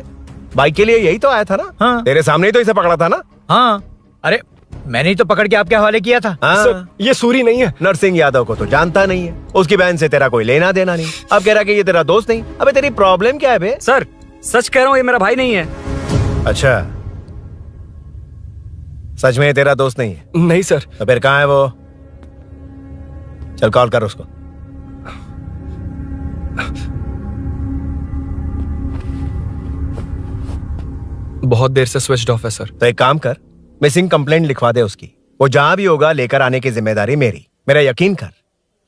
बाइक के लिए यही तो आया था ना? हाँ। तेरे सामने ही तो इसे पकड़ा था ना? हाँ, अरे मैंने ही तो पकड़ के आपके हवाले किया था। हाँ। सर ये सूरी नहीं है। नरसिंह यादव को तो जानता नहीं है, उसकी बहन से तेरा कोई लेना देना नहीं, अब कह रहा कि ये तेरा दोस्त नहीं। अबे तेरी प्रॉब्लम क्या है बे? सर सच कह रहा हूँ, ये मेरा भाई नहीं है। अच्छा, सच में ये तेरा दोस्त नहीं है? नहीं सर। तो फिर कहाँ है वो? चल कॉल कर उसको। बहुत देर से स्विच ऑफ है सर। तो एक काम कर, मिसिंग कंप्लेंट लिखवा दे उसकी, वो जहां भी होगा लेकर आने की जिम्मेदारी मेरी। मेरा यकीन कर,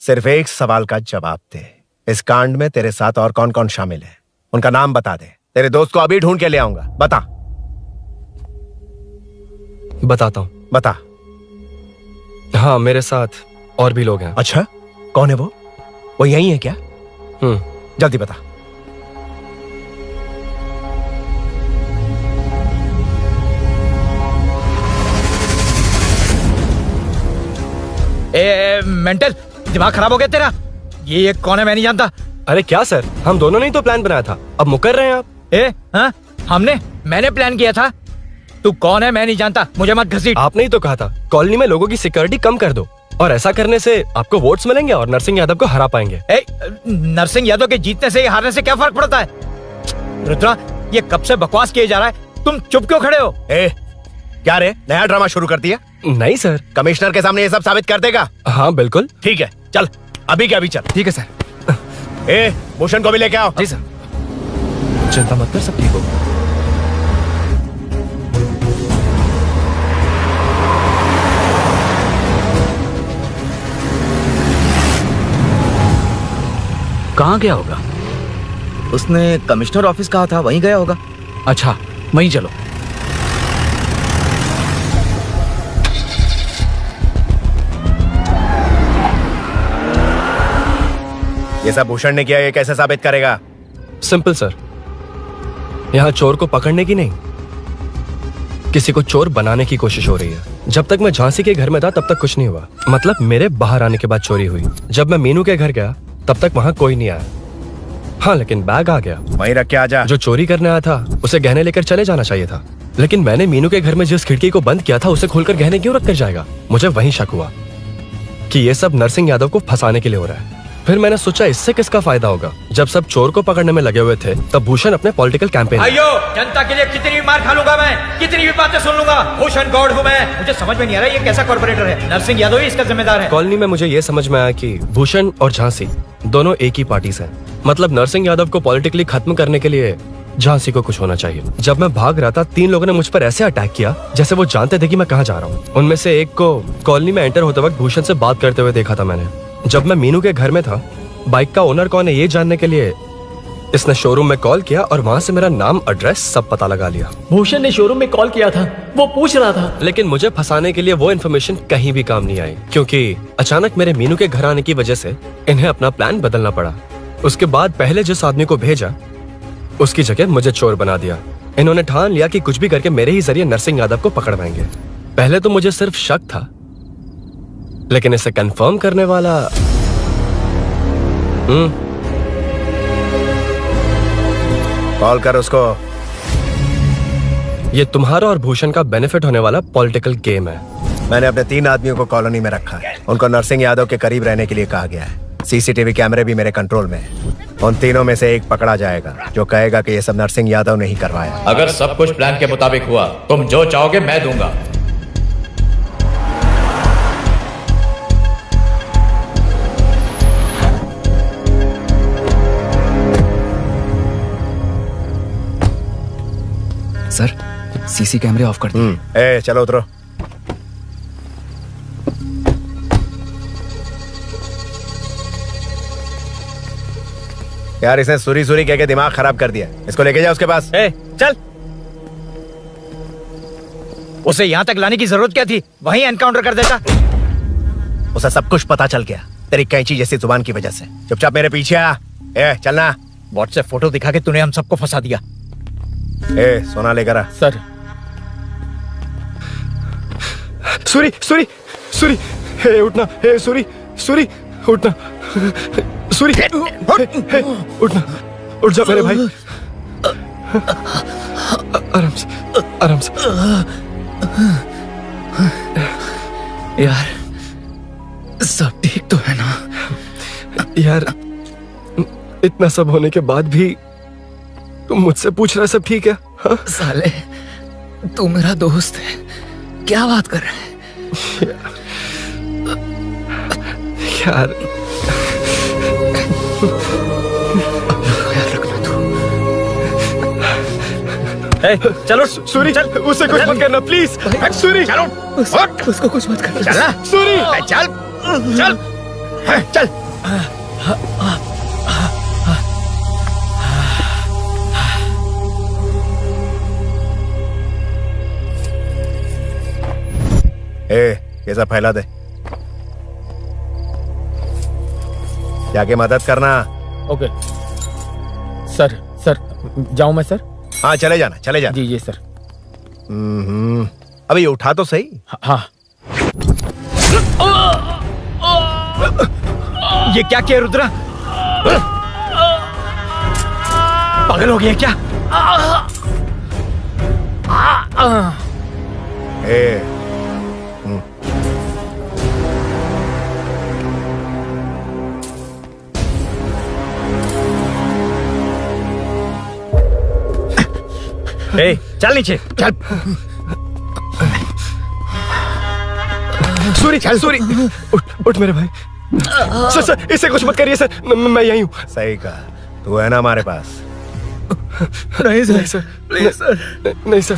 सिर्फ एक सवाल का जवाब दे, इस कांड में तेरे साथ और कौन कौन शामिल है, उनका नाम बता दे। तेरे दोस्त को अभी ढूंढ के ले आऊंगा। बताता हूँ। बता। हाँ मेरे साथ और भी लोग हैं। अच्छा, कौन है वो? वो यही है क्या? जल्दी बता। मेंटल दिमाग खराब हो गया तेरा? ये कौन है मैं नहीं जानता। अरे क्या सर, हम दोनों ने ही तो प्लान बनाया था, अब मुकर रहे हैं आप? हाँ मैंने प्लान किया था। तू कौन है मैं नहीं जानता, मुझे मत घसीट। आपने ही तो कहा था कॉलोनी में लोगों की सिक्योरिटी कम कर दो, और ऐसा करने से आपको वोट्स मिलेंगे और नरसिंह यादव को हरा पाएंगे। नरसिंह यादव के जीतने से हारने से क्या फर्क पड़ता है? रुद्रा, ये कब से बकवास किए जा रहा है, तुम चुप क्यों खड़े हो? क्या रे, नया ड्रामा शुरू कर दिया? नहीं सर। कमिश्नर के सामने ये सब साबित कर देगा? हाँ बिल्कुल। ठीक है, चल अभी के अभी चल। ठीक है सर। भूषण को भी लेके आओ। जी सर। चिंता मत कर, सब ठीक होगा। कहाँ गया होगा? उसने कमिश्नर ऑफिस कहा था, वहीं गया होगा। अच्छा वहीं चलो। ये सब भूषण ने किया, ये कैसे साबित करेगा? सिंपल सर, यहाँ चोर को पकड़ने की नहीं, किसी को चोर बनाने की कोशिश हो रही है। जब तक मैं झांसी के घर में था तब तक कुछ नहीं हुआ, मतलब मेरे बाहर आने के बाद चोरी हुई। जब मैं मीनू के घर गया तब तक वहां कोई नहीं आया। हाँ लेकिन बैग आ गया। वहीं रख के आ जा। जो चोरी करने आया था उसे गहने लेकर चले जाना चाहिए था। लेकिन मैंने मीनू के घर में जिस खिड़की को बंद किया था उसे खोलकर गहने क्यों रख कर जाएगा? मुझे वहीं शक हुआ कि ये सब नरसिंह यादव को फंसाने के लिए हो रहा है। फिर मैंने सोचा इससे किसका फायदा होगा। जब सब चोर को पकड़ने में लगे हुए थे तब भूषण अपने पॉलिटिकल कैंपेन। भाइयों, जनता के लिए कितनी भी मार खा लूंगा मैं, कितनी भी बातें सुन लूंगा, भूषण गौड़ हूँ मैं। मुझे समझ में नहीं आ रहा ये कैसा कॉर्पोरेटर है। नरसिंह यादव ही इसका जिम्मेदार है। कॉलोनी में मुझे ये समझ में आया कि भूषण और झांसी दोनों एक ही पार्टी से, मतलब नरसिंह यादव को पॉलिटिकली खत्म करने के लिए झांसी को कुछ होना चाहिए। जब मैं भाग रहा था 3 लोगों ने मुझ पर ऐसे अटैक किया जैसे वो जानते थे कि मैं कहाँ जा रहा हूँ। उनमें से एक को कॉलोनी में एंटर होते वक्त भूषण से बात करते हुए देखा था मैंने। जब मैं मीनू के घर में था, बाइक का ओनर कौन है ये जानने के लिए इसने शोरूम में कॉल किया और वहाँ से मेरा नाम, एड्रेस सब पता लगा लिया। भूषण ने शोरूम में कॉल किया था, वो पूछ रहा था। लेकिन मुझे फंसाने के लिए वो इन्फॉर्मेशन कहीं भी काम नहीं आई, क्योंकि अचानक मेरे मीनू के घर आने की वजह से इन्हें अपना प्लान बदलना पड़ा। उसके बाद पहले जिस आदमी को भेजा उसकी जगह मुझे चोर बना दिया। इन्होंने ठान लिया कि कुछ भी करके मेरे ही जरिए नरसिंह यादव को पकड़वाएंगे। पहले तो मुझे सिर्फ शक था, लेकिन इसे कंफर्म करने वाला कॉल कर उसको। ये तुम्हारा और भूषण का बेनिफिट होने वाला पॉलिटिकल गेम है। मैंने अपने 3 आदमियों को कॉलोनी में रखा है। उनको नरसिंह यादव के करीब रहने के लिए कहा गया है। सीसीटीवी कैमरे भी मेरे कंट्रोल में है। उन तीनों में से एक पकड़ा जाएगा जो कहेगा कि ये सब नरसिंह यादव ने ही करवाया। अगर सब कुछ प्लान के मुताबिक हुआ, तुम जो चाहोगे मैं दूंगा। सर, सीसी कैमरे ऑफ कर दिए। चलो उतरो। यार इसने सुरी सुरी कह के दिमाग खराब कर दिया। इसको लेके जाओ उसके पास। चल, उसे यहाँ तक लाने की जरूरत क्या थी? वहीं एनकाउंटर कर देता। उसे सब कुछ पता चल गया तेरी कैंची जैसी जुबान की वजह से। चुपचाप मेरे पीछे आ। चलना। व्हाट्सएप फोटो दिखा के तूने हम सबको फंसा दिया। सोना लेकर आ। सर। सूरी सूरी सूरी, उठना। सूरी सूरी, उठना। सूरी, उठना। उठ जा मेरे भाई। आराम से, आराम से। यार सब ठीक तो है ना? यार इतना सब होने के बाद भी तुम मुझसे पूछ रहा सब ठीक है? हाँ? साले तू मेरा दोस्त है, क्या बात कर रहा है? यार चलो सूरी, चल उसे कुछ मत करना प्लीज। सूरी चलो, उसको कुछ मत करना। चलना सूरी, चल चल चल। ये सब फैला दे। जाके मदद करना। Okay sir. सर जाऊं मैं सर? हाँ चले जाना, चले जाना। जी सर। अबे ये उठा तो सही। हाँ। ये क्या किया रुद्रा? पागल हो गया क्या? चल नीचे चल। सूरी, सूरी, उठ मेरे भाई। सर सर इसे कुछ मत करिए सर, मैं यहीं हूँ। सही कहा, तू है ना हमारे पास? नहीं सर, नहीं सर, प्लीज सर, नहीं सर।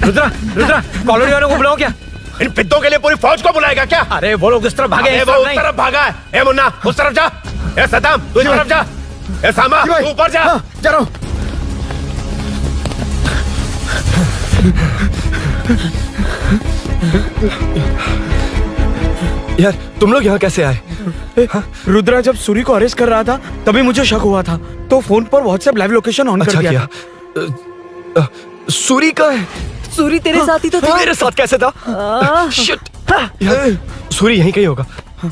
रुद्रा, रुद्रा, कॉलोनी वालों को बुलाओ क्या? इन पिद्दों के लिए पूरी फौज को बुलाएगा क्या? अरे वो लोग उस तरफ भागे। वो उस तरफ भागा है। ए मुन्ना उस तरफ जा। ए सदाम तू इस तरफ जा। ए सामा तू ऊपर जा। जा रहा हूं। यार तुम लोग यहाँ कैसे आए? रुद्रा जब सूरी को अरेस्ट कर रहा था तभी मुझे शक हुआ था, तो फोन पर व्हाट्सएप लाइव लोकेशन ऑन कर दिया। सूरी का है? सूरी तेरे साथ ही तो था। मेरे साथ कैसे था? शिट। यार सूरी यहीं कहीं होगा।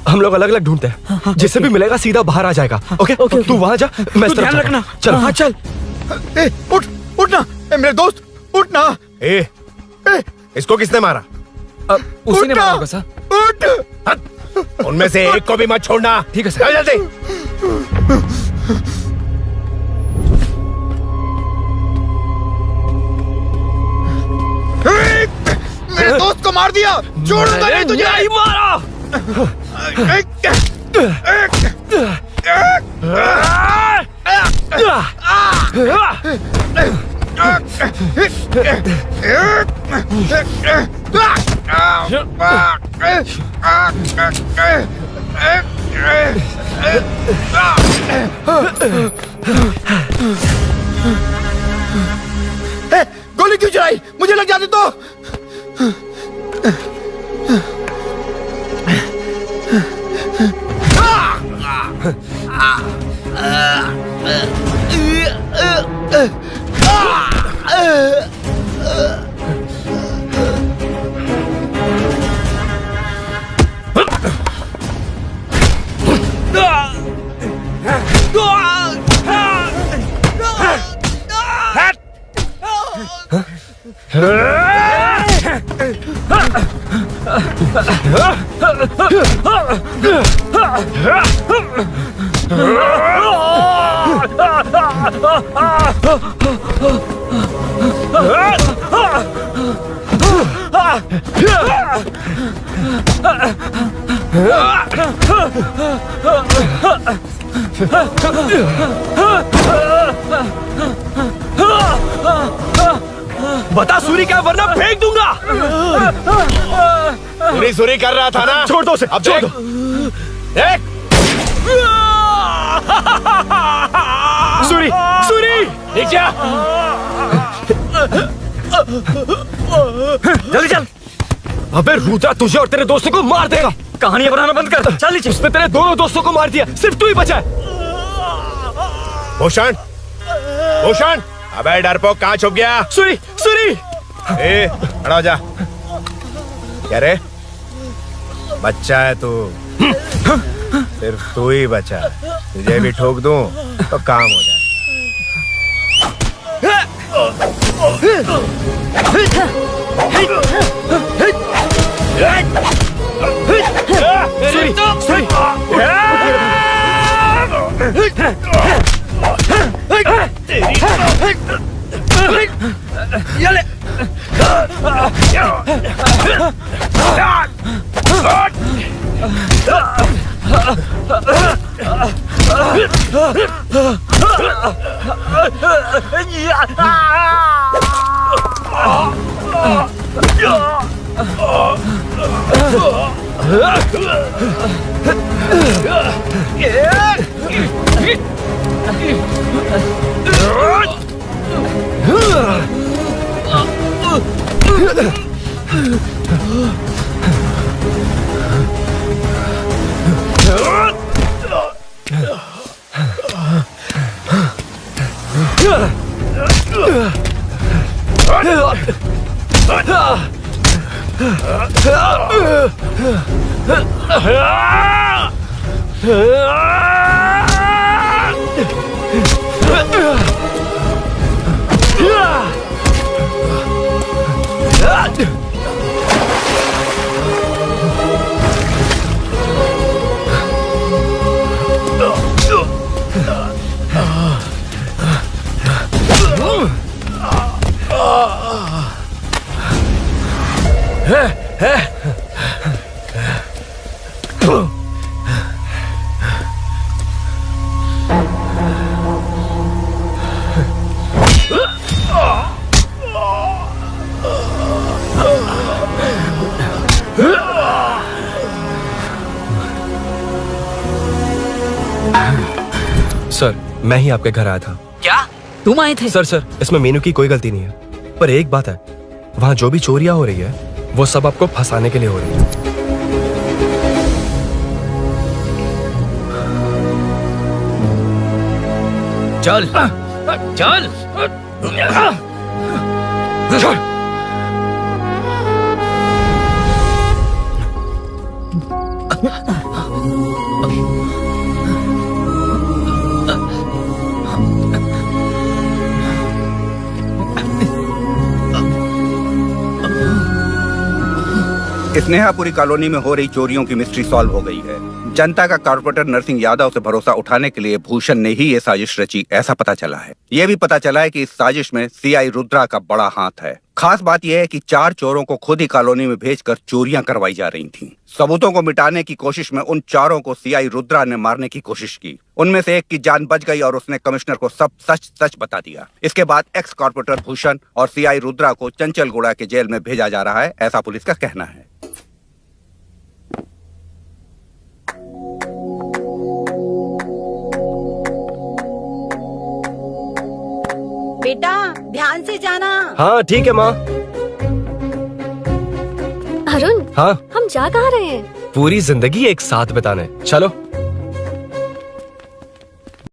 हम लोग अलग अलग ढूंढते हैं। जिससे भी मिलेगा सीधा बाहर आ जाएगा। ओके तू वहां जा, मैं इस तरफ ध्यान जाता रखना। हूं। चल। हाँ चल। उठ उठ ना मेरे दोस्त, उठ ना। इसको किसने मारा? उसी ने मारा होगा सर। उठ। उनमें से एक को भी मत छोड़ना। ठीक है सर। जल्दी। मेरे दोस्त को मार दिया, छोड़ूंगा नहीं तुझे। नहीं मारा। गोली क्यों चलाई? मुझे लग जाती तो। बता सूरी क्या, वरना फेंक दूंगा। सूरी कर रहा था ना? छोड़ दो उसे, अब छोड़ दो। सूरी, सूरी, नीचे आ। जल्दी चल। अबे रुद्रा तुझे और तेरे दोस्तों को मार देगा। कहानियां बनाना बंद कर। चल नीचे। उसने तेरे दोनों दोस्तों को मार दिया, सिर्फ तू ही बचा है। भूषण, भूषण, अबे डरपोक कहाँ छुप गया? सूरी, सूरी। खड़ा हो जा। क्या रे? बच्चा है तू, सिर्फ तू ही बचा है। तुझे भी ठोक दूं तो काम हो जाए। सर, मैं ही आपके घर आया था। क्या तुम आए थे? सर, इसमें मीनू की कोई गलती नहीं है। पर एक बात है, वहाँ जो भी चोरियां हो रही है वो सब आपको फंसाने के लिए हो रही है। चल चल चल। स्नेहापुरी कॉलोनी में हो रही चोरियों की मिस्ट्री सॉल्व हो गई है। जनता का कॉर्पोरेटर नरसिंह यादव से भरोसा उठाने के लिए भूषण ने ही ये साजिश रची, ऐसा पता चला है। ये भी पता चला है कि इस साजिश में सीआई रुद्रा का बड़ा हाथ है। खास बात यह है कि 4 चोरों को खुद ही कॉलोनी में भेजकर चोरियां करवाई जा रही थीं। सबूतों को मिटाने की कोशिश में उन 4 को सीआई रुद्रा ने मारने की कोशिश की। उनमें से एक की जान बच गई और उसने कमिश्नर को सब सच सच बता दिया। इसके बाद एक्स कॉर्पोरेटर भूषण और सीआई रुद्रा को चंचलगुड़ा के जेल में भेजा जा रहा है, ऐसा पुलिस का कहना है। बेटा ध्यान से जाना। हाँ ठीक है माँ। अरुण, हाँ हम जा कहाँ रहे हैं? पूरी जिंदगी एक साथ बिताने, चलो।